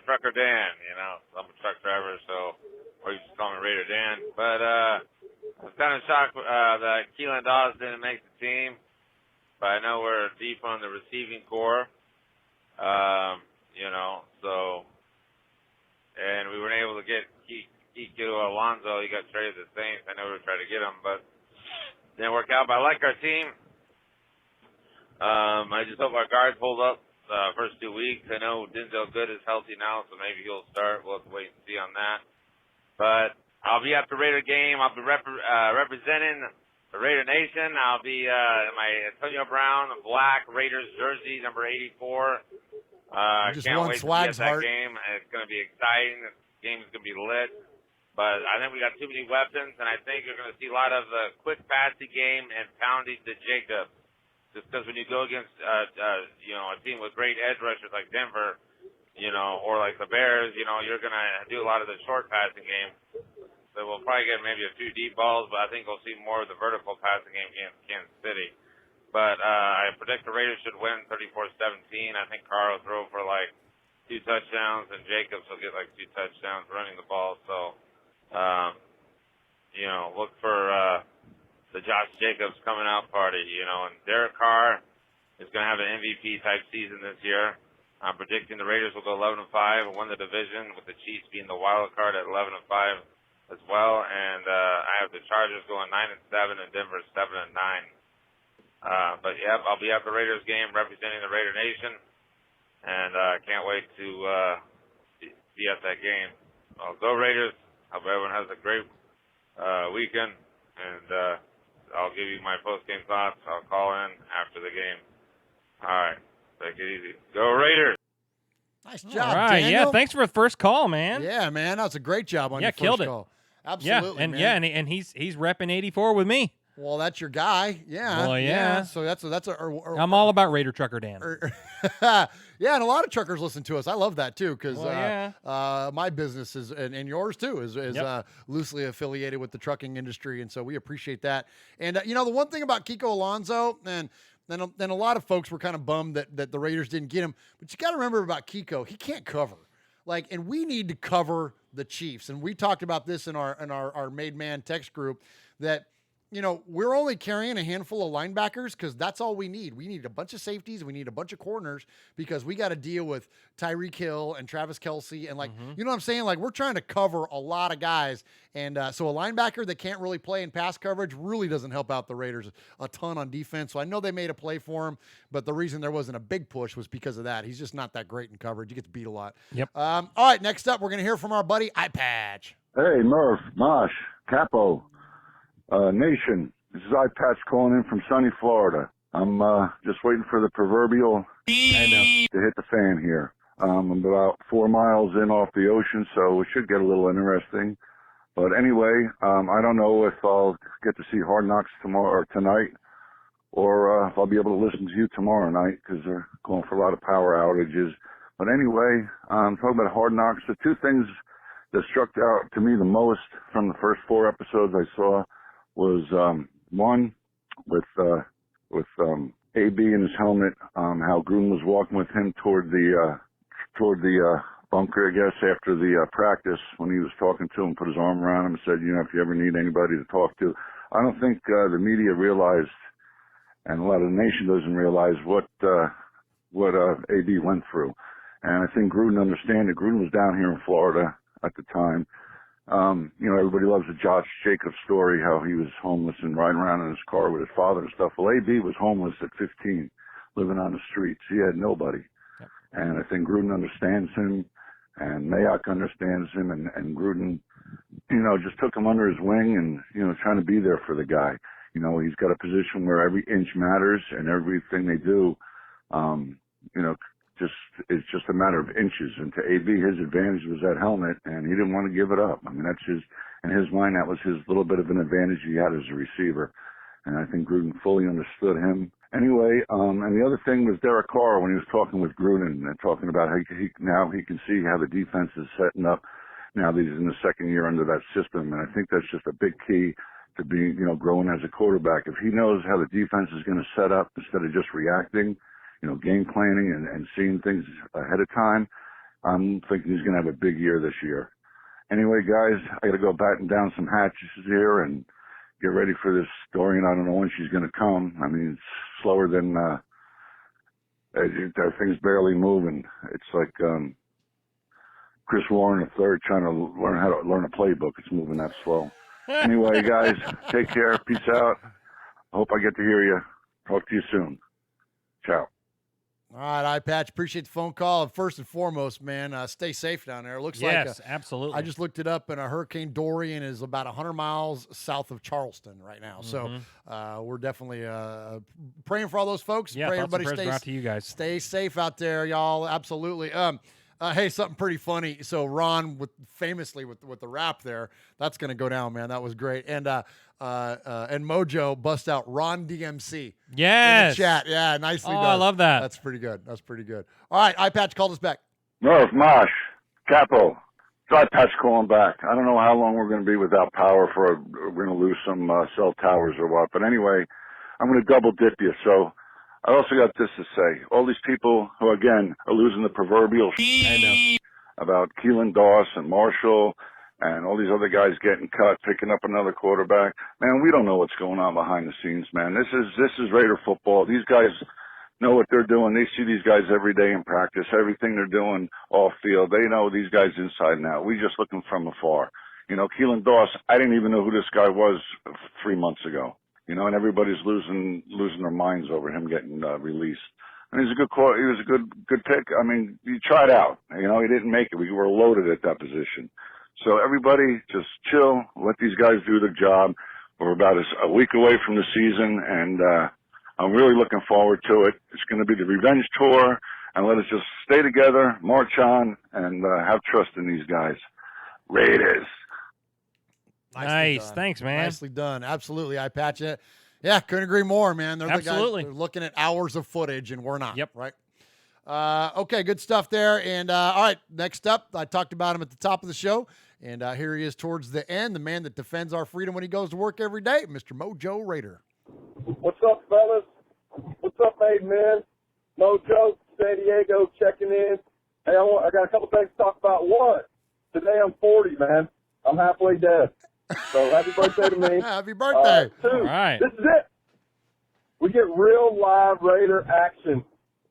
Trucker Dan. You know, I'm a truck driver, so or you just call me Raider Dan. But I was kind of shocked that Keelan Dawes didn't make the team. But I know we're deep on the receiving core. You know, so and we weren't able to get Kiko Alonso. He got traded to the Saints. I know we were trying to get him, but didn't work out. But I like our team. I just hope our guards hold up first 2 weeks. I know Denzel Good is healthy now, so maybe he'll start. We'll have to wait and see on that. But I'll be at the Raider game. I'll be representing the Raider Nation. I'll be in my Antonio Brown black Raiders jersey, number 84. Can't wait to be at that game. It's going to be exciting. The game is going to be lit. But I think we got too many weapons, and I think you're going to see a lot of quick passing game and pounding to Jacob. Just because when you go against, you know, a team with great edge rushers like Denver, you know, or like the Bears, you know, you're going to do a lot of the short passing game. So we'll probably get maybe a few deep balls, but I think we'll see more of the vertical passing game against Kansas City. But I predict the Raiders should win 34-17. I think Carr will throw for like 2 touchdowns, and Jacobs will get like 2 touchdowns running the ball. So, you know, look for the Josh Jacobs coming out party, you know. And Derek Carr is going to have an MVP-type season this year. I'm predicting the Raiders will go 11-5 and win the division, with the Chiefs being the wild card at 11-5 as well. And I have the Chargers going 9-7 and Denver 7-9. But yeah, I'll be at the Raiders game representing the Raider Nation, and can't wait to be at that game. Well, go Raiders! Hope everyone has a great weekend, and I'll give you my post-game thoughts. I'll call in after the game. All right, take it easy. Go Raiders! Nice job, all right, Daniel. yeah, thanks for the first call, man. Yeah, man, that was a great job on your killed first it. call. Absolutely, yeah, man. and he's repping 84 with me. Well, that's your guy. Yeah. Well, yeah. So that's I'm all about Raider Trucker Dan. Yeah, and a lot of truckers listen to us. I love that too, because my business is and yours too is loosely affiliated with the trucking industry, and so we appreciate that. And you know, the one thing about Kiko Alonso, and then a lot of folks were kind of bummed that the Raiders didn't get him, but you got to remember about Kiko, he can't cover. And we need to cover the Chiefs, and we talked about this in our made man text group, that we're only carrying a handful of linebackers because that's all we need. We need a bunch of safeties. We need a bunch of corners because we got to deal with Tyreek Hill and Travis Kelce. And, you know what I'm saying? Like, we're trying to cover a lot of guys. And so a linebacker that can't really play in pass coverage really doesn't help out the Raiders a ton on defense. So I know they made a play for him, but the reason there wasn't a big push was because of that. He's just not that great in coverage. He gets beat a lot. Yep. All right, next up, we're going to hear from our buddy iPatch. Hey, Murph, Mosh, Capo, Nation. This is iPatch calling in from sunny Florida. I'm just waiting for the proverbial to hit the fan here. I'm about 4 miles in off the ocean, so it should get a little interesting. But anyway, I don't know if I'll get to see Hard Knocks tomorrow or tonight, or if I'll be able to listen to you tomorrow night because they're going for a lot of power outages. But anyway, talking about Hard Knocks, the two things that struck out to me the most from the first 4 episodes I saw was one with AB in his helmet, how Gruden was walking with him toward the bunker, I guess, after the practice when he was talking to him, put his arm around him and said, if you ever need anybody to talk to. I don't think the media realized, and a lot of the nation doesn't realize what AB went through. And I think Gruden understands it. Gruden was down here in Florida at the time. Everybody loves the Josh Jacobs story, how he was homeless and riding around in his car with his father and stuff. Well, AB was homeless at 15, living on the streets. He had nobody. Yep. And I think Gruden understands him, and Mayock understands him, and Gruden, just took him under his wing and, trying to be there for the guy. He's got a position where every inch matters, and everything they do, it's just a matter of inches. And to AB, his advantage was that helmet, and he didn't want to give it up. I mean, in his mind, that was his little bit of an advantage he had as a receiver. And I think Gruden fully understood him. Anyway, and the other thing was Derek Carr when he was talking with Gruden and talking about how now he can see how the defense is setting up now that he's in the second year under that system. And I think that's just a big key to being, growing as a quarterback. If he knows how the defense is going to set up instead of just reacting, game planning and seeing things ahead of time, I'm thinking he's going to have a big year this year. Anyway, guys, I got to go batten down some hatches here and get ready for this story, and I don't know when she's going to come. I mean, it's slower than things barely moving. It's like Chris Warren III trying to learn how to learn a playbook. It's moving that slow. Anyway, guys, take care. Peace out. I hope I get to hear you. Talk to you soon. Ciao. All right, iPatch, appreciate the phone call. And first and foremost, man, stay safe down there. It looks like absolutely. I just looked it up, and a Hurricane Dorian is about 100 miles south of Charleston right now. So we're definitely praying for all those folks. Yeah, pray thoughts everybody and prayers go out to you guys. Stay safe out there, y'all. Absolutely. Hey, something pretty funny. So Ron, famously with the rap there, that's going to go down, man. That was great. And Mojo bust out Ron DMC. Yes. In the chat. Yeah, nicely done. I love that. That's pretty good. That's pretty good. All right, iPatch called us back. Murph, Mosh, Capo. It's iPatch calling back. I don't know how long we're going to be without power we're going to lose some cell towers or what. But anyway, I'm going to double dip you. So I also got this to say. All these people who, again, are losing the proverbial about Keelan Doss and Marshall and all these other guys getting cut, picking up another quarterback. Man, we don't know what's going on behind the scenes, man. This is Raider football. These guys know what they're doing. They see these guys every day in practice, everything they're doing off field. They know these guys inside and out. We just looking from afar. Keelan Doss, I didn't even know who this guy was 3 months ago. And everybody's losing their minds over him getting released. And he's a good call. He was a good pick. I mean, he tried out. He didn't make it. We were loaded at that position. So everybody just chill. Let these guys do their job. We're about a week away from the season, and I'm really looking forward to it. It's going to be the revenge tour, and let us just stay together, march on, and have trust in these guys. Raiders. Nice. Thanks, man. Nicely done. Absolutely. iPatch it. Yeah, couldn't agree more, man. They're Absolutely. The guys, they're looking at hours of footage, and we're not. Yep. Right? Okay, good stuff there. And all right, next up, I talked about him at the top of the show, and here he is towards the end, the man that defends our freedom when he goes to work every day, Mr. Mojo Raider. What's up, fellas? What's up, made man? Mojo, San Diego, checking in. Hey, I got a couple things to talk about. One, today I'm 40, man. I'm halfway dead. So happy birthday to me. Happy birthday. 2, All right. This is it. We get real live Raider action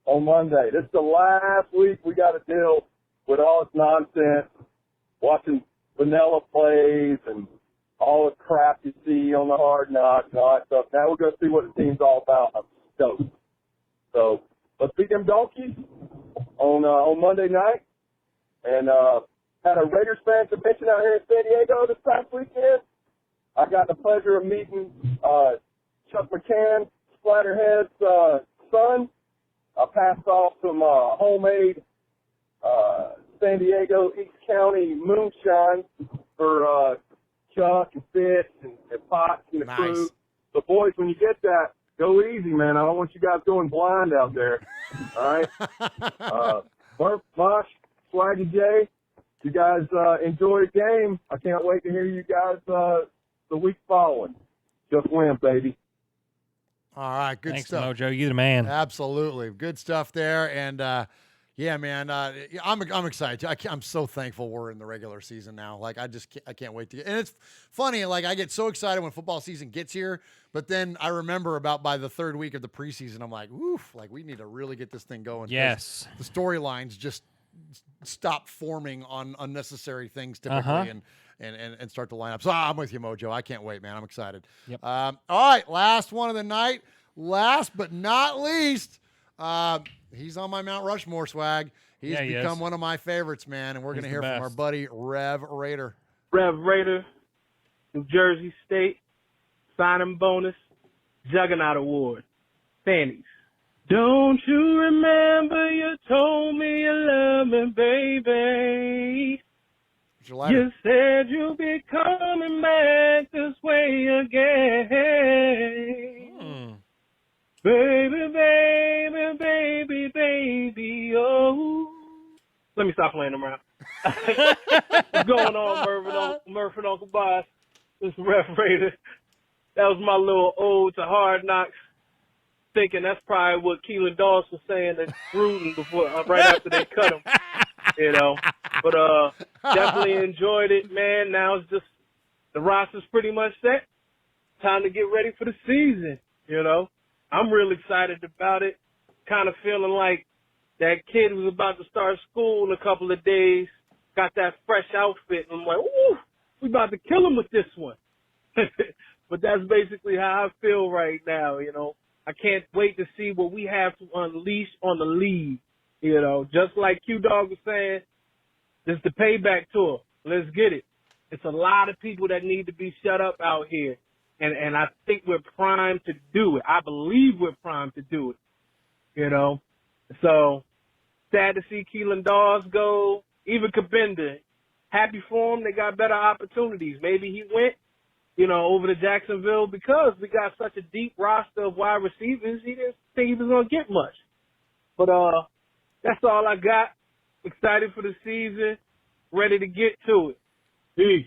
on Monday. This is the last week we got to deal with all this nonsense, watching vanilla plays and all the crap you see on the Hard Knocks and all that stuff. Now we're going to see what the team's all about. I'm stoked. So let's beat them donkeys on Monday night. And had a Raiders fan convention out here in San Diego this past weekend. I got the pleasure of meeting Chuck McCann, Splatterhead's son. I passed off some homemade San Diego East County moonshine for Chuck and Fitz and Potts and the crew. So, boys, when you get that, go easy, man. I don't want you guys going blind out there. All right? Murph, Mosh, Swaggy J, you guys enjoy the game. I can't wait to hear you guys the week following. Just win, baby. All right, good Thanks, stuff. Mojo. You the man. Absolutely. Good stuff there. And, yeah, man, I'm excited. I'm so thankful we're in the regular season now. Like, I can't wait to get. And it's funny, like, I get so excited when football season gets here, but then I remember about by the third week of the preseason, I'm like, oof, like, we need to really get this thing going. Yes. The storylines just stop forming on unnecessary things typically and start to line up. So I'm with you, Mojo. I can't wait, man. I'm excited. Yep. All right, last one of the night. Last but not least, he's on my Mount Rushmore, Swag. He's become one of my favorites, man, and we're going to hear from our buddy Rev Raider. Rev Raider, New Jersey State, signing bonus, Juggernaut Award, Fannies. Don't you remember you told me you love me, baby? You said you'll be coming back this way again. Baby, baby, baby, baby, oh. Let me stop playing around. What's going on, Murph and Uncle Boss? This is Ref Raider. That was my little ode to Hard Knocks. Thinking that's probably what Keelan Dawes was saying to Gruden before, right after they cut him, you know. But definitely enjoyed it, man. Now it's just the roster's pretty much set. Time to get ready for the season, you know. I'm real excited about it. Kind of feeling like that kid who's about to start school in a couple of days got that fresh outfit, and I'm like, ooh, we about to kill him with this one. But that's basically how I feel right now, you know. I can't wait to see what we have to unleash on the league, you know. Just like Q-Dog was saying, this is the payback tour. Let's get it. It's a lot of people that need to be shut up out here. And I think we're primed to do it. I believe we're primed to do it, you know. So, sad to see Keelan Dawes go. Even Kabinda, happy for him. They got better opportunities. Maybe he went, you know, over to Jacksonville because we got such a deep roster of wide receivers. He didn't think he was going to get much. But that's all I got. Excited for the season. Ready to get to it. Peace.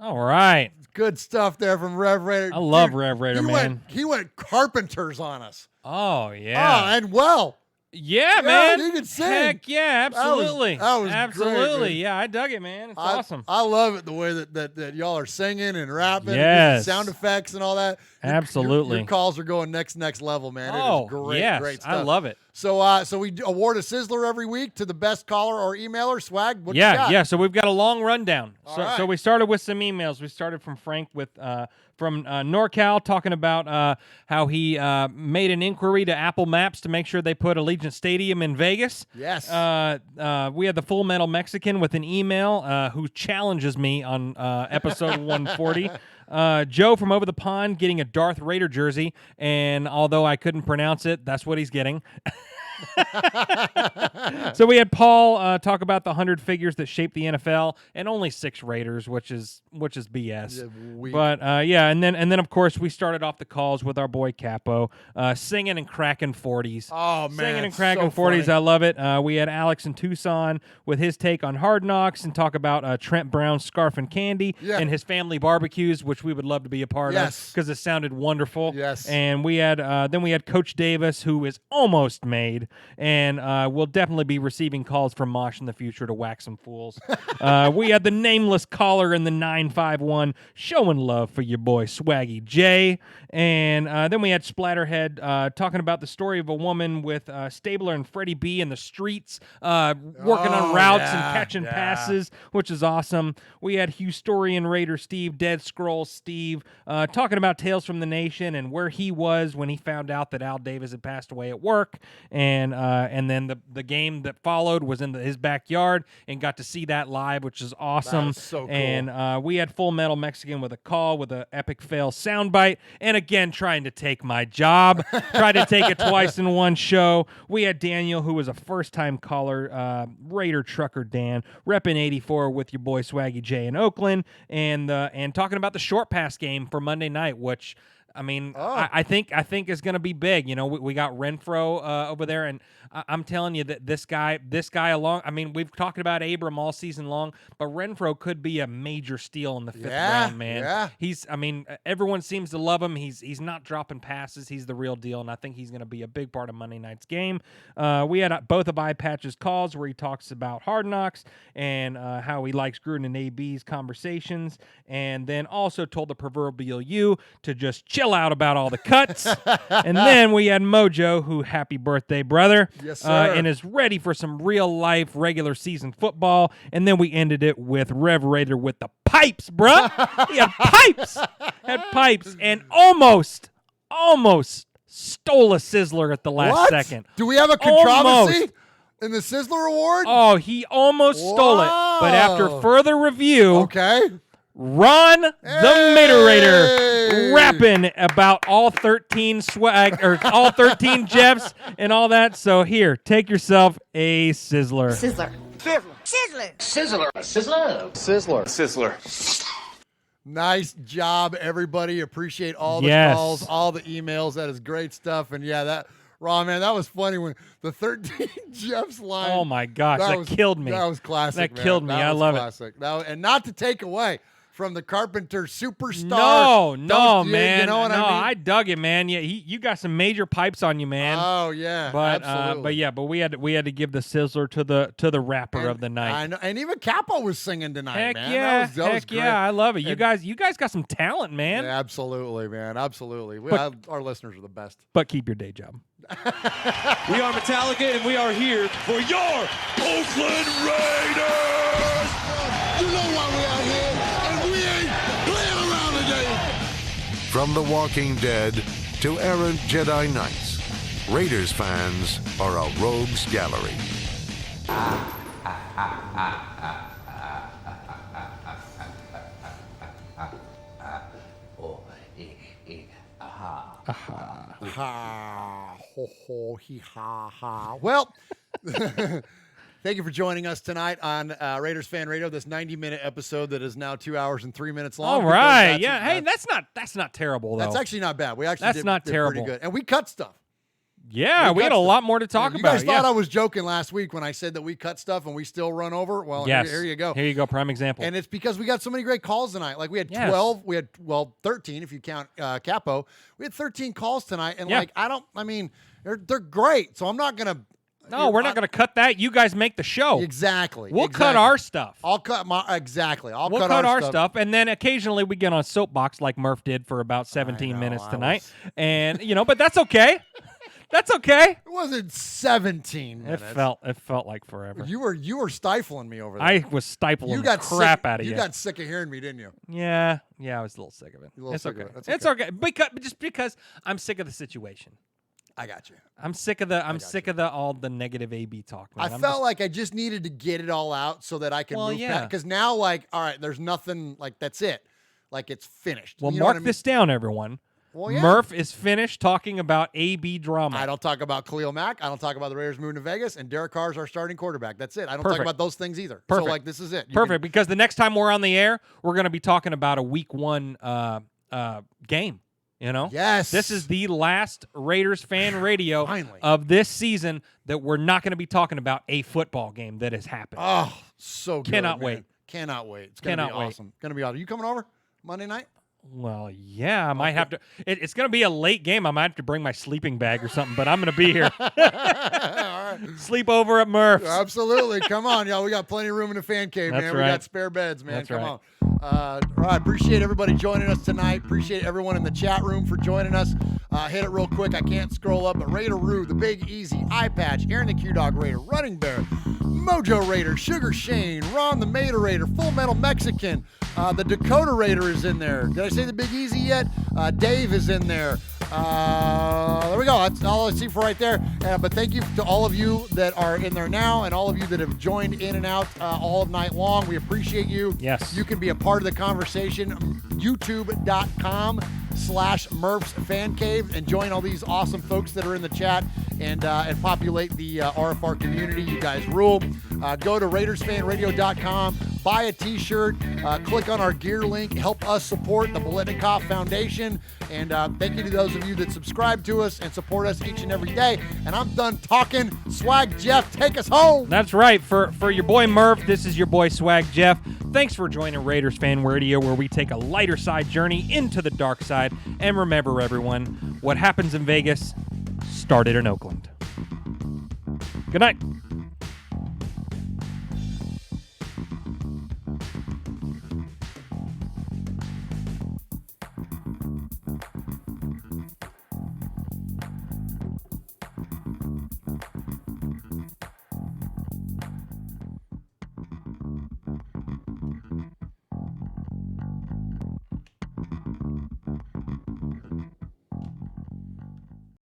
All right. Good stuff there from Rev Raider. I love Rev Raider, man. He went Carpenters on us. Oh, yeah. Oh, and well. Yeah, man. You can sing. Heck yeah, absolutely. That was absolutely. Great, yeah, I dug it, man. It's awesome. I love it the way that y'all are singing and rapping. Yes. And sound effects and all that. Absolutely. Your calls are going next level, man. Oh, it is great, yes. great stuff. I love it. So we award a Sizzler every week to the best caller or emailer. Swag, what you got? Yeah. So we've got a long rundown. Right. So we started with some emails. We started from Frank from NorCal talking about how he made an inquiry to Apple Maps to make sure they put Allegiant Stadium in Vegas. Yes. We had the Full Metal Mexican with an email who challenges me on episode 140. Joe from over the pond getting a Darth Raider jersey, and although I couldn't pronounce it, that's what he's getting. So we had Paul talk about the 100 figures that shaped the NFL, and only 6 Raiders, which is BS. But and then of course we started off the calls with our boy Capo singing and cracking 40s. Oh man, singing and cracking so 40s. funny. I love it. We had Alex in Tucson with his take on Hard Knocks and talk about Trent Brown's Scarf and Candy and his family barbecues, which we would love to be a part of because it sounded wonderful. Yes. And we had then we had Coach Davis, who is almost made. indeed. And we'll definitely be receiving calls from Mosh in the future to whack some fools. We had the nameless caller in the 951 showing love for your boy Swaggy J. And then we had Splatterhead talking about the story of a woman with Stabler and Freddie B in the streets, working on routes and catching passes, which is awesome. We had Historian Raider Steve, Dead Scrolls Steve, talking about Tales from the Nation and where he was when he found out that Al Davis had passed away at work. And then the game that followed was in his backyard and got to see that live, which is awesome. That is so cool. And we had Full Metal Mexican with a call with an epic fail soundbite. And again, trying to take my job. Tried to take it twice in one show. We had Daniel, who was a first-time caller, Raider Trucker Dan, repping 84 with your boy Swaggy J in Oakland, and talking about the short pass game for Monday night, which I mean, I think is going to be big. You know, we got Renfro over there, and I'm telling you that this guy along. I mean, we've talked about Abram all season long, but Renfro could be a major steal in the 5th round, man. Yeah. I mean, everyone seems to love him. He's not dropping passes. He's the real deal, and I think he's going to be a big part of Monday night's game. We had both of iPatch's calls where he talks about Hard Knocks and how he likes Gruden and AB's conversations, and then also told the proverbial you to just chill out about all the cuts. And then we had Mojo, who, happy birthday, brother. Yes, sir. And is ready for some real-life regular season football. And then we ended it with Rev Raider with the pipes, bruh. He had pipes. Had pipes. And almost stole a Sizzler at the last second. Do we have a controversy Almost. in the Sizzler Award? Oh, he almost stole it. But after further review, Ron the Miderator rapping about all 13 swag or all 13 Jeffs and all that. So here, take yourself a Sizzler. Sizzler. Sizzler. Sizzler. Sizzler. Sizzler. Sizzler. Nice job, everybody. Appreciate all the calls, all the emails. That is great stuff. And yeah, that Ron, man, that was funny when the 13 Jeffs line. Oh my gosh, that killed me. That was classic. That killed me. I love it. And not to take away from the Carpenter superstar. No, man. You know what I mean? I dug it, man. Yeah, you got some major pipes on you, man. Oh yeah, but absolutely. but we had to give the Sizzler to the rapper of the night. I know, and even Capo was singing tonight, Heck man. yeah, that was heck great. yeah, I love it. You guys got some talent, man. Yeah, absolutely, man, absolutely. Our listeners are the best. But keep your day job. We are Metallica, and we are here for your Oakland Raiders. You know why we are here, and we ain't playing around today. From The Walking Dead to errant Jedi Knights, Raiders fans are a rogues gallery. Well, thank you for joining us tonight on Raiders Fan Radio. This 90-minute episode that is now 2 hours and 3 minutes long. All right, yeah. Hey, that's not terrible though. That's actually not bad. We actually did terrible. pretty good, and we cut stuff. Yeah, we had a lot more to talk about. You guys thought I was joking last week when I said that we cut stuff and we still run over? Well, yes. Here you go. Here you go, prime example. And it's because we got so many great calls tonight. Like we had 12, 13 if you count Capo. We had 13 calls tonight, and they're great. So I'm not gonna. No, we're not going to cut that. You guys make the show. Exactly. We'll cut our stuff. I'll cut my exactly. We'll cut our stuff, and then occasionally we get on soapbox like Murph did for about 17 minutes tonight, and but that's okay. That's okay. It wasn't 17 minutes. It felt like forever. You were stifling me over there. I was stifling the crap out of you. You got sick of hearing me, didn't you? Yeah, I was a little sick of it. It's okay. It's okay. Because I'm sick of the situation. I got you. I'm sick of all the negative AB talk, man. I felt like I just needed to get it all out so that I can move past. Because now, all right, there's nothing, that's it. It's finished. Well, mark this down, everyone. Well, yeah. Murph is finished talking about AB drama. I don't talk about Khalil Mack. I don't talk about the Raiders moving to Vegas. And Derek Carr is our starting quarterback. That's it. I don't talk about those things either. Perfect. So, this is it. Perfect. Because the next time we're on the air, we're going to be talking about a week 1 game. Yes. This is the last Raiders Fan Radio of this season that we're not going to be talking about a football game that has happened. Oh, so good. Cannot wait. Cannot wait. It's going to be awesome. Going to be awesome. You coming over Monday night? Well, yeah, I might have to. It's going to be a late game. I might have to bring my sleeping bag or something, but I'm going to be here. All right. Sleep over at Murph's. Absolutely. Come on, y'all. We got plenty of room in the fan cave, That's man. right. We got spare beds, man. That's Come right. on. All right. Appreciate everybody joining us tonight. Appreciate everyone in the chat room for joining us. Hit it real quick. I can't scroll up, but Raider Roo, the Big Easy, Eye Patch, Aaron the Q-Dog Raider, Running Bear, Mojo Raider, Sugar Shane, Ron the Mater Raider, Full Metal Mexican, the Dakota Raider is in there. Did I say the Big Easy yet? Dave is in there. There we go. That's all I see for right there. But thank you to all of you that are in there now and all of you that have joined in and out all night long. We appreciate you. Yes. You can be a part of the conversation. YouTube.com/Murph's Fan Cave and join all these awesome folks that are in the chat and populate the RFR community. You guys rule. Go to RaidersFanRadio.com, buy a t-shirt, click on our gear link, help us support the Biletnikoff Foundation, and thank you to those of you that subscribe to us and support us each and every day. And I'm done talking. Swag Jeff, take us home. That's right. For your boy Murph, this is your boy Swag Jeff. Thanks for joining Raiders Fan Radio, where we take a lighter side journey into the dark side. And remember, everyone, what happens in Vegas started in Oakland. Good night.